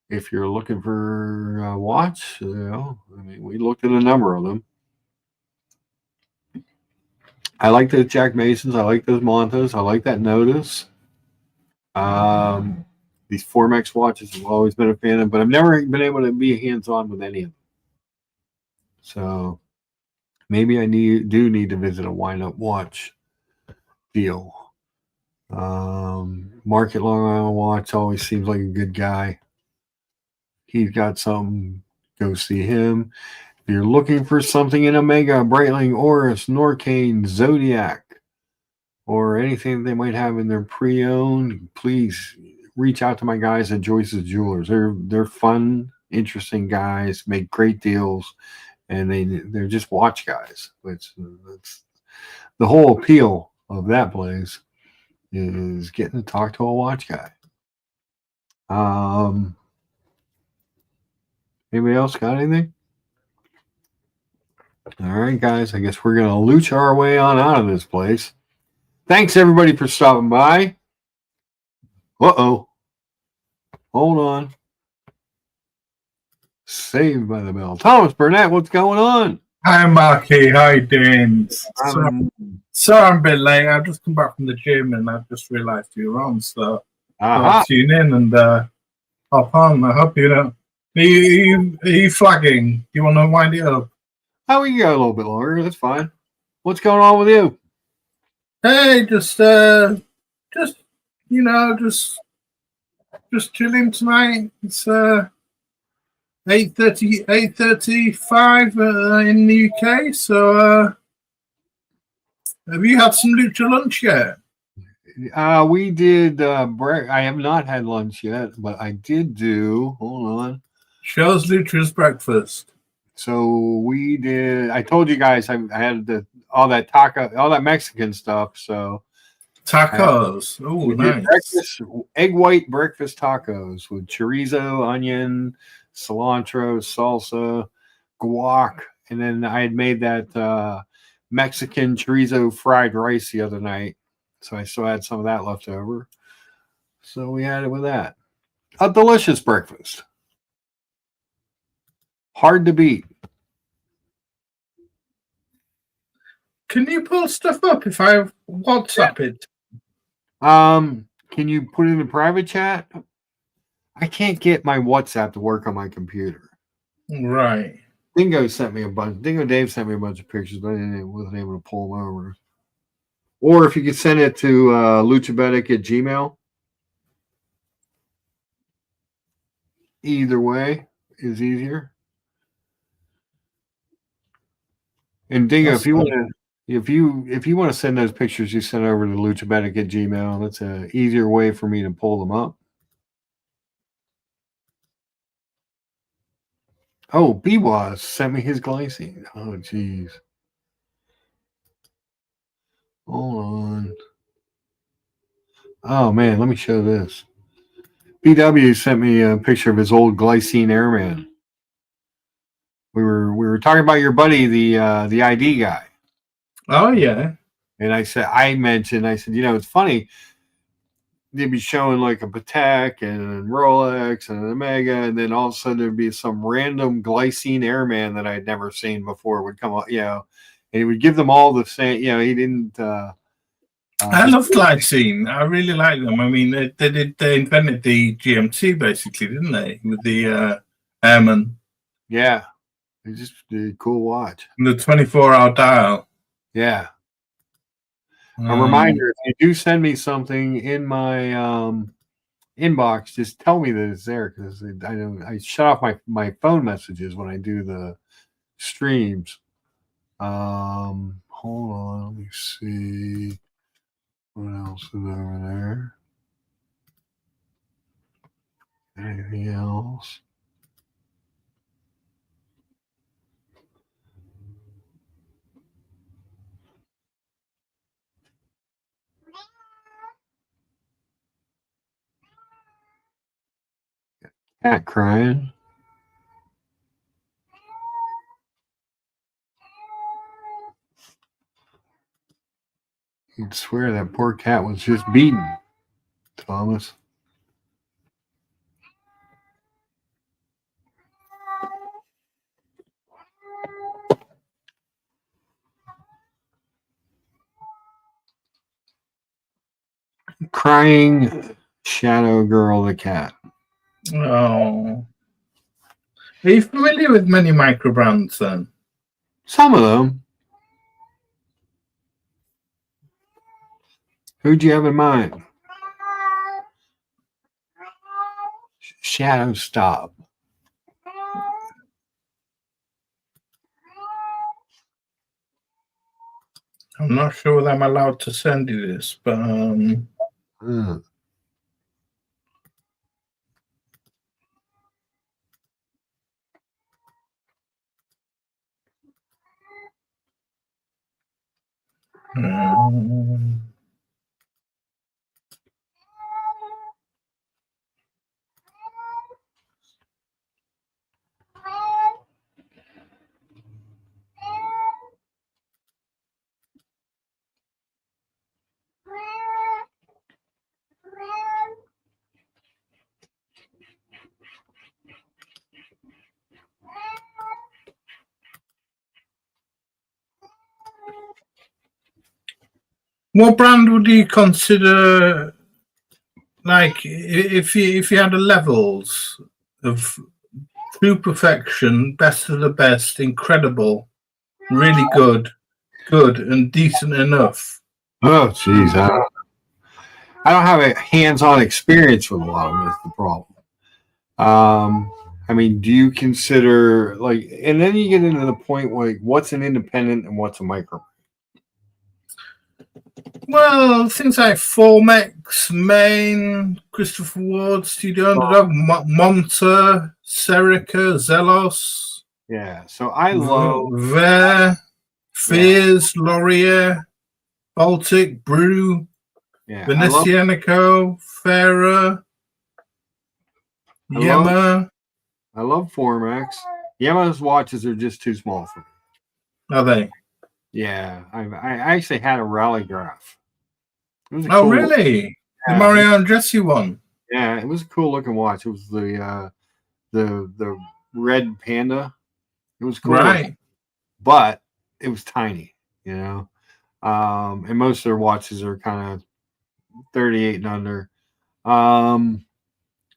If you're looking for a watch, you know, I mean, we looked at a number of them. I like the Jack Masons. I like those Montas. I like that Notice. These Formex watches I've always been a fan of, but I've never been able to be hands-on with any of them. So maybe I do need to visit a wind-up watch deal. Market Long Island Watch always seems like a good guy. He's got something. Go see him. If you're looking for something in Omega, Breitling, Oris, Norcane, Zodiac, or anything they might have in their pre-owned, please reach out to my guys at Joyce's Jewelers. They're fun, interesting guys, make great deals, and they're just watch guys. That's the whole appeal of that place is getting to talk to a watch guy. Anybody else got anything? All right, guys. I guess we're going to looch our way on out of this place. Thanks, everybody, for stopping by. Uh-oh. Hold on. Saved by the bell. Thomas Burnett, what's going on? Hi, Marky. How you doing? Sorry I'm a bit late. I've just come back from the gym and I've just realised you were on. So I'll tune in and hop on. I hope you know. Are you flagging? You want to wind it up? Oh, we can go a little bit longer. That's fine. What's going on with you? Hey, just you know, just chilling tonight. It's 8:35 in the UK. So have you had some lucha lunch yet? We did. I have not had lunch yet, but I did do. Hold on. Show's Lucha's breakfast. So we did. I told you guys I had all that taco, all that Mexican stuff. So Tacos. Oh, We did nice. egg white breakfast tacos with chorizo, onion, cilantro, salsa, guac, and then I had made that Mexican chorizo fried rice the other night, so I still had some of that left over. So we had it with that. A delicious breakfast. Hard to beat. Can you pull stuff up if I WhatsApp it? Can you put it in the private chat? I can't get my WhatsApp to work on my computer. Right. Dingo sent me a bunch. Dingo Dave sent me a bunch of pictures, but I wasn't able to pull them over. Or if you could send it to luchabetic at Gmail. Either way is easier. And Dingo, if you want to send those pictures, you send over to luchabetic at Gmail. That's an easier way for me to pull them up. Oh, BWAS sent me his glycine. Oh, jeez. Hold on. Oh man, let me show this. BW sent me a picture of his old glycine airman. We were talking about your buddy, the ID guy. Oh yeah. And I said, it's funny. They'd be showing like a Patek and Rolex and an Omega, and then all of a sudden there'd be some random glycine airman that I'd never seen before would come up, and he would give them all the same. He didn't. I love glycine. I really like them. I mean, they invented the GMT basically, didn't they? With the airman. Yeah, they just did a cool watch. And the 24-hour dial. Yeah. A reminder: if you do send me something in my inbox, just tell me that it's there, because I shut off my phone messages when I do the streams. Hold on, let me see what else is over there. Anything else? Cat crying. You'd swear that poor cat was just beaten, Thomas. Crying shadow girl, the cat. Oh. Are you familiar with many micro brands then? Some of them. Who'd you have in mind? Shadow, stop. I'm not sure whether I'm allowed to send you this, but what brand would you consider, like, if you had a levels of true perfection, best of the best, incredible, really good, and decent enough? Oh, jeez. I don't have a hands-on experience with a lot of them, is the problem. I mean, do you consider, like, and then you get into the point where, like, what's an independent and what's a micro? Well, things like Formex, Main, Christopher Ward, Studio Underdog, Monta, Serica, Zelos. Yeah, so I love Ver, Fears, Laurier, Baltic, Brew. Yeah, Venetianico, Farah, Yema. I love Formex. Yema's watches are just too small for me. Are they? Yeah, I actually had a Rallygraph. It was a Oh, cool, really? The yeah, Mario Andretti one. yeah, it was a cool looking watch. It was the red panda. It was cool, Right. but it was tiny, you know. And most of their watches are kind of 38 and under.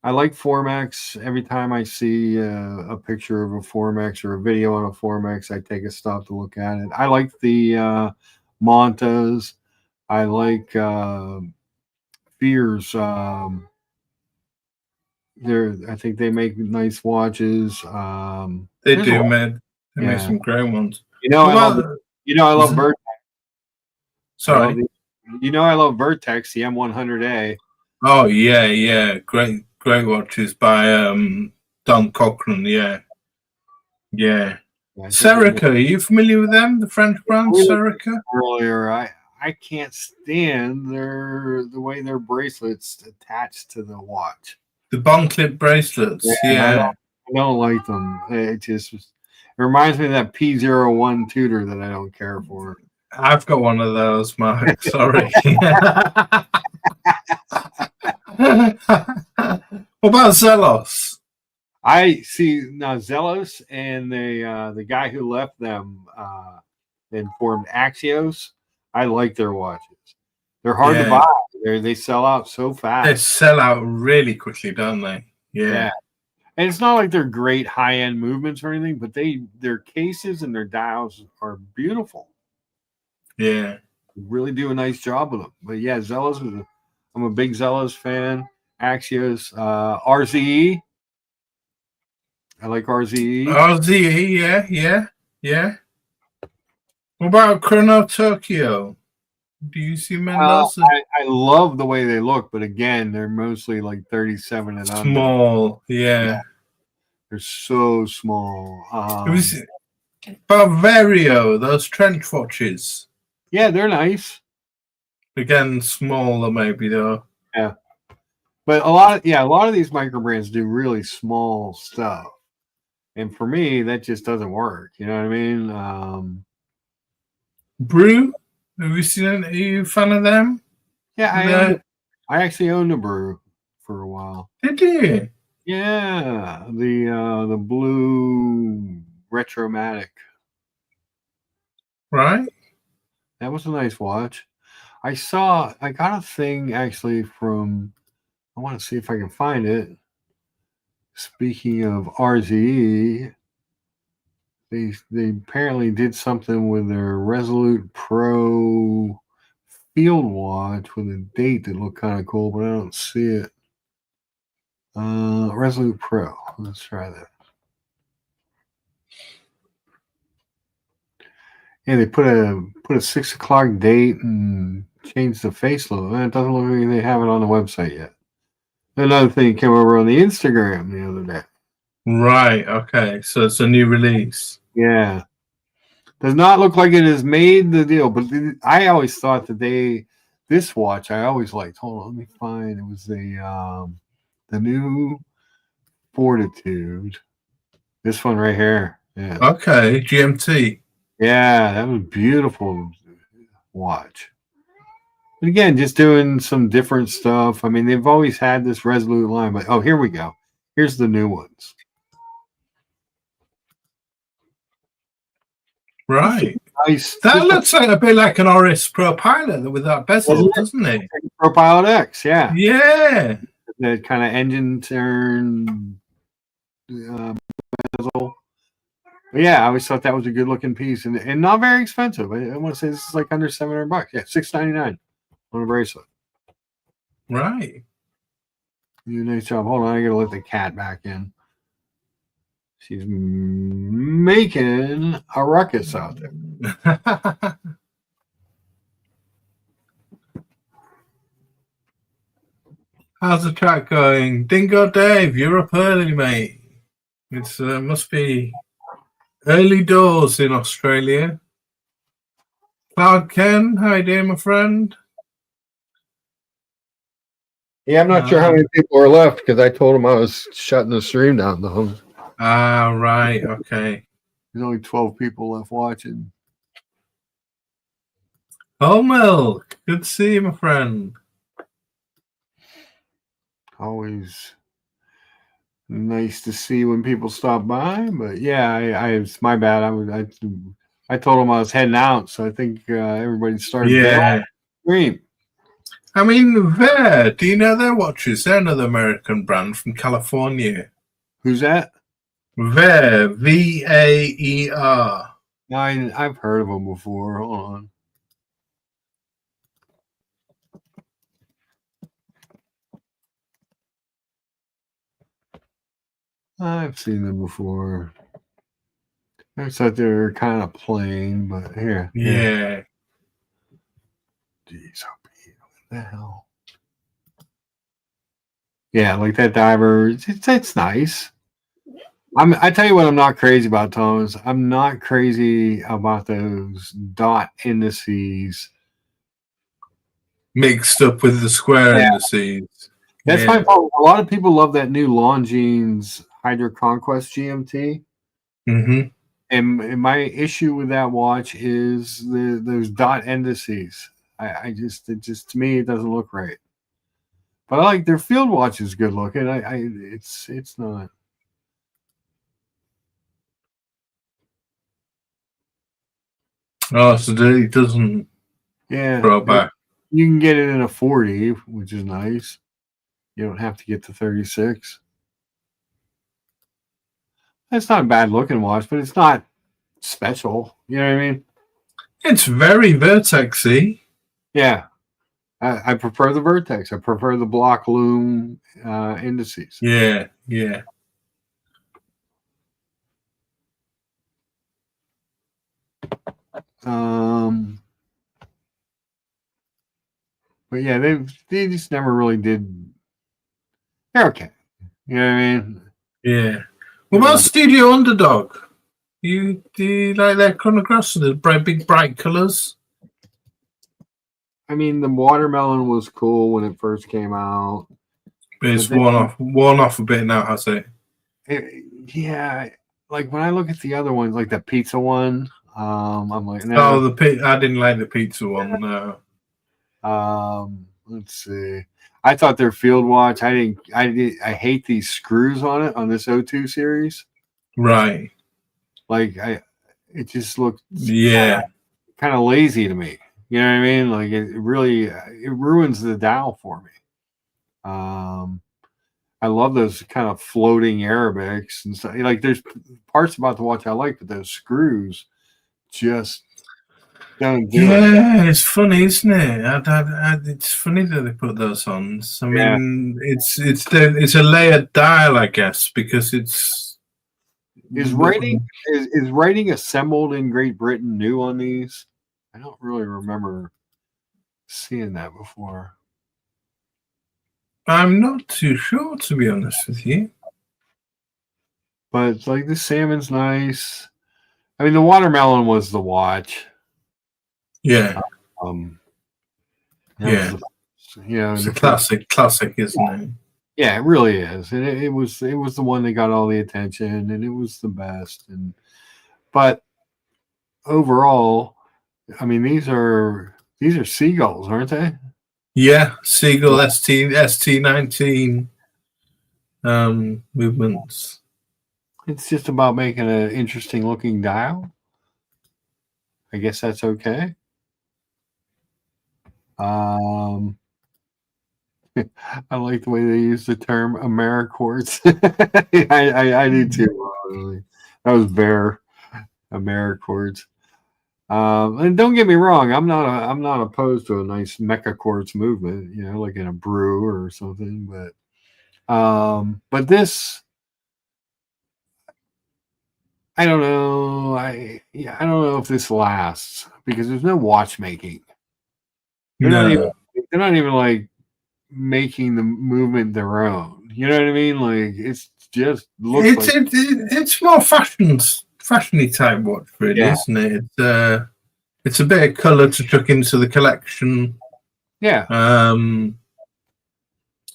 I like Formex. Every time I see a picture of a Formex or a video on a Formex, I take a stop to look at it. I like the Montas. I like Fears. I think they make nice watches. They do, man. They make yeah. some great ones. I love Vertex. Sorry. I love Vertex, the M100A. Oh yeah. Great watches by Don Cochran, yeah. Serica, are you familiar with them? The French brand Serica? Earlier, I can't stand the way their bracelets attached to the watch. The bond clip bracelets, yeah. I don't like them. It reminds me of that P01 Tudor that I don't care for. I've got one of those, Mark. Sorry. What about Zelos? I see now Zelos and the guy who left them and formed Axios. I like their watches. They're hard to buy. They sell out so fast. They sell out really quickly, don't they? Yeah. And it's not like they're great high-end movements or anything, but their cases and their dials are beautiful. Yeah. They really do a nice job with them. But yeah, Zelos I'm a big Zelos fan. Axios, RZE. I like RZE. RZE, yeah. What about Chrono Tokyo? Do you see Mendoza? I love the way they look, but again, they're mostly like 37 and under. Small, yeah. They're so small. Bavario, those trench watches. Yeah, they're nice. Again, smaller maybe though. Yeah. But a lot of these micro brands do really small stuff. And for me, that just doesn't work. You know what I mean? Brew? Have you seen it? Are you a fan of them? Yeah, I actually owned a Brew for a while. Did you? Yeah, the blue Retromatic. Right. That was a nice watch. I got a thing actually from. I want to see if I can find it. Speaking of RZE, they apparently did something with their Resolute Pro field watch with a date that looked kind of cool, but I don't see it. Resolute Pro. Let's try that. Yeah, they put a 6 o'clock date and changed the facelift. It doesn't look like they have it on the website yet. Another thing came over on the Instagram the other day. Right. Okay. So it's a new release. Yeah. Does not look like it has made the deal, but I always thought that this watch I always liked. Hold on, let me find. It was the new Fortitude. This one right here. Yeah. Okay. GMT. Yeah, that was beautiful watch. But again, just doing some different stuff. I mean, they've always had this Resolute line, but here we go. Here's the new ones. Right. Nice. That looks like a bit like an RS Pro Pilot with that bezel, doesn't it? Pro Pilot X, yeah. Yeah. That kind of engine turn bezel. But yeah, I always thought that was a good looking piece and not very expensive. I want to say this is like under $700. Yeah, $699 on a bracelet. Right. You do a nice job. Hold on, I gotta let the cat back in. She's making a ruckus out there. How's the track going? Dingo Dave, you're up early, mate. It's must be early doors in Australia. Cloud Ken, how you doing, my friend? Yeah, I'm not sure how many people are left because I told them I was shutting the stream down. Though. Right. Okay. There's only 12 people left watching. Oh, Milk. Good to see you, my friend. Always nice to see when people stop by, but yeah, it's my bad. I told them I was heading out, so I think everybody started. Yeah. Stream. I mean, Vaer. Do you know their watches? They're another American brand from California. Who's that? Vaer. Vaer. I've heard of them before. Hold on. I've seen them before. I thought they were kind of plain, but here. Yeah. Jeez, what the hell? Yeah, like that diver. It's nice. I tell you what, I'm not crazy about, Thomas. I'm not crazy about those dot indices Mixed up with the square indices. That's my problem. A lot of people love that new Longines Hydro Conquest GMT. Mm-hmm. And my issue with that watch is those dot indices. It just to me it doesn't look right. But I like their field watch is good looking. It's not. Oh, so it doesn't throw back. You can get it in a 40, which is nice. You don't have to get the 36. It's not a bad looking watch, but it's not special. You know what I mean? It's very vertexy. Yeah. I prefer the Vertex. I prefer the block loom indices. Yeah, yeah. But yeah, they just never really did. They're okay. You know what I mean? Yeah. What about Studio Underdog? Do you like their chronographs with the bright, big, bright colors? I mean, the watermelon was cool when it first came out. But it's worn off a bit now, I say. Yeah, like when I look at the other ones, like the pizza one, I'm like, no. I didn't like the pizza one. No. Let's see. I thought their field watch. I hate these screws on it on this O2 series. Right. Like it just looked kind of lazy to me. You know what I mean? Like it really it ruins the dial for me. I love those kind of floating Arabics and stuff. Like there's parts about the watch I like, but those screws just don't do it. It's funny, isn't it? It's funny that they put those on. I mean, it's a layered dial, I guess, because it's is writing assembled in Great Britain new on these? I don't really remember seeing that before. I'm not too sure, to be honest with you. But it's like the salmon's nice. I mean, the watermelon was the watch. Yeah. It's a classic, isn't it? Yeah, it really is. And it was the one that got all the attention, and it was the best. But overall, I mean, these are seagulls, aren't they? Yeah, Seagull ST19 movements. It's just about making an interesting looking dial. I guess that's okay. I like the way they use the term AmeriQuartz. I do too. That was Vaer AmeriQuartz. And don't get me wrong, I'm not opposed to a nice mecha quartz movement, you know, like in a brew or something. But this, I don't know. I don't know if this lasts because there's no watchmaking. They're not even like making the movement their own. You know what I mean? Like it's just it's more fashiony type watch, really, isn't it? It's a bit of colour to chuck into the collection. Yeah.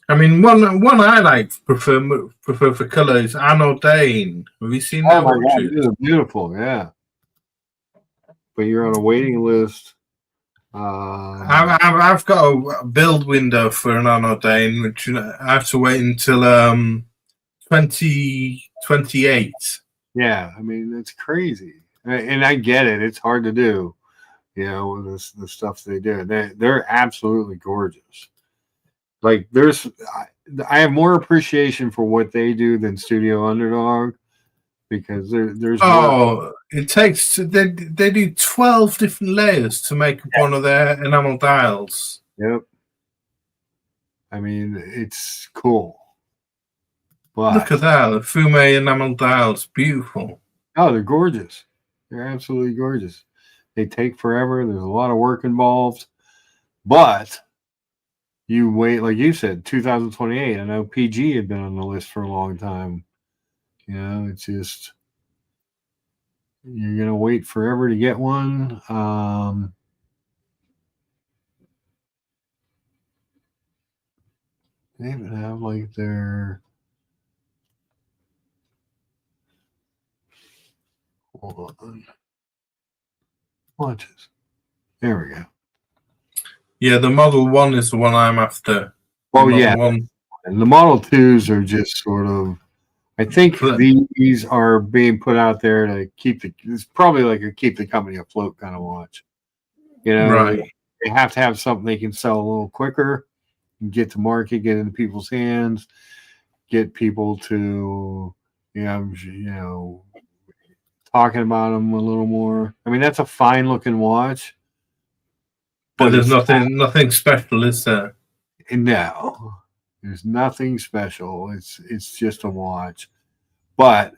I mean, one I like prefer for color is Anno Dane. Have you seen Oh that my one? God, these are beautiful. Yeah, but you're on a waiting list. I've got a build window for an Anno Dane, which I have to wait until 2028. Yeah, I mean it's crazy, and I get it. It's hard to do, with the stuff they do. They're absolutely gorgeous. Like I have more appreciation for what they do than Studio Underdog because there's Oh, it takes they do 12 different layers to make up one of their enamel dials. Yep. I mean, it's cool. But look at that, the Fume enamel dials, beautiful. Oh, they're gorgeous. They're absolutely gorgeous. They take forever. There's a lot of work involved, but you wait, like you said, 2028. I know PG had been on the list for a long time. It's just you're gonna wait forever to get one. They even have like their hold on watches. There we go. Yeah, the Model 1 is the one I'm after. Oh yeah, and the Model 2s are just sort of. I think these are being put out there to keep it's probably like a keep the company afloat kind of watch. Right. They have to have something they can sell a little quicker, get to market, get into people's hands, get people to, talking about them a little more. I mean, that's a fine looking watch, but there's nothing special, is there? No. There's nothing special. It's just a watch. But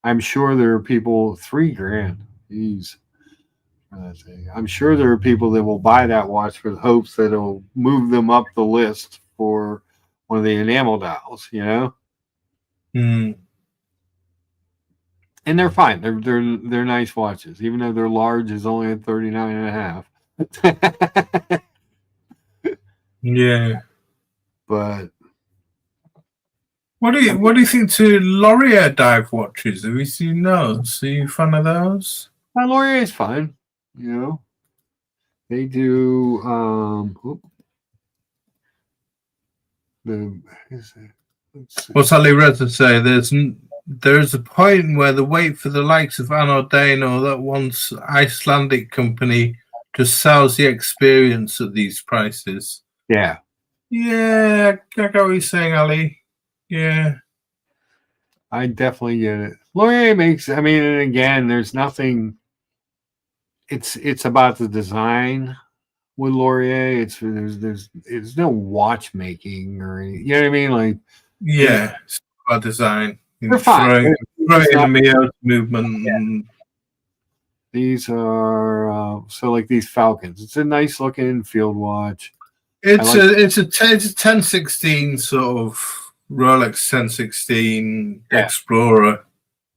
I'm sure there are people $3,000. Jeez. I'm sure there are people that will buy that watch with hopes that it'll move them up the list for one of the enamel dials, Mm. And they're fine. They're nice watches, even though their large is only at 39.5. Yeah. But what do you think to Laurier dive watches? Have you seen those? Are you a fan of those? Laurier is fine. They do what's Ali Reza say? There's a point where the wait for the likes of Anno Dane or that once Icelandic company just sells the experience at these prices. Yeah. Yeah, I get what you're saying, Ali. Yeah. I definitely get it. Laurier makes, and again, there's nothing, it's about the design with Laurier. There's no watchmaking or anything, you know what I mean? Like, yeah, it's about design. They're fine. Throwing the movement. Yeah. These are, so like these Falcons. It's a nice looking field watch. It's a 1016 sort of Rolex 1016 Explorer.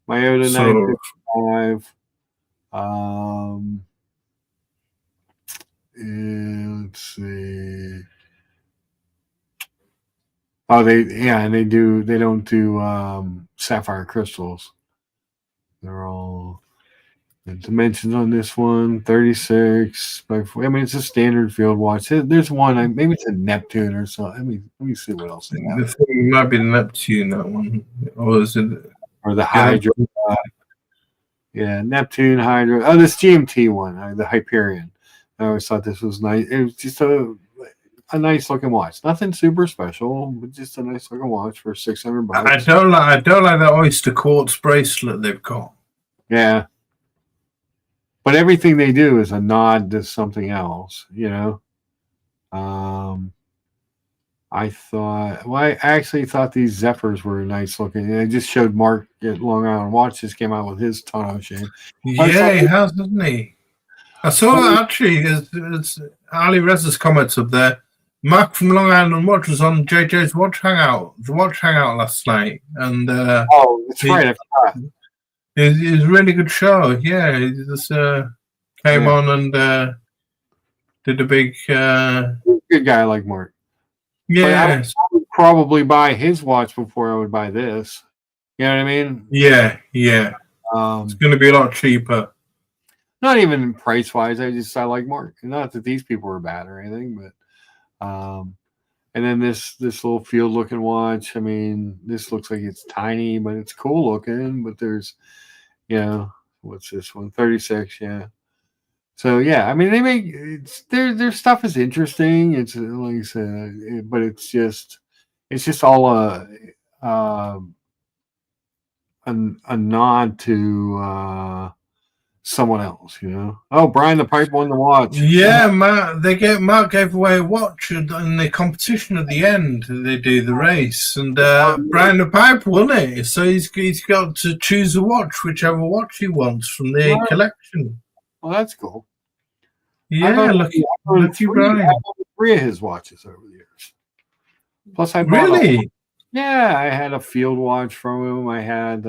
Myoda 955. Let's see. Oh, they don't do sapphire crystals. They're all the dimensions on this one, 36 by 4. It's a standard field watch. There's one, maybe it's a Neptune or something. Let me see what else they have. It might be the Neptune, that one. Or is it? Or the Hydra. Yeah, Neptune, Hydra. Oh, this GMT one, the Hyperion. I always thought this was nice. It was just a nice looking watch. Nothing super special, but just a nice looking watch for $600. I don't like that oyster quartz bracelet they've got. Yeah. But everything they do is a nod to something else, I actually thought these Zephyrs were nice looking. I just showed Mark at Long Island Watch just came out with his tonneau chain. Yeah, he has, hasn't he? I saw actually as Ali Reza's comments up there. Mark from Long Island Watch was on JJ's Watch Hangout, the Watch Hangout last night, and that's right. I forgot. It was a really good show. Yeah, he just came on and did a big. Good guy like Mark. Yeah. probably buy his watch before I would buy this. You know what I mean? Yeah. It's going to be a lot cheaper. Not even price wise. I like Mark. Not that these people are bad or anything, but and then this little field looking watch. I mean, this looks like it's tiny, but it's cool looking. But there's, what's this one? 36. Yeah. So yeah, I mean, they make their stuff is interesting. It's like I said, but it's just all a nod to someone else, Oh, Brian the Pipe won the watch. Yeah, Mark gave away a watch in the competition at the end. They do the race, and Brian the Pipe won it. So he's got to choose a watch, whichever watch he wants from the collection. Well, that's cool. Yeah, lucky Brian. I owned 3 of his watches over the years. Plus, I bought I had a field watch from him. I had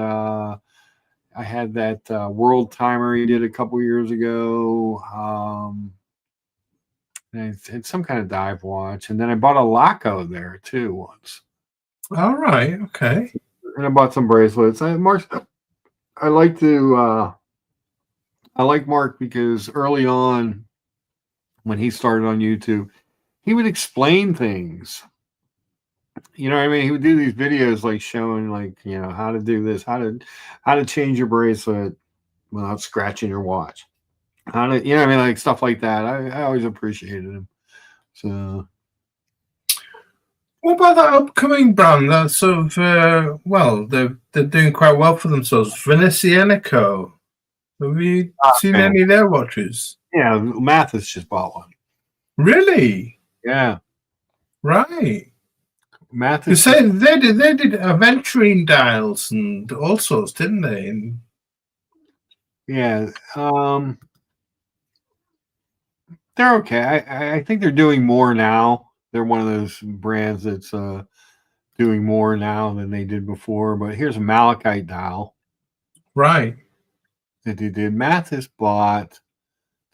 that world timer he did a couple years ago. And it's some kind of dive watch, and then I bought a Lacquer there too once. All right, okay. And I bought some bracelets. I like Mark because early on, when he started on YouTube, he would explain things. You know what I mean? He would do these videos like showing how to do this, how to change your bracelet without scratching your watch. How to, what I mean, like stuff like that. I always appreciated him. So what about that upcoming brand that sort of they're doing quite well for themselves, Venezianico? Have you seen any of their watches? Yeah, Mathis just bought one. Really? Yeah. Right. Mathis. They did aventurine dials and all sorts, didn't they? And yeah. They're okay. I think they're doing more now. They're one of those brands that's doing more now than they did before. But here's a malachite dial. Right. That they did. Mathis bought.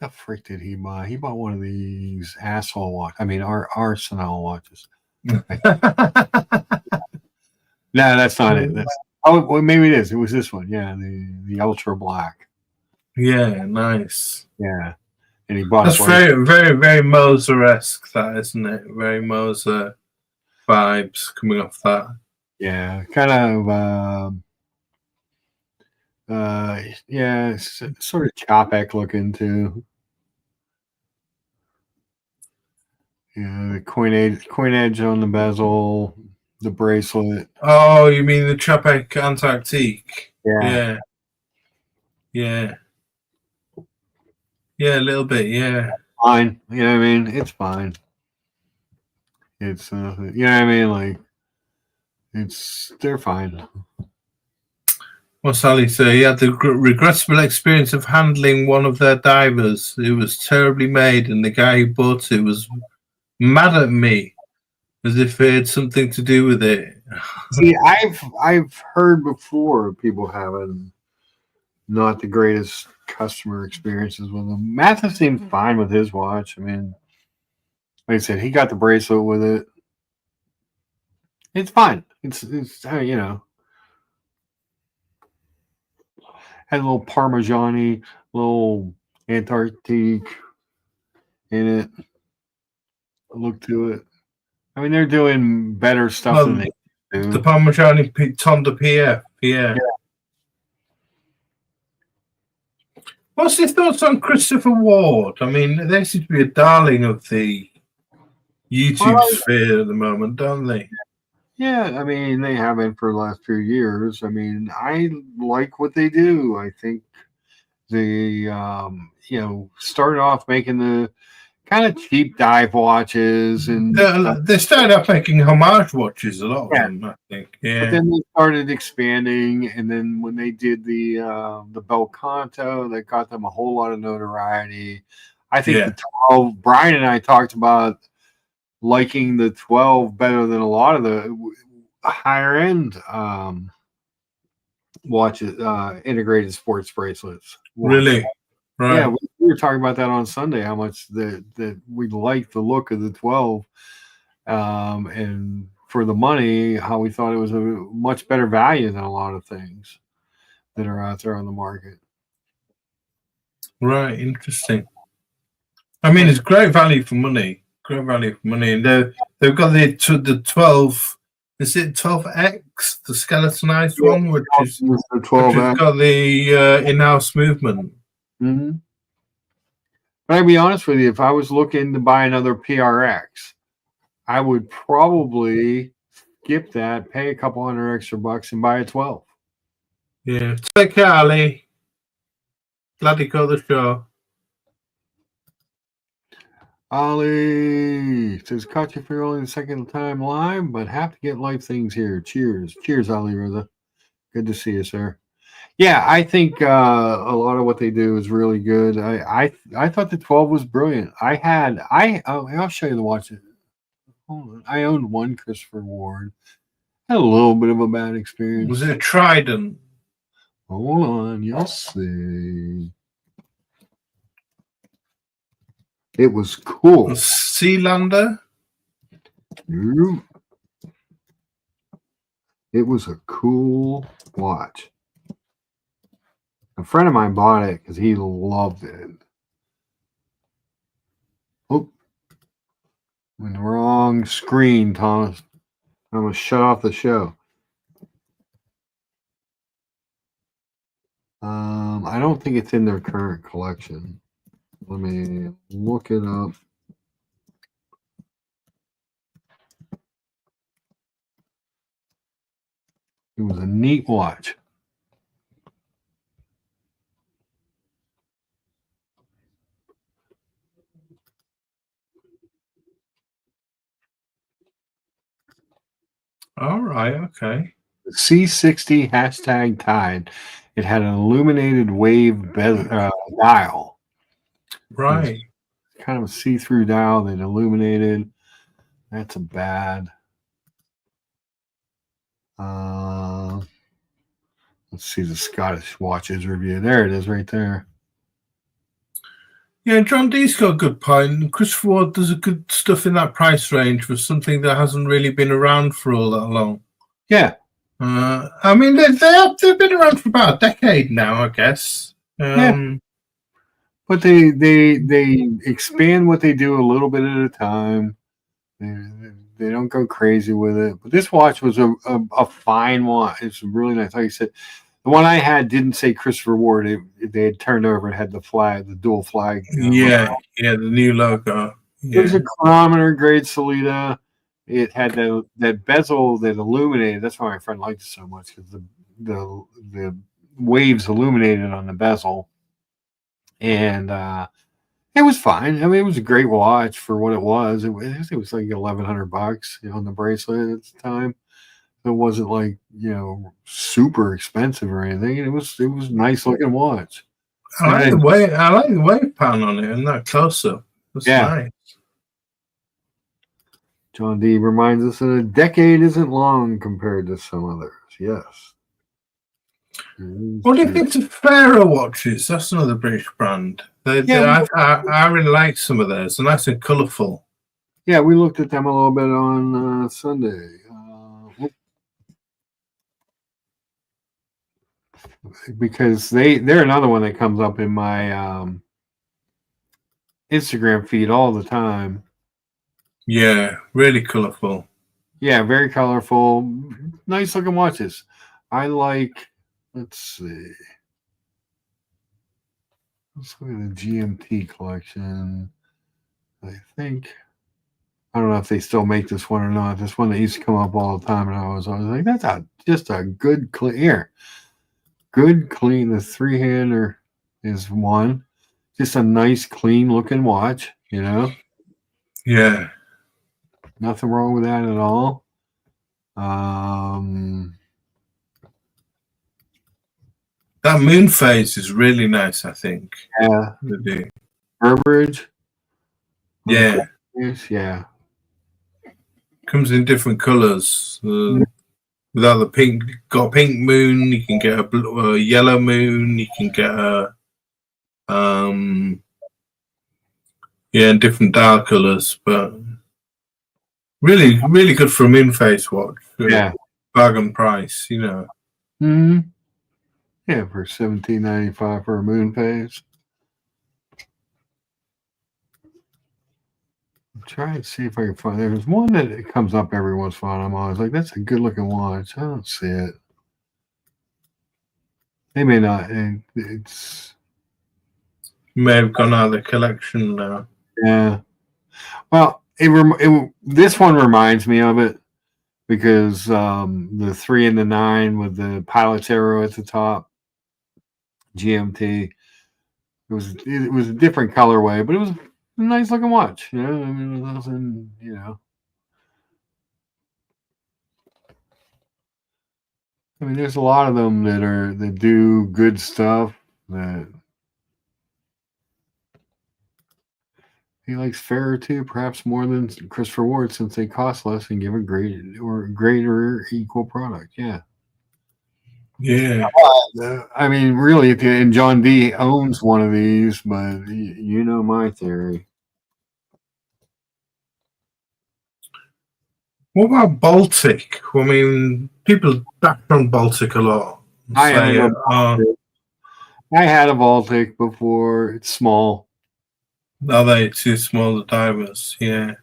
The frick did he buy? He bought one of these asshole watches. I mean, our Arsenal watches. No, that's not it. Well, maybe it is. It was this one. Yeah, the ultra black. Yeah, nice. Yeah, and he bought. That's very, very, very Moser-esque, that, isn't it? Very Moser vibes coming off that. Yeah, kind of. Yeah, sort of Chopek looking too. Yeah, the coin edge on the bezel, the bracelet. Oh, you mean the Chopek Antarctique? Yeah. Yeah, a little bit, yeah. Fine. You know what I mean? It's fine. It's, you know what I mean? Like, they're fine. Well, Sally said he had the regrettable experience of handling one of their divers. It was terribly made, and the guy who bought it was mad at me as if it had something to do with it. See, I've heard before of people having not the greatest customer experiences with them. Mathis seemed fine with his watch. I mean, like I said, he got the bracelet with it. It's fine. It's you know, had a little Parmigiani, little Antarctique in it. Look to it. I mean, they're doing better stuff than they do. The Parmigiani Tonda PF, yeah. What's your thoughts on Christopher Ward? I mean, they seem to be a darling of the YouTube sphere at the moment, don't they? Yeah, I mean, they have been for the last few years. I mean, I like what they do. I think they, started off making the kind of cheap dive watches, and they started off making homage watches, a lot of them, I think. Yeah. But then they started expanding, and then when they did the Belcanto, that got them a whole lot of notoriety. I think the 12. Brian and I talked about liking the 12 better than a lot of the higher end watches, integrated sports bracelets. Really? Right. Yeah, we were talking about that on Sunday, how much that we like the look of the 12. And for the money, how we thought it was a much better value than a lot of things that are out there on the market. Right, interesting. I mean, it's great value for money. Great value for money, and they've got the 12. Is it 12X, the skeletonized one, which is the 12X. Which has got the in-house movement. Mm-hmm. But I'll be honest with you, if I was looking to buy another PRX, I would probably skip that, pay a couple $100 extra and buy a 12. Yeah. Take care, Ali. Glad you got the show. Ali says, caught you for only the second time live, but have to get life things here. Cheers. Cheers, Ali Reza. Good to see you, sir. Yeah, I think a lot of what they do is really good. I thought the 12 was brilliant. I'll show you the watch. Hold on. I owned one Christopher Ward. Had a little bit of a bad experience. Was it a Trident? Hold on, you'll see. It was cool. A Sealander? It was a cool watch. A friend of mine bought it because he loved it. Oh, I'm in the wrong screen, Thomas. I'm going to shut off the show. I don't think it's in their current collection. Let me look it up. It was a neat watch. All right, okay. The C60 hashtag Tide. It had an illuminated wave dial. Right. Kind of a see-through dial that illuminated. That's a bad. Let's see the Scottish watches review. There it is, right there. Yeah, John D's got a good point. Christopher Ward does a good stuff in that price range for something that hasn't really been around for all that long. Yeah. I mean, they've been around for about a decade now, I guess. Yeah. But they expand what they do a little bit at a time. They don't go crazy with it. But this watch was a fine watch. It's really nice. Like I said, the one I had didn't say Christopher Ward. They had turned over and had the flag, the dual flag. Yeah, the new logo. Yeah. It was a chronometer grade Solita. It had that bezel that illuminated. That's why my friend liked it so much, because the waves illuminated on the bezel. And it was fine. I mean, it was a great watch for what it was. It was like $1,100 on the bracelet at the time. It wasn't like, super expensive or anything. It was a nice looking watch. I like the wave pattern on it and that close up. That's nice. John D reminds us that a decade isn't long compared to some others. Yes. What do you think of Fairer watches? That's another British brand. I really like some of theirs. They're nice and colourful. Yeah, we looked at them a little bit on Sunday. Because they're another one that comes up in my Instagram feed all the time. Yeah, really colourful. Yeah, very colorful. Nice looking watches. I like, let's see. Let's look at the GMT collection. I don't know if they still make this one or not. This one that used to come up all the time, and I was like, that's just a good clean here. Good clean. The three-hander is one. Just a nice, clean looking watch, Yeah. Nothing wrong with that at all. That moon phase is really nice, I think. Yeah. Burbridge. Yeah. Yeah. Comes in different colors. Without the pink, got a pink moon. You can get a yellow moon. You can get different dial colors. But Really, really good for a moon phase watch. Yeah. Bargain price, you know. Hmm. Yeah, for $17.95 for a moon phase. I'm trying to see if I can find. There's one that it comes up every once in a while. I'm always like, that's a good looking watch. I don't see it. They may not. It's May have gone out of the collection now. yeah. Well, this one reminds me of it because the 3 and the 9 with the pilot's arrow at the top, GMT. It was a different colorway, but it was a nice looking watch. You know, I mean, it was nothing. You know, I mean, there's a lot of them that do good stuff. That he likes fairer too, perhaps more than Christopher Ward, since they cost less and give a greater equal product. Yeah. Yeah. I mean, really, and John D owns one of these, but you know my theory. What about Baltic? I mean, people back on Baltic a lot. I had a Baltic before. It's small. Are they too small, the divers? Yeah.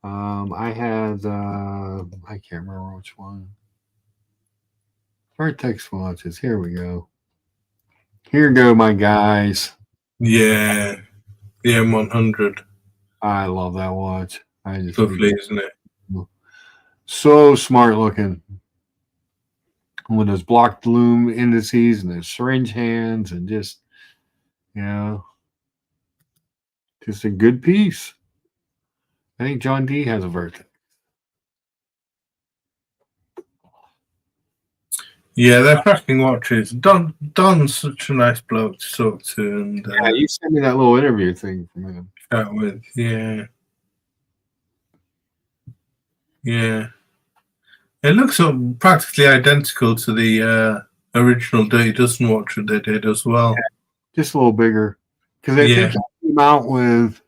I had I can't remember which one. Vertex watches. Here we go. Here go my guys. Yeah. The M100. I love that watch. I just Lovely, isn't it? So smart looking. With those blocked loom indices and those syringe hands and just, you know, just a good piece. I think John D has a Vertex. Yeah, they're cracking watches. Don's such a nice bloke to talk to, and Yeah, you sent me that little interview thing from him. chat with. Yeah, yeah. It looks practically identical to the original Dirty Dozen watch that they did as well. Just a little bigger, because I think he came out with,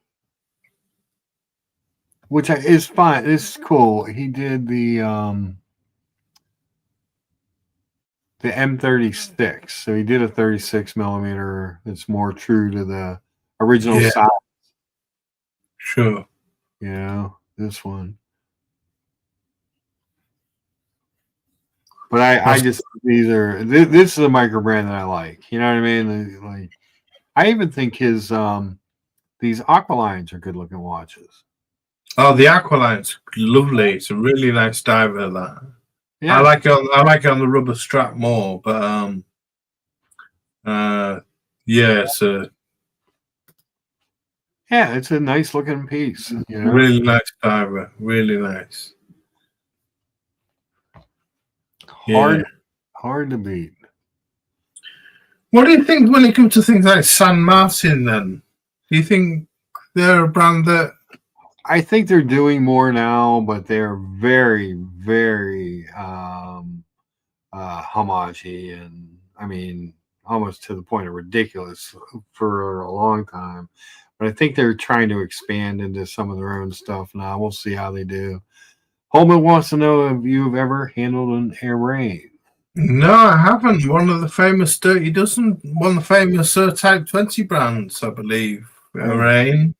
which is fine. It's cool. He did the M36. So he did a 36 millimeter that's more true to the original size. Sure. You know, this one. But I just this is a micro brand that I like. You know what I mean? Like, I even think his these Aqua lines are good looking watches. Oh, the Aqua line's lovely. It's a really nice diver. That Yeah. I like it on the rubber strap more, but yeah, it's a nice looking piece. You know? Really nice diver. Really nice. Hard to beat. What do you think when it comes to things like San Martin? Then, do you think they're a brand that? I think they're doing more now, but they're very, very homage-y, and I mean, almost to the point of ridiculous for a long time. But I think they're trying to expand into some of their own stuff now. We'll see how they do. Holman wants to know if you've ever handled an Arraign. No, I haven't. One of the famous Dirty Dozen, one of the famous Type 20 brands, I believe. Arraign,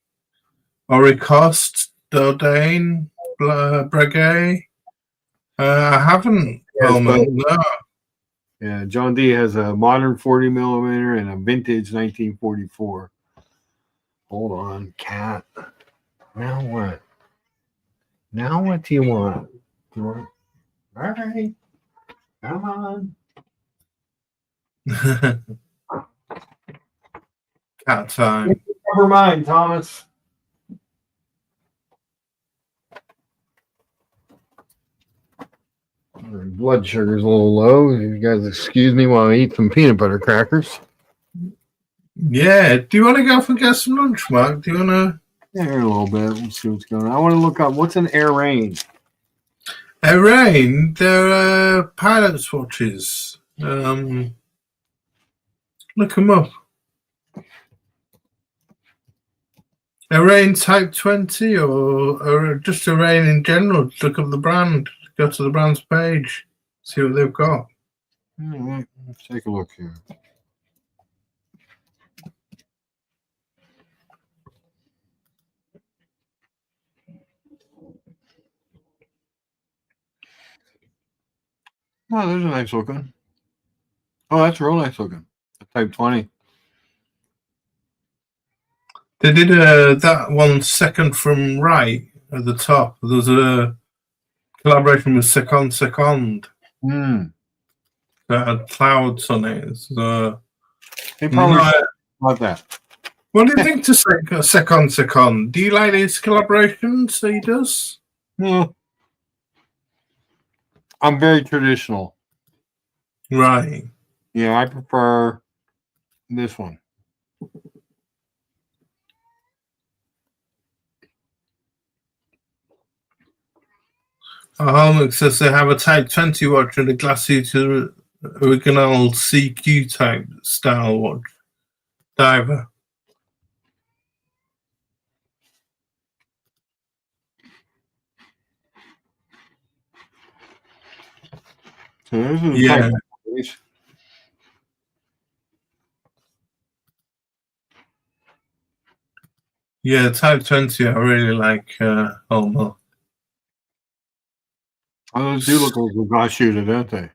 Oricost, Dordain, Breguet. I haven't. Holman, no. Yeah, John D has a modern 40 millimeter and a vintage 1944. Hold on, cat. Now what? Now what do you want? All right. Come on. Cat time. Never mind, Thomas. Blood sugar's a little low. You guys excuse me while I eat some peanut butter crackers. Yeah. Do you want to go off and get some lunch, Mark? Do you want to? Yeah, here a little bit. We'll see what's going on. I want to look up what's an Arraign. Arraign, they're pilot's watches. Look them up. Arraign Type 20 or just Arraign in general. Look up the brand. Go to the brand's page. See what they've got. Let's take a look here. Oh, there's a nice looking. Oh, that's real nice looking. Type 20. They did that one second from right at the top. There was a collaboration with Second. That had clouds on it. So, they probably like that. What do you think to Second? Do you like his collaborations that he does? No. I'm very traditional. Right. Yeah, I prefer this one. Hallmark says they have a Type 20 watch and a Glacé original CQ type style watch. Diver. So this is Type 20. Yeah, Type 20 I really like Hallmark. Oh, those do look like a glass shooter, don't they?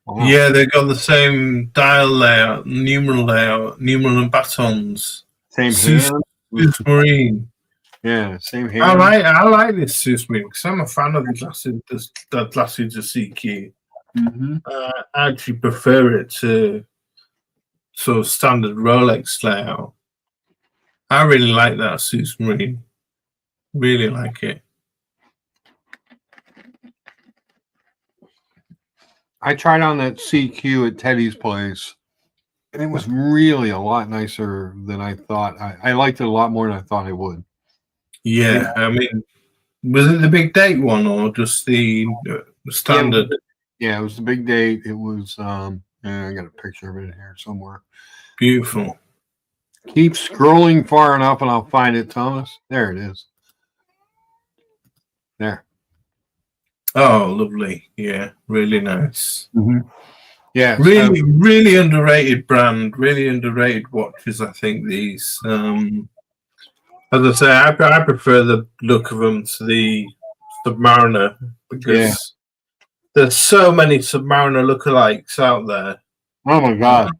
Wow. Yeah, they got the same dial layout, numeral and batons. Same hand. Marine. Yeah, same hand. I like this Seuss Marine because I'm a fan of the Glacé CQ. I actually prefer it to sort of standard Rolex layout. I really like that Seuss Marine. Really like it. I tried on that CQ at Teddy's place, and it was really a lot nicer than I thought. I liked it a lot more than I thought I would. Yeah, I mean, was it the big date one or just the standard? Yeah, it was the big date. It was, I got a picture of it in here somewhere. Beautiful. Keep scrolling far enough and I'll find it, Thomas. There it is. There. Oh, lovely. Yeah, really nice. Yeah. Really underrated brand. Really underrated watches, I think, these. As I say, I prefer the look of them to the Submariner because there's so many Submariner lookalikes out there. Oh my God.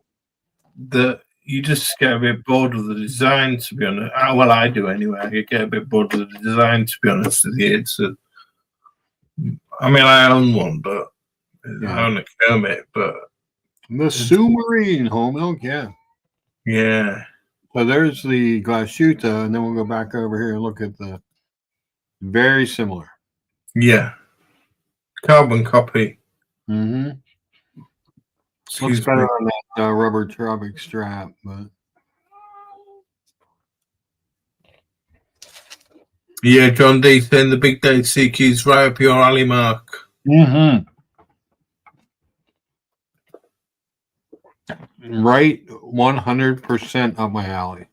That you just get a bit bored of the design, to be honest. Well, I do anyway. I get a bit bored of the design, to be honest with you. I mean, I own one, but I own a Kermit, but the Submarine home milk, yeah. So there's the Glacé, and then we'll go back over here and look at the very similar. Yeah. Carbon copy. Looks better on that rubber tropic strap, but yeah, John D saying the big day CQ's right up your alley, Mark. Right, 100% up my alley.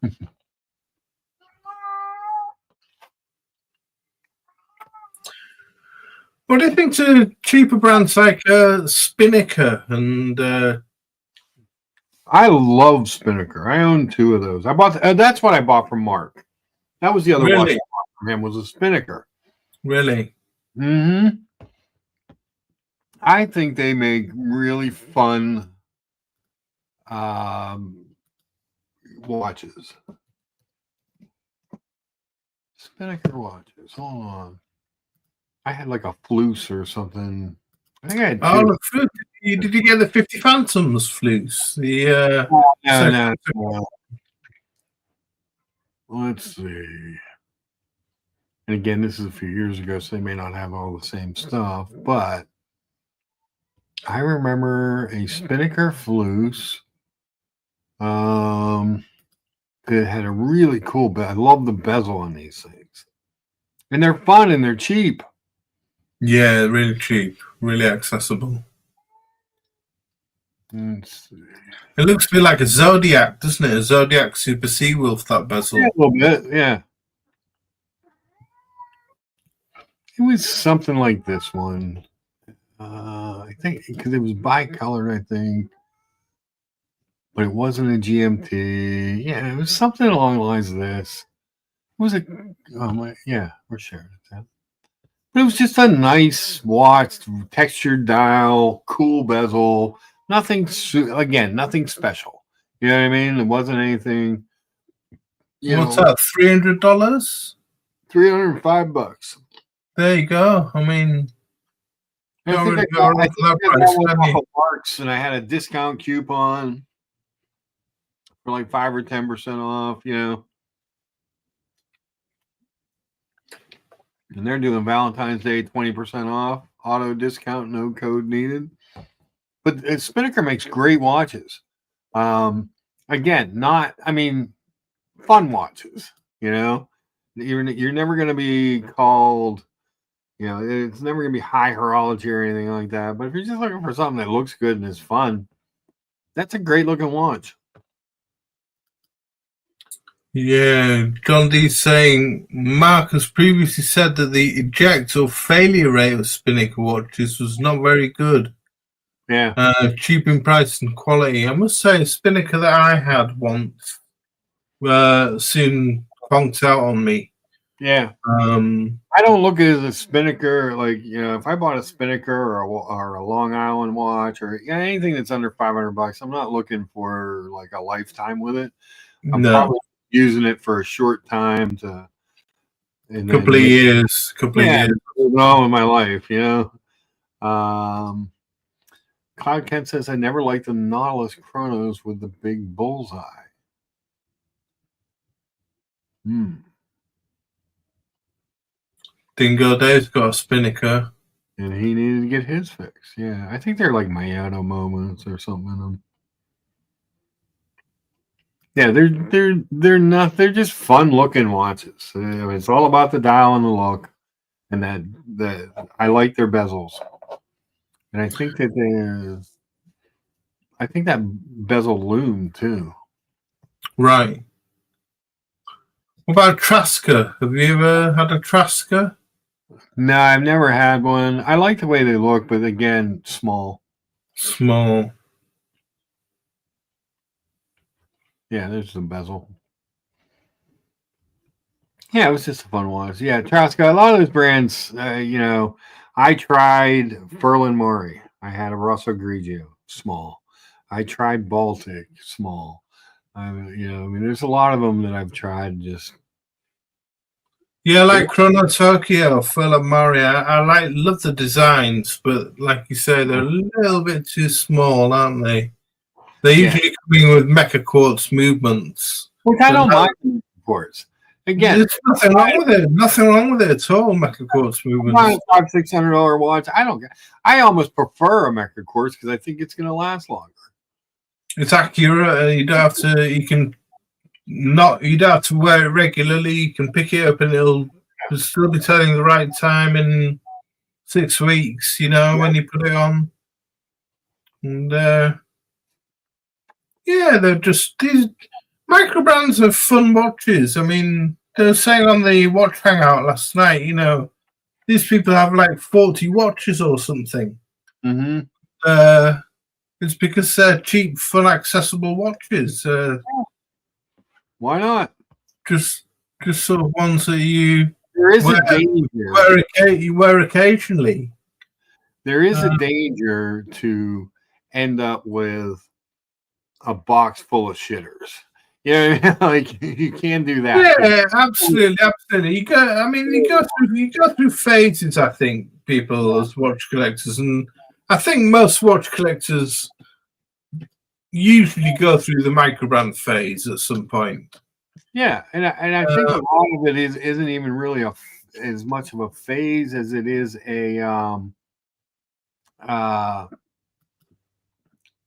What do you think to cheaper brands like Spinnaker and? I love Spinnaker. I own 2 of those. I bought. That's what I bought from Mark. That was the other watch I bought from him. Was a Spinnaker. Really? I think they make really fun watches. Spinnaker watches. Hold on. I had like a Flus or something. I think I had 2. Oh, the Flus. Did you get the 50 Phantoms Flus? The no. Let's see. And again, this is a few years ago, so they may not have all the same stuff, but I remember a Spinnaker Flus. It had a really cool bezel. I love the bezel on these things. And they're fun and they're cheap. Yeah, really cheap. Really accessible. It looks a bit like a Zodiac, doesn't it? A Zodiac Super Seawolf, that bezel. Yeah, a little bit, yeah. It was something like this one. I think because it was bicolored, I think. But it wasn't a GMT. Yeah, it was something along the lines of this. It was yeah, we're sharing it then. But it was just a nice watch, textured dial, cool bezel. Nothing, nothing special. You know what I mean? It wasn't anything. What's that? $300? $305. There you go. I mean, I think I got off of Marks, and I had a discount coupon for like 5 or 10% off. You know. And they're doing Valentine's Day 20% off, auto discount, no code needed. But Spinnaker makes great watches. Again, fun watches. You know, you're never going to be called. You know, it's never going to be high horology or anything like that. But if you're just looking for something that looks good and is fun, that's a great looking watch. Yeah, John D's saying Marcus previously said that the eject or failure rate of Spinnaker watches was not very good. Yeah. Cheap in price and quality. I must say, a Spinnaker that I had once soon conked out on me. Yeah. I don't look at it as a Spinnaker. Like, you know, if I bought a Spinnaker or a Long Island watch or anything that's under $500, I'm not looking for like a lifetime with it. I'm probably using it for a short time to couple of years moving on with my life, you know. Cloud Kent says I never liked the Nautilus Chronos with the big bullseye. Dingo Dave's got a Spinnaker, and he needed to get his fix. Yeah, I think they're like Mayato moments or something in them. Yeah, they're not. They're just fun looking watches. It's all about the dial and the look, and that I like their bezels, and I think that bezel loom too. Right. What about Trasker? Have you ever had a Trasker? No, I've never had one. I like the way they look, but again, small. Small. Yeah, there's the bezel. Yeah, it was just a fun watch. Yeah, Trasker. A lot of those brands, you know, I tried Furlan Mori. I had a Rosso Grigio, small. I tried Baltic, small. You know, I mean, there's a lot of them that I've tried. Just yeah, like Chrono Tokyo, Furlan Mori. I love the designs, but like you say, they're a little bit too small, aren't they? They usually come in with mecha quartz movements, which I don't mind. Quartz. Again, there's nothing wrong with it. Nothing wrong with it at all. Mecha quartz movements. $500-$600 watch. I almost prefer a mecha quartz because I think it's going to last longer. It's accurate. You don't have to. You don't have to wear it regularly. You can pick it up and it'll still be telling the right time in 6 weeks. You know, when you put it on. And yeah, they're just these micro brands are fun watches. I mean, they were saying on the watch hangout last night, you know, these people have like 40 watches or something. Mm-hmm. It's because they're cheap, fun, accessible watches. Why not? Just sort of ones that you wear occasionally. There is a danger to end up with a box full of shitters. Yeah, like you can do that. Yeah, absolutely. You go through phases. I think people as watch collectors, and I think most watch collectors usually go through the microbrand phase at some point. Yeah, and I think a lot of it isn't even really as much of a phase as it is a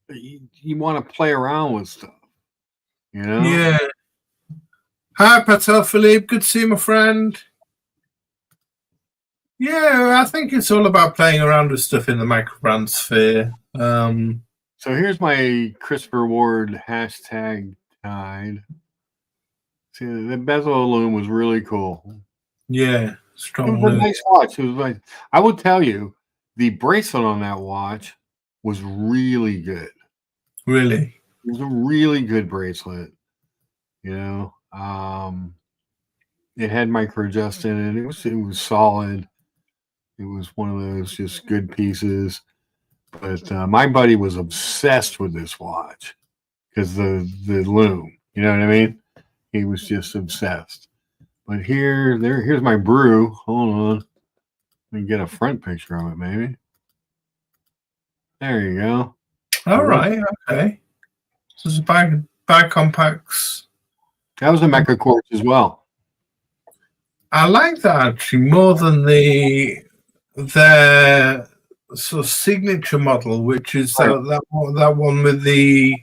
you want to play around with stuff. You know? Yeah. Hi, Patel Philippe. Good to see you, my friend. Yeah, I think it's all about playing around with stuff in the microbrand sphere. So here's my Christopher Ward hashtag tied. See, the bezel loom was really cool. Yeah, It strong. was a nice watch. It was like, I will tell you, the bracelet on that watch was really good. Really? It was a really good bracelet. It had micro adjust in it. It was solid. It was one of those just good pieces. But my buddy was obsessed with this watch because the loom. You know what I mean? He was just obsessed. But here's my brew. Hold on. Let me get a front picture of it, maybe. There you go. All right. Okay. So it's a compacts. That was a Mecha Quartz as well. I like that actually more than their sort of signature model, which is that one with the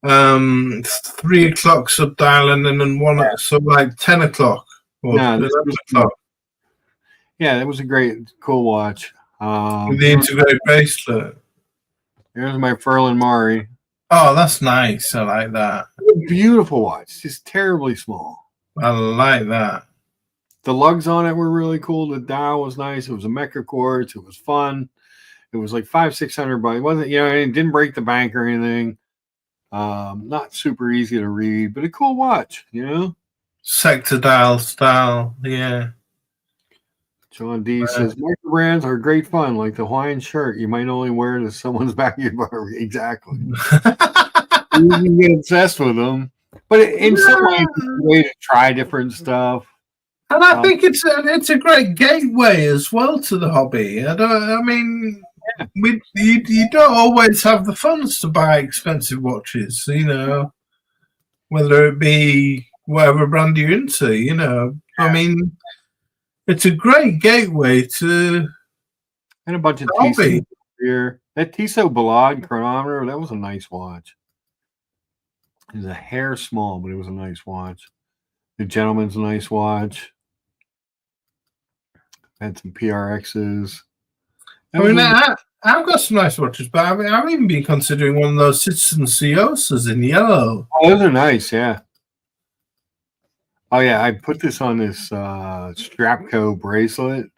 3 o'clock subdial and then one so like 10 o'clock or 11 o'clock. Yeah, that was a great, cool watch. With the integrated bracelet. Here's my Furlan Mari. Oh, that's nice. I like that. Beautiful watch. Just terribly small. I like that. The lugs on it were really cool. The dial was nice. It was a Mecha Quartz. It was fun. It was like $500-600 bucks. It wasn't, it didn't break the bank or anything. Not super easy to read, but a cool watch, Sector dial style, yeah. John D says micro brands are great fun, like the Hawaiian shirt you might only wear to someone's backyard. Exactly. You can get obsessed with them, but in some ways, it's a way to try different stuff. And I think it's a great gateway as well to the hobby. You don't always have the funds to buy expensive watches, whether it be whatever brand you're into, I mean, it's a great gateway to and a bunch of hobby here. That Tissot Balade chronometer, that was a nice watch. It was a hair small, but it was a nice watch. The Gentleman's a nice watch. Had some PRXs. I've got some nice watches, but I've even been considering one of those Citizen Ciosas in yellow. Oh, those are nice, yeah. Oh, yeah, I put this on this Strapco bracelet,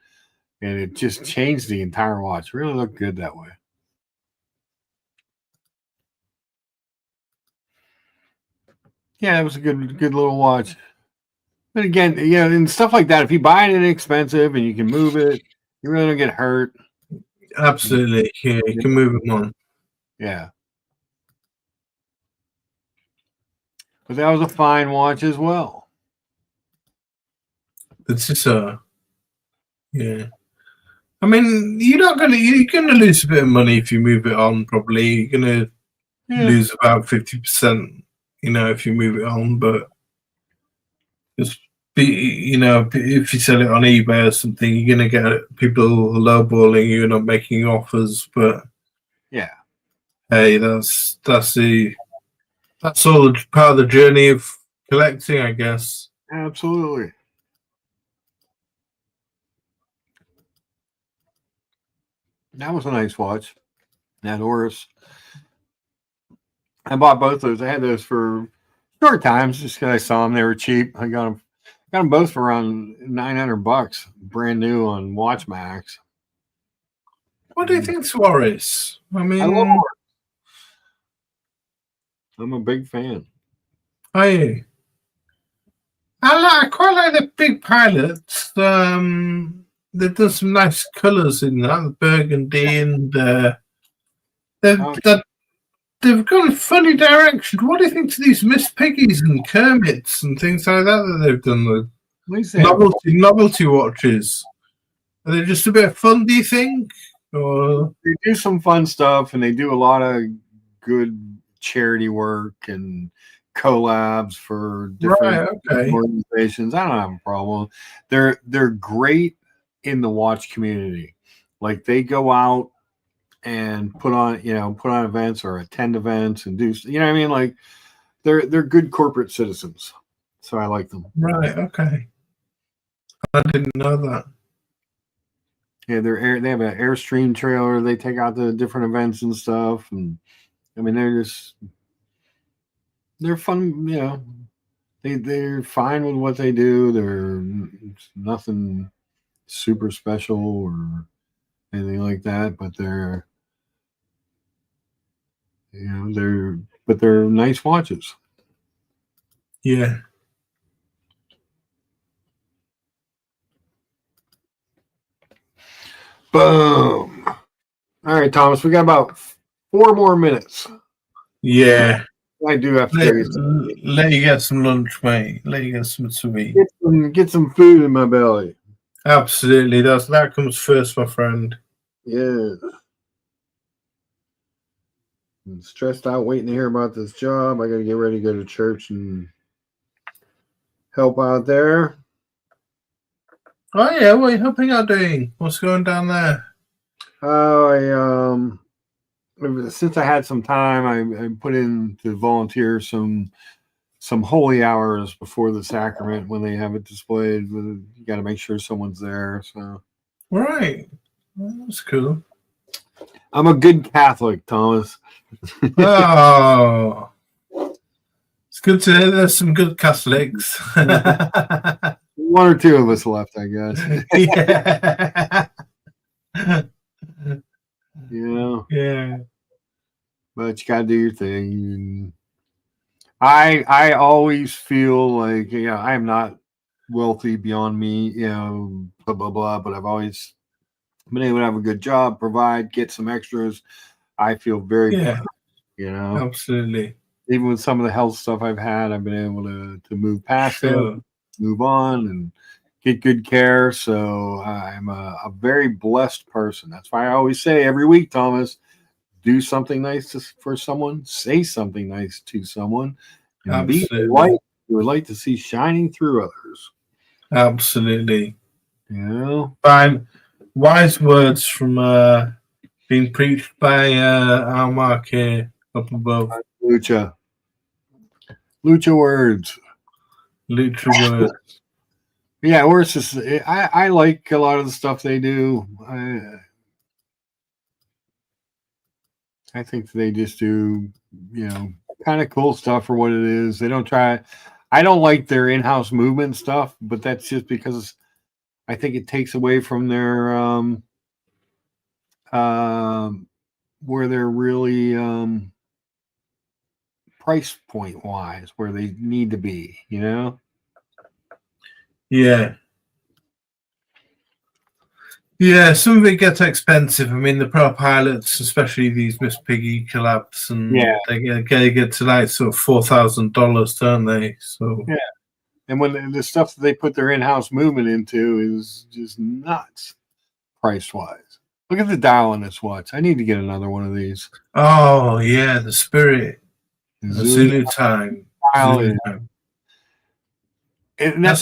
and it just changed the entire watch. It really looked good that way. Yeah, it was a good little watch. But again, and stuff like that, if you buy it inexpensive and you can move it, you really don't get hurt. Absolutely. Yeah, you can move them on. Yeah. But that was a fine watch as well. It's just yeah. I mean, you're gonna lose a bit of money if you move it on. Probably you're gonna lose about 50%. If you move it on, but just if you sell it on eBay or something, you're gonna get people lowballing you, not making offers. But yeah, hey, that's all part of the journey of collecting, I guess. Absolutely. That was a nice watch. That Horus. I bought both those. I had those for short times just because I saw them. They were cheap. I got them both for around $900, brand new on WatchMax. What do you think, Suarez? I mean, I'm a big fan. Are you? I quite like the big pilots. They've done some nice colours in that, the burgundy, and they've gone a funny direction. What do you think to these Miss Piggies and Kermits and things like that they've done with novelty watches? Are they just a bit of fun, do you think? Or they do some fun stuff, and they do a lot of good charity work and collabs for different organizations. I don't have a problem. They're great in the watch community. Like they go out and put on events or attend events and do, what I mean? Like they're good corporate citizens. So I like them. Right. Okay. I didn't know that. Yeah, they have an Airstream trailer. They take out to different events and stuff, and I mean they're fun. You know, they're fine with what they do. It's nothing super special or anything like that, but they're nice watches. Yeah. Boom. All right, Thomas, we got about 4 more minutes. Yeah. I do have to let you get some lunch, mate. Let you get some to eat. Get some food in my belly. Absolutely. That comes first, my friend. Yeah. I'm stressed out waiting to hear about this job. I got to get ready to go to church and help out there. Oh, yeah. What are you helping out doing? What's going down there? Since I had some time, I put in to volunteer some holy hours before the sacrament when they have it displayed. You got to make sure someone's there. So, right, well, that's cool. I'm a good Catholic, Thomas. Oh, it's good to hear there's some good Catholics. 1 or 2 of us left, I guess. Yeah. Yeah. But you got to do your thing. I always feel like, I am not wealthy beyond me, blah, blah, blah, but I've always been able to have a good job, provide, get some extras. I feel very blessed, Absolutely. Even with some of the health stuff I've had, I've been able to move past it, move on, and get good care. So I'm a very blessed person. That's why I always say every week, Thomas, do something nice for someone, say something nice to someone, and be the light you would like to see shining through others. Absolutely. Fine. Wise words from being preached by our Mark here up above. Lucha words. Lucha words. Yeah, or it's just I like a lot of the stuff they do. I think they just do, kind of cool stuff for what it is. They don't try. I don't like their in-house movement stuff, but that's just because I think it takes away from their where they're really price point wise, where they need to be, Yeah. Yeah, some of it gets expensive. I mean, the pro pilots, especially these Miss Piggy collabs, and they get to like sort of $4,000, don't they? So yeah, and when the stuff that they put their in-house movement into is just nuts, price wise. Look at the dial on this watch. I need to get another one of these. Oh yeah, the Spirit, Zulu time. And that's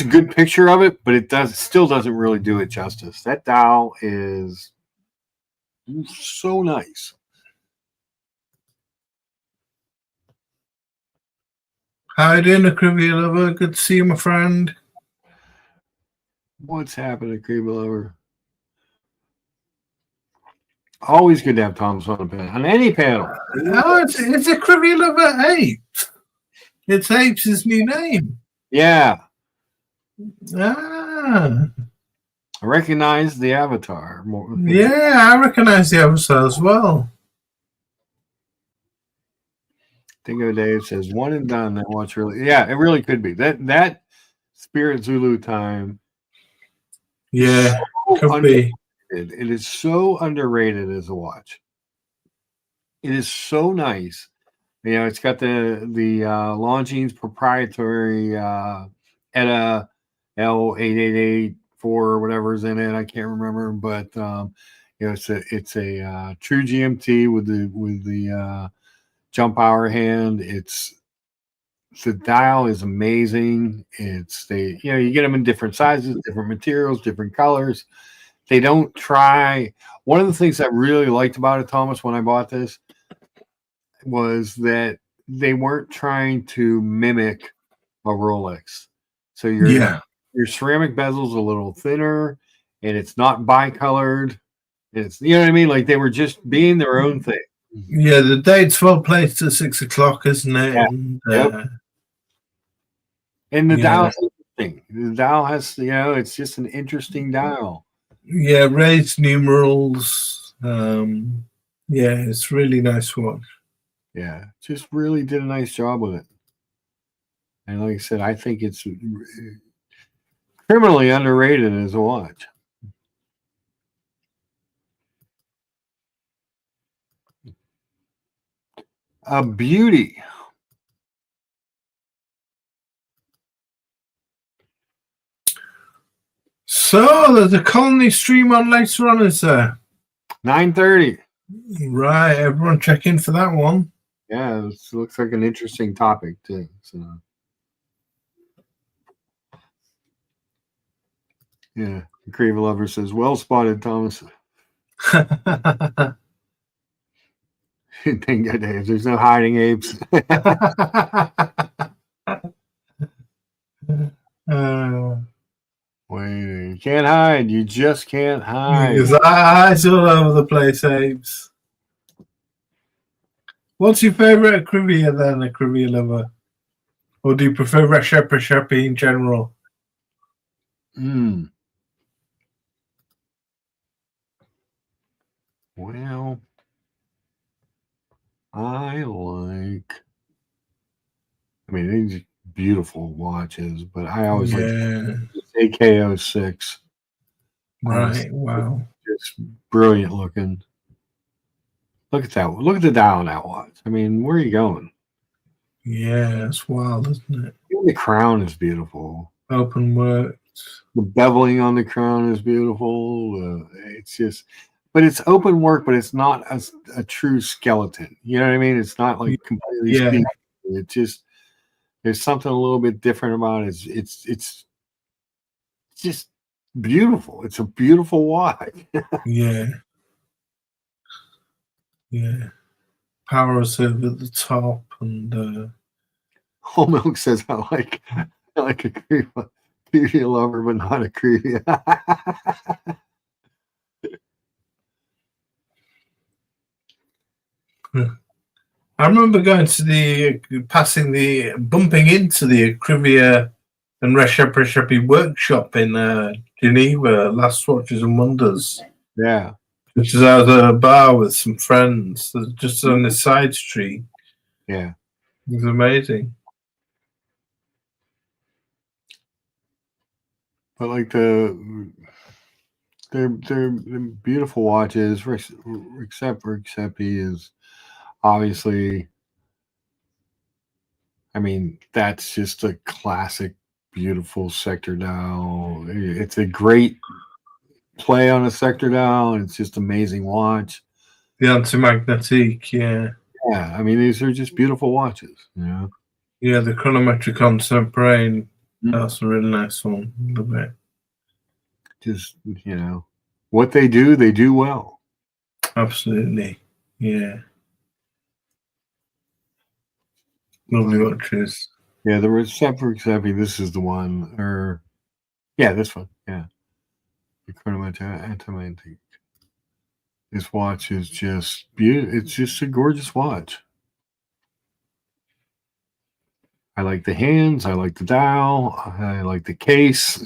a good picture of it, but it still doesn't really do it justice. That dial is so nice. How you doing, Akribia Lover? Good to see you, my friend. What's happening, Akribia Lover? Always good to have Thomas on any panel. Oh, it's Akribia Lover 8. It's Apes' new name. Yeah. Ah. I recognize the avatar. Yeah, I recognize the avatar as well. Dingo Dave says 1 and done. That watch really, yeah, it really could be that Spirit Zulu time. Yeah, could be. It is so underrated as a watch. It is so nice. It's got the Longines proprietary ETA L8884 or whatever's in it. I can't remember, but it's a true GMT with the jump hour hand. The dial is amazing. You get them in different sizes, different materials, different colors. They don't try. One of the things I really liked about it, Thomas, when I bought this, was that they weren't trying to mimic a Rolex. So your ceramic bezel's a little thinner. and it's not bicolored. It's, you know what I mean? Like they were just being their own thing. Yeah, the date's well placed at 6 o'clock, isn't it? Yeah. And, Yep. And the yeah. dial's interesting. The dial has, you know, it's just an interesting dial. Yeah, raised numerals. Yeah, it's really nice watch. Yeah, just really did a nice job with it. And like I said, I think it's criminally underrated as a watch. A beauty. So there's a Colony stream on later on, is there? 9:30. Right, everyone check in for that one. Yeah, it looks like an interesting topic too. So yeah, the Crave Lover says, well spotted, Thomas. Thank God, Dave. There's no hiding, apes. Wait, you can't hide. You just can't hide. His eyes all over the place, apes. What's your favorite Acrivia then, Acrivia lover? Or do you prefer Reshepi in general? Well, I mean, these are beautiful watches, but I always like AKO 6. Right, wow. Just brilliant looking. Look at that. Look at the dial on that watch. I mean, where are you going? Yeah, it's wild, isn't it? Even the crown is beautiful. Open work. The beveling on the crown is beautiful. It's just, but it's open work, but it's not a true skeleton. You know what I mean? It's not like completely speaking. It just, there's something a little bit different about it. It's just beautiful. It's a beautiful watch. Yeah. Yeah. Power reserve at the top, and Whole Milk says I like a Crevia lover, but not a Crevia. I remember going to bumping into the Acrivia and Reshepi workshop in Geneva, last Watches and Wonders. Yeah. Which is out at a bar with some friends, just on the side street. Yeah. It was amazing. But like they're beautiful watches, except for Giuseppe is obviously, I mean, that's just a classic, beautiful sector dial. It's a great play on a sector dial, and it's just amazing watch. The anti-magnetic, yeah. Yeah, I mean, these are just beautiful watches, you know? Yeah, the chronometric contemporary, that's a really nice one. Love it. Just, you know, what they do well. Absolutely, yeah. Lovely watches. Yeah, the Giuseppe, this is the one, or yeah, this one, yeah. The chronometric anti-magnetic. This watch is just beautiful. It's just a gorgeous watch. I like the hands. I like the dial. I like the case.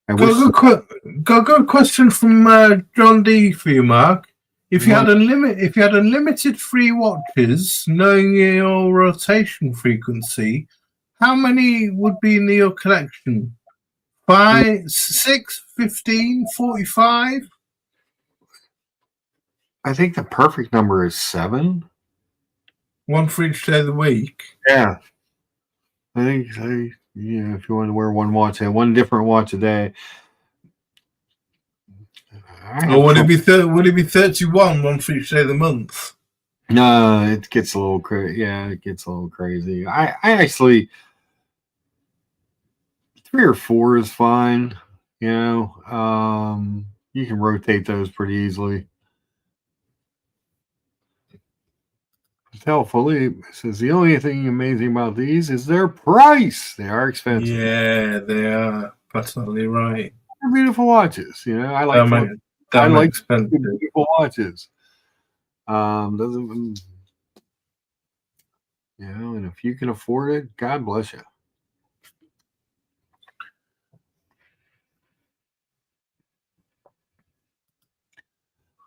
Got a good question from John D for you, Mark. If you had unlimited free watches, knowing your rotation frequency, how many would be in your collection? 5, 6, 15, 45? I think the perfect number is 7. One for each day of the week. Yeah. I think, yeah, if you want to wear one different watch a day. Or would it be 31, one for each day of the month? No, it gets a little crazy. Yeah, it gets a little crazy. I actually 3 or 4 is fine. You know, you can rotate those pretty easily. Patel Philippe says the only thing amazing about these is their price. They are expensive. Yeah, they are. That's totally right. They're beautiful watches. You know, I like expensive. beautiful watches. Doesn't you know? And if you can afford it, God bless you.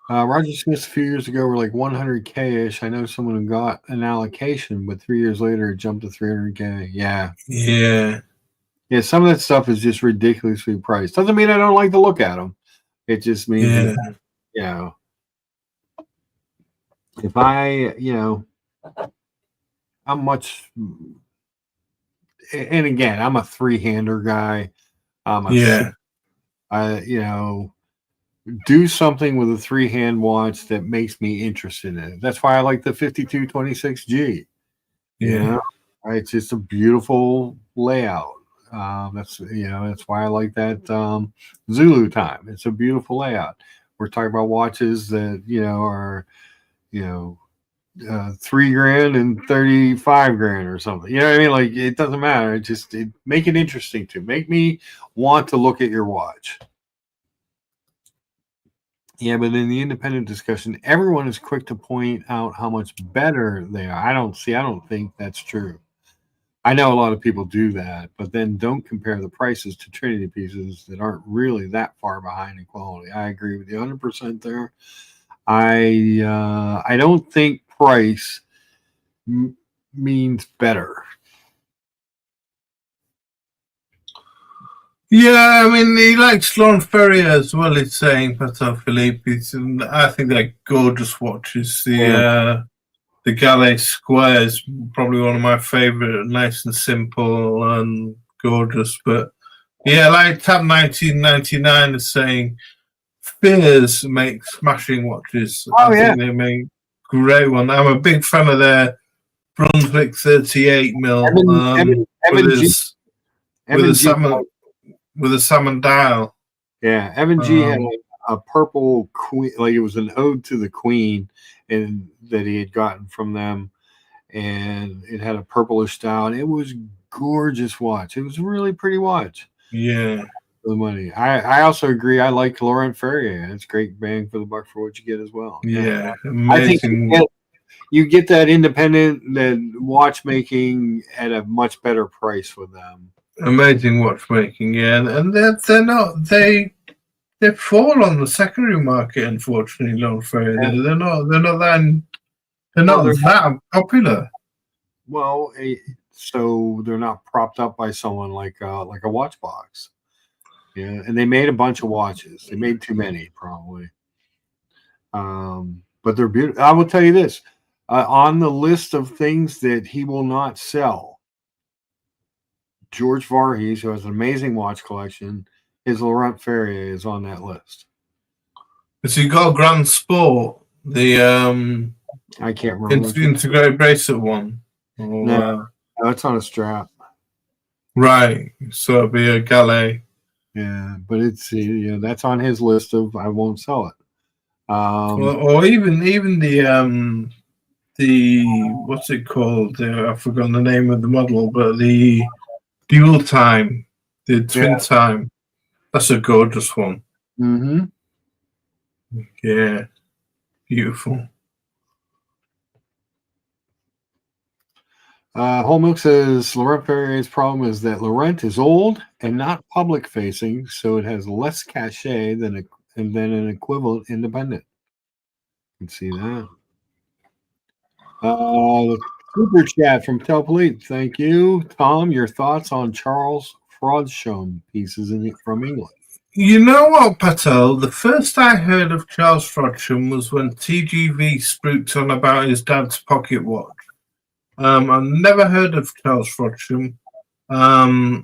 Roger Smith a few years ago were like 100K ish. I know someone who got an allocation, but 3 years later it jumped to 300K. Yeah. Yeah. Yeah. Some of that stuff is just ridiculously priced. Doesn't mean I don't like to look at them. It just means that, you know, if I'm much, and again, I'm a three-hander guy. Do something with a three-hand watch that makes me interested in it. That's why I like the 5226G. You know, it's just a beautiful layout. That's why I like that Zulu time. It's a beautiful layout. We're talking about watches that are $3,000 and 35 grand or something. You know what I mean? Like, it doesn't matter. It make it interesting to make me want to look at your watch. Yeah, but in the independent discussion, everyone is quick to point out how much better they are. I don't think that's true. I know a lot of people do that, but then don't compare the prices to Trinity pieces that aren't really that far behind in quality. I agree with you 100% there. I don't think price means better. Yeah, I mean, he likes Laurent Ferrier as well, he's saying, Patel Philippe. And I think they're gorgeous watches. The Gallet Square is probably one of my favorite, nice and simple and gorgeous. But yeah, like Tab 1999 is saying, Fears make smashing watches. I think they make great one. I'm a big fan of their Brunswick 38mm with a salmon dial. Yeah, Evan G had a purple queen, like it was an ode to the queen, and that he had gotten from them, and it had a purplish style, and it was gorgeous watch. It was a really pretty watch. Yeah, for the money. I also agree. I like Laurent Ferrier. It's great bang for the buck for what you get as well. Yeah, amazing. I think you get that independent watchmaking at a much better price with them. Amazing watchmaking, yeah, and they fall on the secondary market. Unfortunately, Laurent Ferrier, they're not that popular. Well, so they're not propped up by someone like a Watchbox. Yeah, and they made a bunch of watches. They made too many, probably. But they're beautiful. I will tell you this: on the list of things that he will not sell, George Voorhees, who has an amazing watch collection, his Laurent Ferrier is on that list. Has he got Grand Sport? The I can't remember. Integrated bracelet one. No, it's on a strap. Right, so it'll be a Gallet. Yeah, but it's that's on his list of I won't sell it. Or even the what's it called? I've forgotten the name of the model, but the dual time, the twin time. That's a gorgeous one. Mm-hmm. Yeah, beautiful. Whole Milk says Laurent Ferrier's problem is that Laurent is old and not public facing, so it has less cachet than an equivalent independent. You can see that. Super chat from Telpolite. Thank you, Tom. Your thoughts on Charles Frodsham pieces from England? You know what, Patel? The first I heard of Charles Frodsham was when TGV spruiked on about his dad's pocket watch. I've never heard of Charles Frodsham. I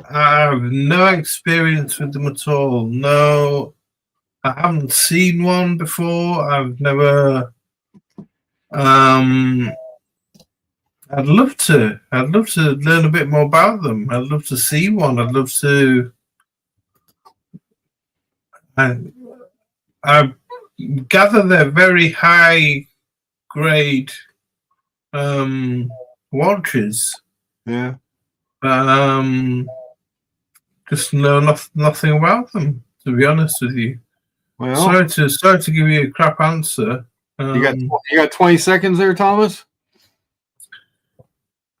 have no experience with them at all. No, I haven't seen one before. I've never. I'd love to learn a bit more about them. I'd love to see one. I'd love to. I gather they're very high grade watches. Yeah. just know nothing about them, to be honest with you. Well, sorry to give you a crap answer. You got 20 seconds there, Thomas?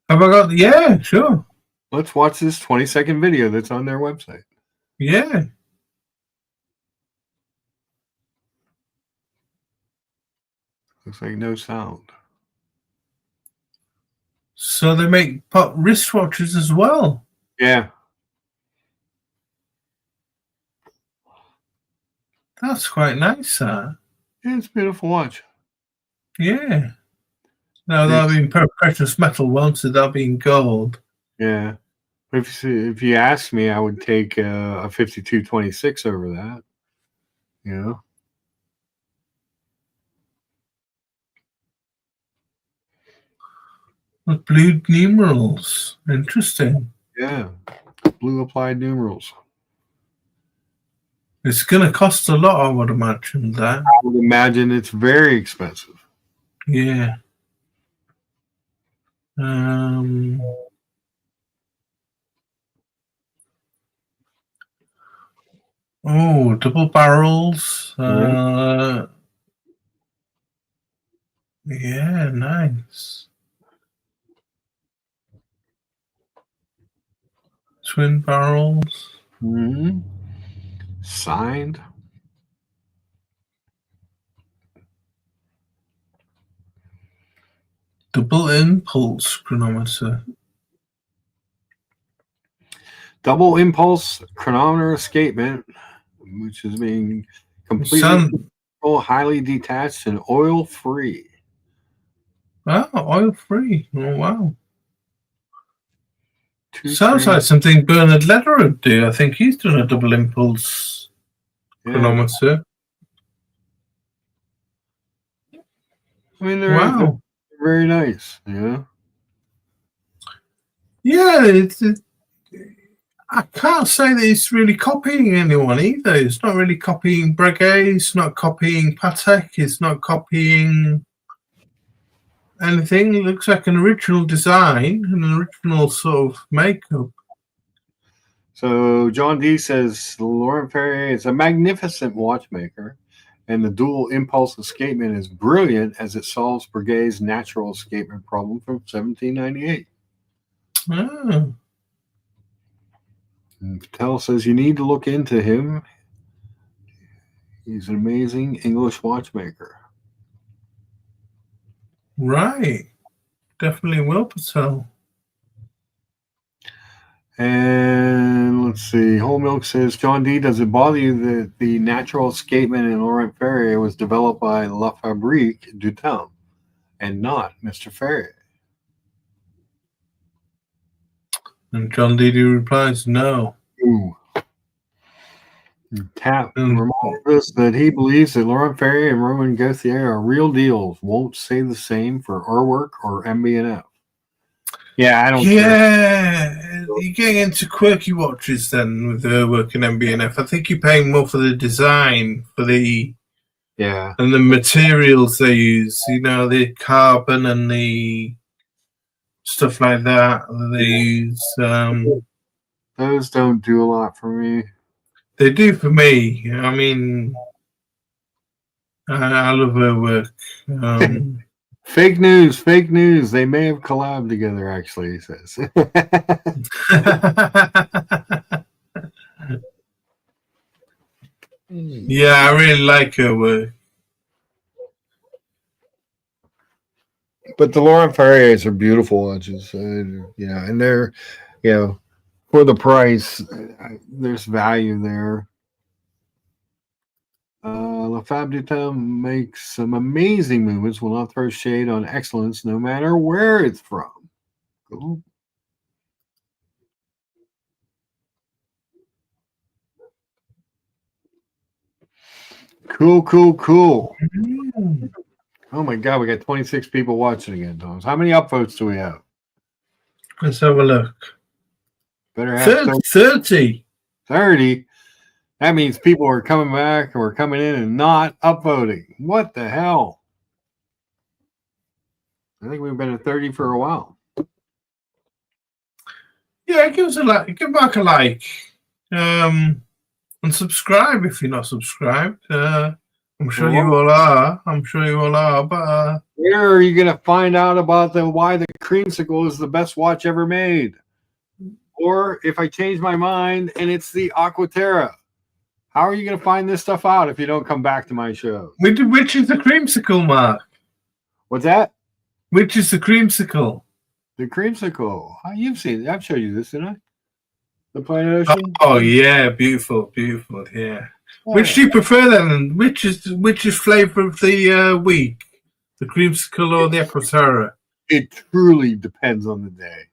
Have I got? Yeah, sure. Let's watch this 20-second video that's on their website. Yeah. Looks like no sound. So they make wristwatches as well. Yeah. That's quite nice, huh? Yeah, it's a beautiful watch. Yeah. Now that'll be in precious metal, won't it? That'll be in gold. Yeah. If you ask me, I would take a 5226 over that. You know. With blue numerals. Interesting. Yeah. Blue applied numerals. It's going to cost a lot, I would imagine, that. I would imagine it's very expensive. Yeah. Oh, double barrels. Yeah, nice. Twin barrels. Mm-hmm. Signed. Double impulse chronometer. Double impulse chronometer escapement, which is being completely highly detached and oil free. Oh, oil free. Oh, wow. Sounds like something Bernard Leder would do. I think he's done a double impulse chronometer. I mean, they're very nice, yeah. Yeah, I can't say that it's really copying anyone either. It's not really copying Breguet. It's not copying Patek. It's not copying anything. It looks like an original design, an original sort of makeup. So John D says Laurent Perrier is a magnificent watchmaker, and the dual impulse escapement is brilliant as it solves Breguet's natural escapement problem from 1798. Oh. And Patel says you need to look into him. He's an amazing English watchmaker. Right. Definitely will, Patel. And let's see. Whole Milk says, John D, does it bother you that the natural escapement in Laurent Perrier was developed by La Fabrique du Temps and not Mr. Ferrier? And John D replies, no. Ooh. Tap reminds us that he believes that Laurent Perrier and Roman Gauthier are real deals. Won't say the same for Urwerk or MB&F. Yeah, I don't care. Yeah, you're getting into quirky watches then with Urwerk and MB&F. I think you're paying more for the design, for the and the materials they use. You know, the carbon and the stuff like that they use. Those don't do a lot for me. They do for me. I mean, I love Urwerk. Fake news. They may have collabed together, actually, he says. Yeah, I really like her work. But the Laurent Perriers are beautiful watches. And they're, for the price, there's value there. La Fab du Temps makes some amazing movements, will not throw shade on excellence no matter where it's from. Cool. Cool. Oh my God, we got 26 people watching again, Thomas. How many upvotes do we have? Let's have a look. Better have 30. 30. That means people are coming back or coming in and not upvoting. What the hell? I think we've been at 30 for a while. Yeah, give us a like. Give Mark a like. And subscribe if you're not subscribed. I'm sure you all are. But where are you going to find out about why the creamsicle is the best watch ever made? Or if I change my mind and it's the Aqua Terra, how are you going to find this stuff out if you don't come back to my show? Which is the creamsicle, Mark? What's that? Which is the creamsicle? The creamsicle. You've seen it. I've showed you this, didn't I? The Planet Ocean. Oh yeah, beautiful, yeah. Oh, which do you prefer then? Which is flavor of the week? The creamsicle or the Aqua Terra? It truly depends on the day.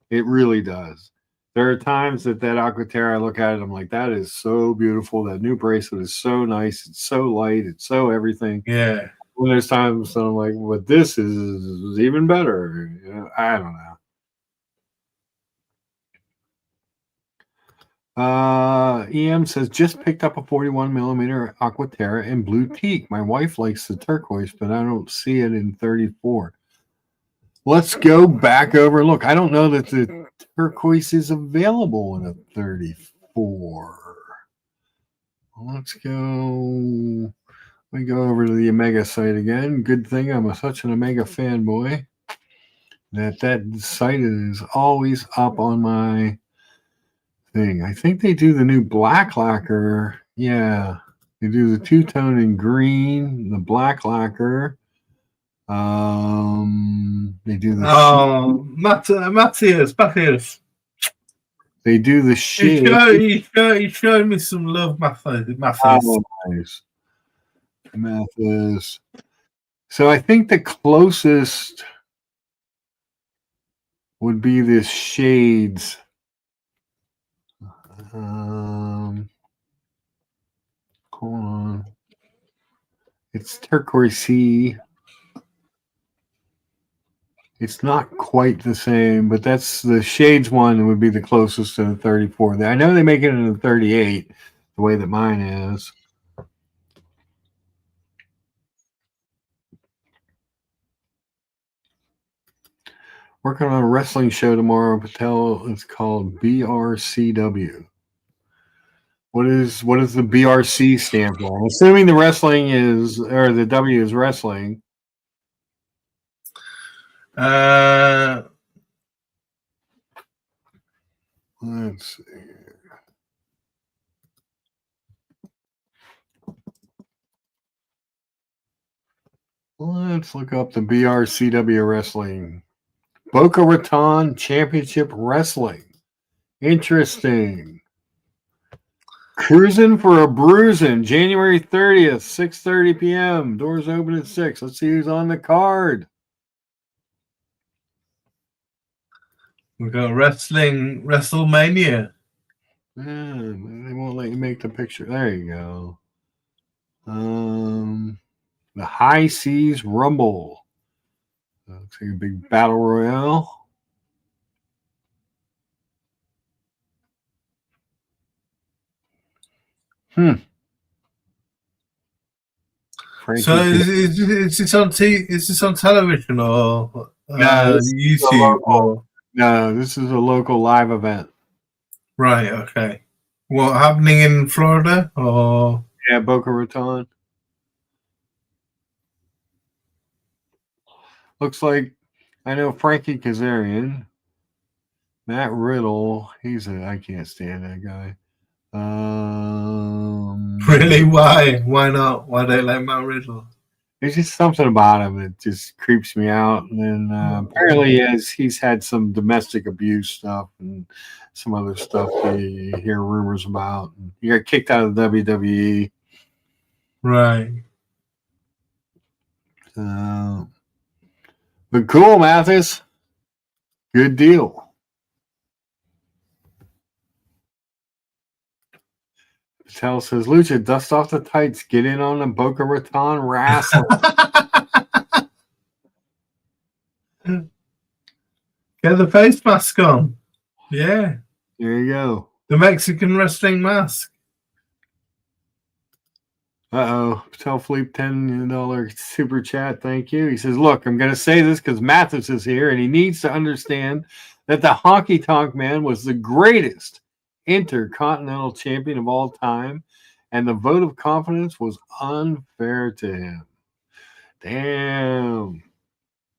It really does. There are times that Aqua Terra, I look at it, I'm like, that is so beautiful. That new bracelet is so nice. It's so light. It's so everything. Yeah. When there's times that I'm like, well, this is even better. You know, I don't know. EM says, just picked up a 41 millimeter Aqua Terra in blue teak. My wife likes the turquoise, but I don't see it in 34. Let's go back over and look. I don't know that the turquoise is available in a 34. Let's go. We go over to the Omega site again. Good thing I'm such an Omega fanboy that site is always up on my thing. I think they do the new black lacquer. Yeah, they do the two-tone in green, the black lacquer. They do the Matthias. They do the shade. He showed me some love, Matthias. Oh, nice. Mathis. So I think the closest would be this shades. Hold on. It's turquoise. It's not quite the same, but that's the shades one would be the closest to the 34. I know they make it in the 38, the way that mine is. Working on a wrestling show tomorrow, Patel. It's called BRCW. What does the BRC stand for? I'm assuming the wrestling is, or the W is wrestling. Let's see. Let's look up the BRCW wrestling. Boca Raton Championship Wrestling. Interesting. Cruising for a Bruising, January 30th, 6:30 p.m. Doors open at 6. Let's see who's on the card. We've got WrestleMania. They won't let you make the picture. There you go. The High Seas Rumble. Looks like a big battle royale. So is this on television or YouTube? No, this is a local live event. Right. Okay. What, happening in Florida or? Yeah, Boca Raton. Looks like I know Frankie Kazarian, Matt Riddle. I can't stand that guy. Really? Why? Why not? Why don't you like Matt Riddle? There's just something about him that just creeps me out. And then apparently he's had some domestic abuse stuff and some other stuff that you hear rumors about. He got kicked out of the WWE. Right. But cool, Mathis. Good deal. Patel says, Lucha, dust off the tights. Get in on the Boca Raton wrestling. Get the face mask on. Yeah. There you go. The Mexican wrestling mask. Patel Fleep, $10 super chat. Thank you. He says, look, I'm going to say this because Mathis is here and he needs to understand that the Honky Tonk Man was the greatest Intercontinental Champion of all time, and the vote of confidence was unfair to him. Damn.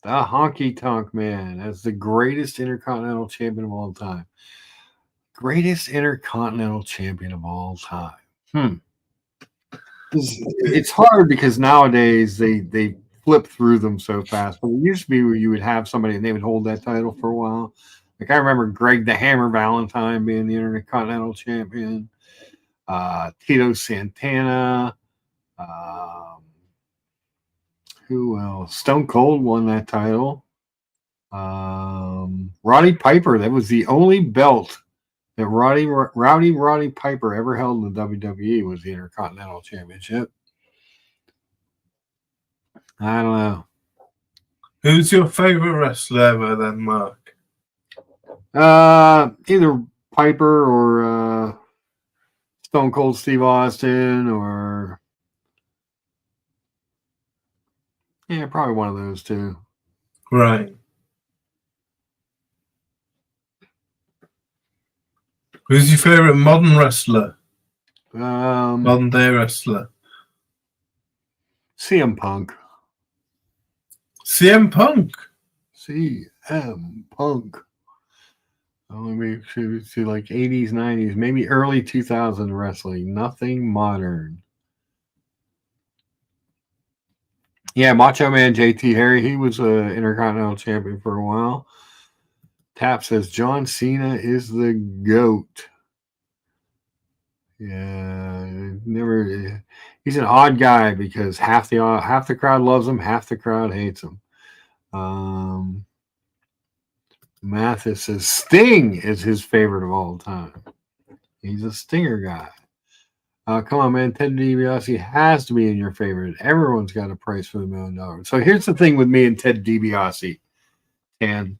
The Honky Tonk Man as the greatest Intercontinental Champion of all time. Greatest Intercontinental Champion of all time. It's hard because nowadays they flip through them so fast. But it used to be where you would have somebody and they would hold that title for a while. Like I remember Greg the Hammer Valentine being the Intercontinental Champion. Tito Santana. Who else? Stone Cold won that title. Roddy Piper. That was the only belt that Roddy Piper ever held in the WWE was the Intercontinental Championship. I don't know. Who's your favorite wrestler ever then, Mark? Either Piper or Stone Cold Steve Austin or probably one of those two. Right. Who's your favorite modern wrestler? Modern day wrestler. CM Punk. CM Punk. CM Punk. Maybe see like 80s, 90s, maybe early 2000 wrestling. Nothing modern. Yeah, Macho Man JT Harry. He was an Intercontinental Champion for a while. Tap says John Cena is the GOAT. Yeah, never. He's an odd guy because half the crowd loves him, half the crowd hates him. Mathis says Sting is his favorite of all time. He's a Stinger guy. Come on, man. Ted DiBiase has to be in your favorite. Everyone's got a price for $1 million. So here's the thing with me and Ted DiBiase. And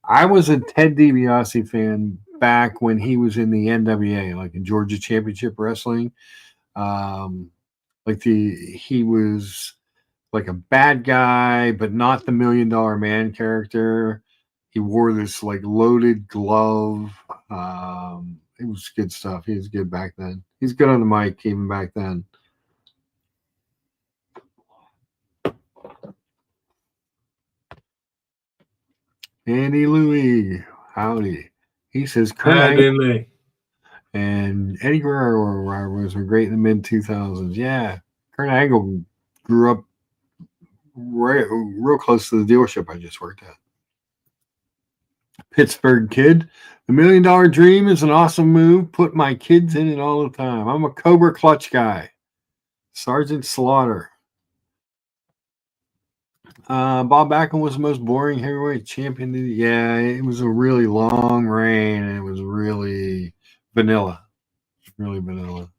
I was a Ted DiBiase fan back when he was in the NWA, like in Georgia Championship Wrestling. He was like a bad guy, but not the $1 Million Man character. He wore this like loaded glove. It was good stuff. He was good back then. He's good on the mic even back then. Andy Louie, howdy. He says Kurt Angle and Eddie Guerrero were great in the mid-2000s. Yeah, Kurt Angle grew up real close to the dealership I just worked at. Pittsburgh Kid. The $1 Million Dream is an awesome move. Put my kids in it all the time. I'm a Cobra Clutch guy. Sergeant Slaughter. Bob Backlund was the most boring heavyweight champion. Yeah, it was a really long reign, and it was really vanilla. Really vanilla.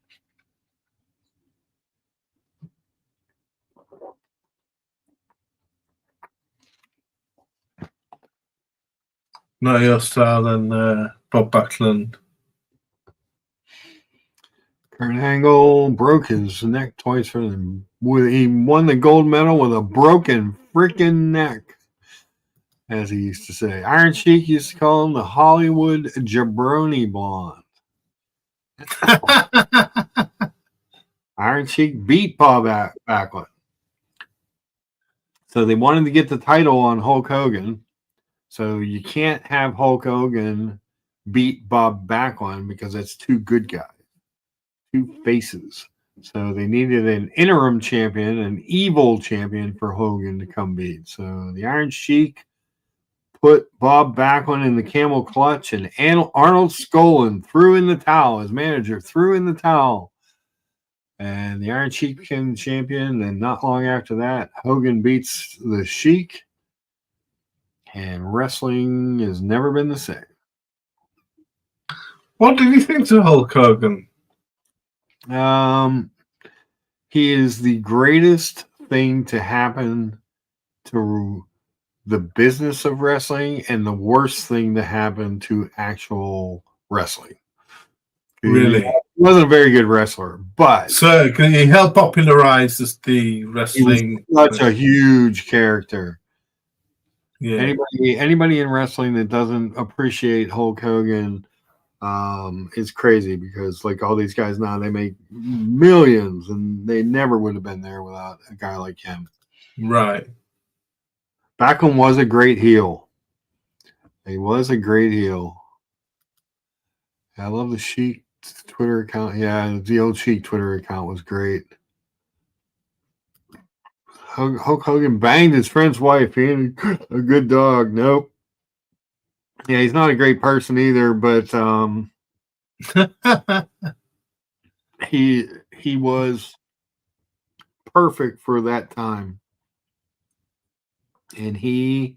Not your style than Bob Backlund. Kurt Angle broke his neck twice for them. He won the gold medal with a broken freaking neck, as he used to say. Iron Sheik used to call him the Hollywood Jabroni Blonde. Iron Sheik beat Bob Backlund. So they wanted to get the title on Hulk Hogan. So you can't have Hulk Hogan beat Bob Backlund because that's two good guys, two faces. So they needed an interim champion, an evil champion for Hogan to come beat. So the Iron Sheik put Bob Backlund in the camel clutch, and Arnold Skolin threw in the towel. His manager threw in the towel. And the Iron Sheik became the champion. And not long after that, Hogan beats the Sheik. And wrestling has never been the same. What did you think of Hulk Hogan? He is the greatest thing to happen to the business of wrestling and the worst thing to happen to actual wrestling. Really? He wasn't a very good wrestler, but so he helped popularize the wrestling. He was such a huge character. Yeah. Anybody in wrestling that doesn't appreciate Hulk Hogan is crazy because like all these guys now, they make millions and they never would have been there without a guy like him. Right. Backlund was a great heel. He was a great heel. I love the Sheik Twitter account. Yeah, the old Sheik Twitter account was great. Hulk Hogan banged his friend's wife. He ain't a good dog. Nope. Yeah, he's not a great person either, but he was perfect for that time. And he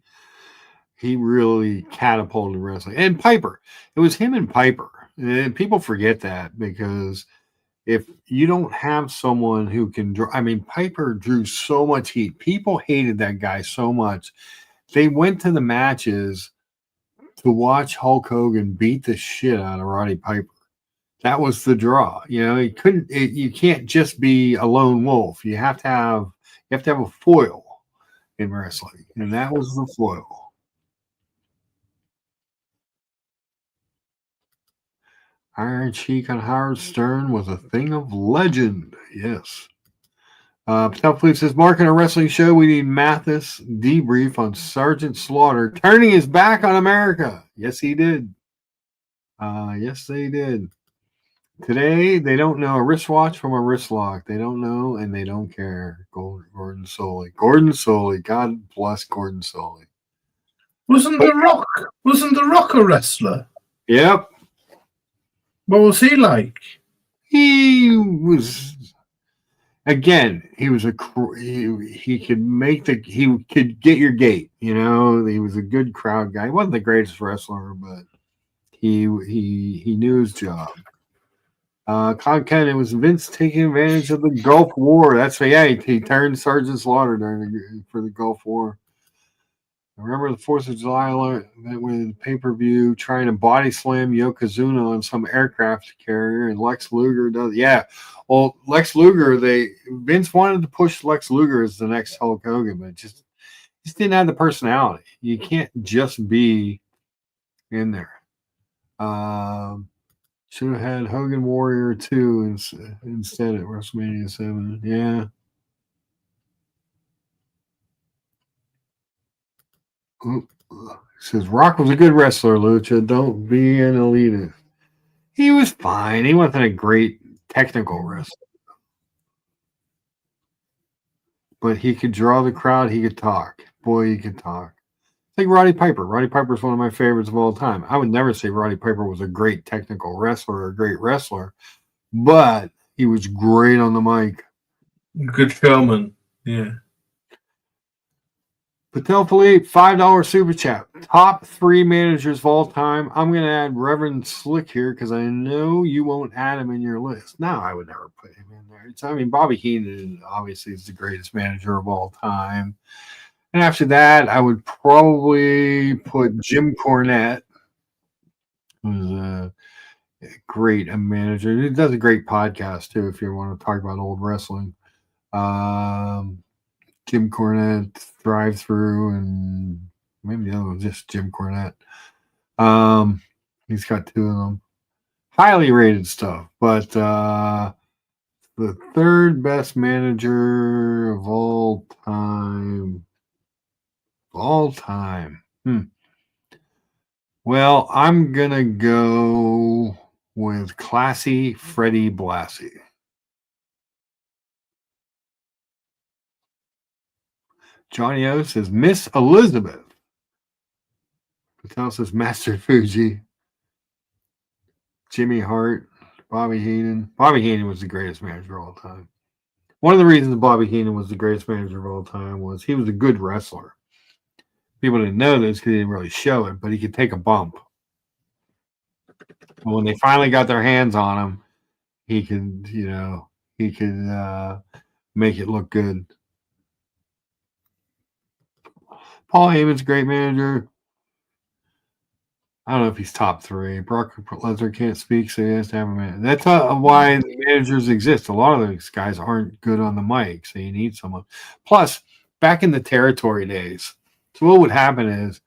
really catapulted wrestling. And Piper. It was him and Piper. And people forget that because if you don't have someone who can draw, I mean, Piper drew so much heat. People hated that guy so much. They went to the matches to watch Hulk Hogan beat the shit out of Roddy Piper. That was the draw. You know, you can't just be a lone wolf. You have to have a foil in wrestling, and that was the foil. Iron Sheik on Howard Stern was a thing of legend. Yes. Patel Fleet says, Mark, in a wrestling show, we need Mathis debrief on Sergeant Slaughter turning his back on America. Yes, he did. Yes, they did. Today, they don't know a wristwatch from a wrist lock. They don't know, and they don't care. Gordon Soley. Gordon Soley. God bless Gordon Soley. Wasn't The Rock a wrestler? Yep. What was he like? He was, again, he was he could get your gate, you know. He was a good crowd guy. He wasn't the greatest wrestler, but he knew his job. Content, it was Vince taking advantage of the Gulf War. That's right. Yeah, he turned Sergeant Slaughter for the Gulf War. I remember the 4th of July event with pay-per-view trying to body slam Yokozuna on some aircraft carrier, and Lex Luger does. Yeah, well, Lex Luger, Vince wanted to push Lex Luger as the next Hulk Hogan, but just didn't have the personality. You can't just be in there. Should have had Hogan Warrior 2 instead at WrestleMania 7. Yeah. Says Rock was a good wrestler, Lucha. Don't be an elitist. He was fine. He wasn't a great technical wrestler. But he could draw the crowd. He could talk. Boy, he could talk. Like Roddy Piper. Roddy Piper is one of my favorites of all time. I would never say Roddy Piper was a great technical wrestler or a great wrestler, but he was great on the mic. Good showman. Yeah. Patel Philippe, $5 super chat. Top 3 managers of all time. I'm going to add Reverend Slick here because I know you won't add him in your list. No, I would never put him in there. Bobby Heenan obviously is the greatest manager of all time. And after that, I would probably put Jim Cornette, who's a great manager. He does a great podcast, too, if you want to talk about old wrestling. Jim Cornette, Drive Through, and maybe the other one, just Jim Cornette. He's got 2 of them. Highly rated stuff, but the 3rd best manager of all time. Well, I'm going to go with Classy Freddie Blassie. Johnny O says Miss Elizabeth. Patel says Master Fuji. Jimmy Hart. Bobby Heenan. Bobby Heenan was the greatest manager of all time. One of the reasons Bobby Heenan was the greatest manager of all time was he was a good wrestler. People didn't know this because he didn't really show it, but he could take a bump. But when they finally got their hands on him, he could make it look good. Paul Heyman's a great manager. I don't know if he's top 3. Brock Lesnar can't speak, so he has to have a man. That's why managers exist. A lot of these guys aren't good on the mic, so you need someone. Plus, back in the territory days, so what would happen is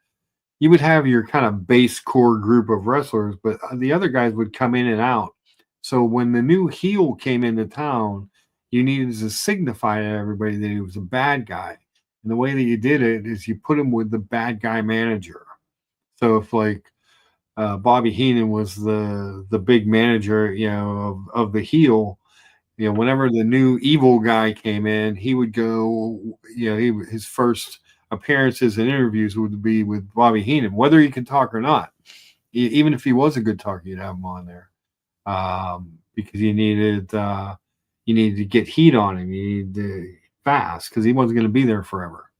you would have your kind of base core group of wrestlers, but the other guys would come in and out. So when the new heel came into town, you needed to signify to everybody that he was a bad guy. And the way that you did it is you put him with the bad guy manager. So if like Bobby Heenan was the big manager, of the heel, whenever the new evil guy came in, he would go, his first appearances and interviews would be with Bobby Heenan, whether he could talk or not. Even if he was a good talker, you'd have him on there, because you needed to get heat on him. You needed to fast because he wasn't going to be there forever.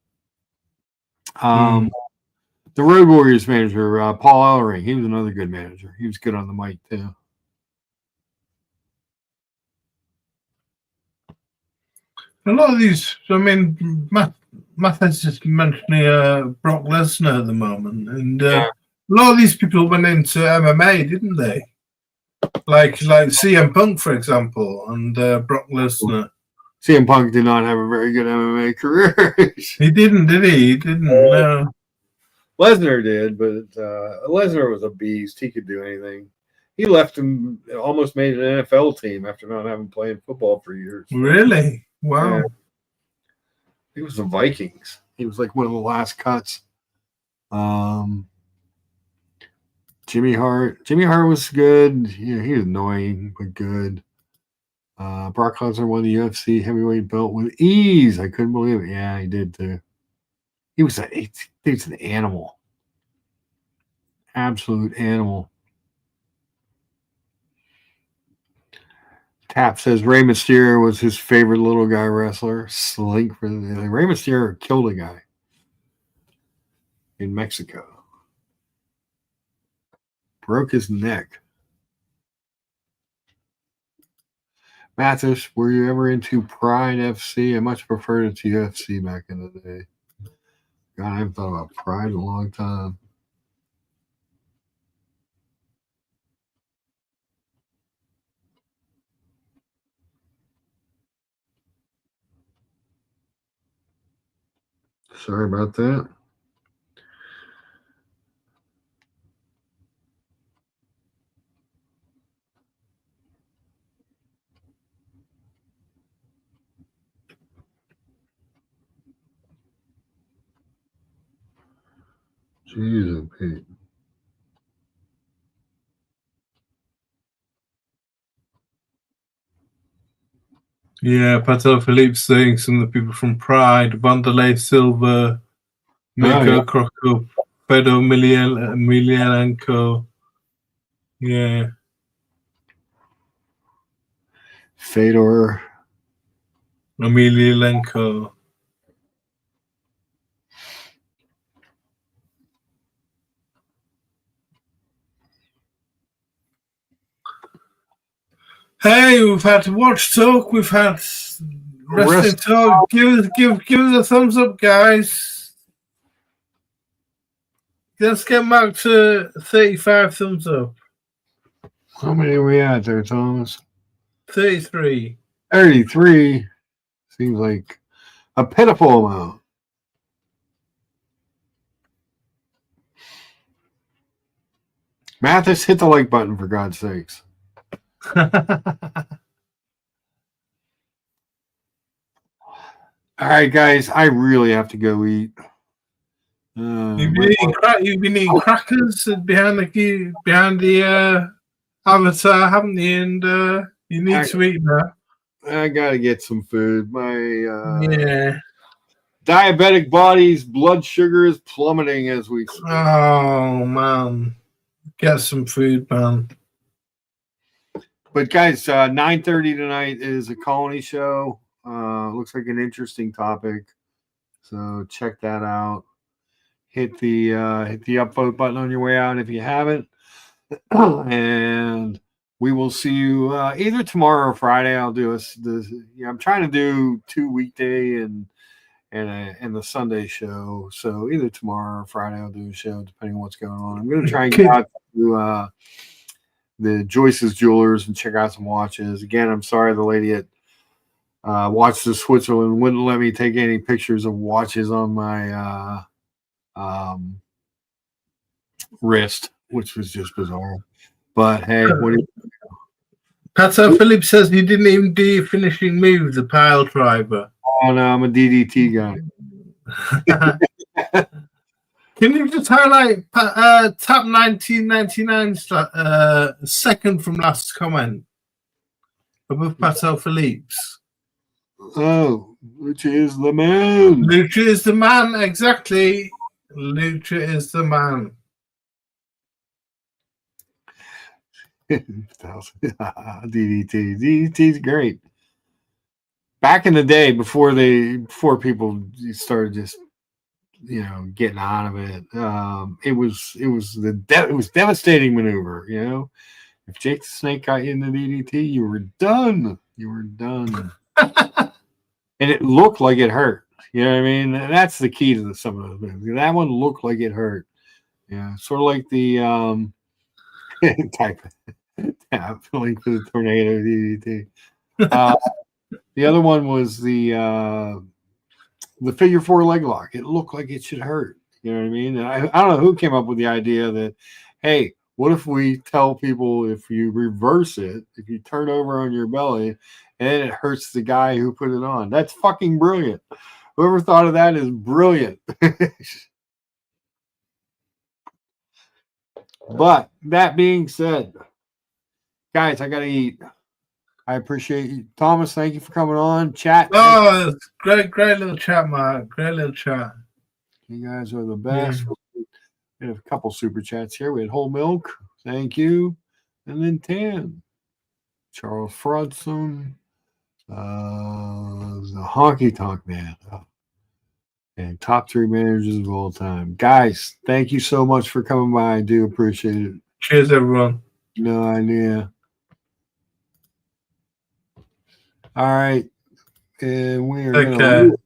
The Road Warriors manager, Paul Ellering, he was another good manager. He was good on the mic too. A lot of these, I mean, Matt's just mentioning Brock Lesnar at the moment, and a lot of these people went into MMA, didn't they? Like CM Punk, for example, and Brock Lesnar. CM Punk did not have a very good MMA career. He didn't, did he? He didn't. No. Lesnar did, but Lesnar was a beast. He could do anything. He left and almost made an NFL team after not having played football for years. Really? Wow. Yeah. He was the Vikings. He was like one of the last cuts. Jimmy Hart. Jimmy Hart was good. Yeah, he was annoying, but good. Brock Lesnar won the UFC heavyweight belt with ease. I couldn't believe it. Yeah, he did too. He was an animal. Absolute animal. Tap says Rey Mysterio was his favorite little guy wrestler. Slink for Rey Mysterio killed a guy in Mexico. Broke his neck. Mathis, were you ever into Pride FC? I much preferred it to UFC back in the day. God, I haven't thought about Pride in a long time. Sorry about that. Jesus, Pete. Yeah, Patel Philippe saying some of the people from Pride, Wanderlei Silva, Mirko Krokop, Fedor Emelianenko. Yeah. Fedor Emelianenko. Hey, we've had Watch Talk, we've had Wrestling Talk. Give us a thumbs up, guys. Let's get back to 35 thumbs up. How many are we at there, Thomas? 33. 33 seems like a pitiful amount. Mathis, hit the like button for God's sakes. All right, guys, I really have to go eat. You've been eating crackers behind the avatar, haven't you? And you need to eat that. I gotta get some food. My diabetic body's blood sugar is plummeting as we speak. Oh man, get some food, man. But guys, 9:30 tonight is a Colony show. Looks like an interesting topic, so check that out. Hit the upvote button on your way out if you haven't, and we will see you either tomorrow or Friday. I'll do I'm trying to do 2 weekday and the Sunday show. So either tomorrow or Friday I'll do a show depending on what's going on. I'm going to try and get out to the Joyce's Jewelers and check out some watches. Again, I'm sorry the lady at Watches of Switzerland wouldn't let me take any pictures of watches on my wrist, which was just bizarre. But hey, what do you? Pato Phillips says you didn't even do your finishing move, the pile driver. Oh no, I'm a DDT guy. Can you just highlight Tap 1999's second from last comment above Pato Phillips? Oh, Lucha is the man. Lucha is the man, exactly. Lucha is the man. DDT's great. Back in the day, before people started just getting out of it, it was devastating maneuver. If Jake the Snake got you in the DDT, you were done. You were done. And it looked like it hurt. You know what I mean? That's the key to some of those moves. That one looked like it hurt. Yeah, sort of like the type link for the tornado DDT. The other one was the figure 4 leg lock. It looked like it should hurt. You know what I mean? And I don't know who came up with the idea that, hey, what if we tell people if you reverse it, if you turn over on your belly, and it hurts the guy who put it on? That's fucking brilliant. Whoever thought of that is brilliant. But that being said, guys, I got to eat. I appreciate you. Thomas, thank you for coming on. Chat. Oh, great little chat, Mark. Great little chat. You guys are the best. Yeah. We have a couple super chats here. We had Whole Milk. Thank you. And then Tan. Charles Frodson. The Honky Tonk Man. And top 3 managers of all time. Guys, thank you so much for coming by. I do appreciate it. Cheers, everyone. No idea. All right. And we are going to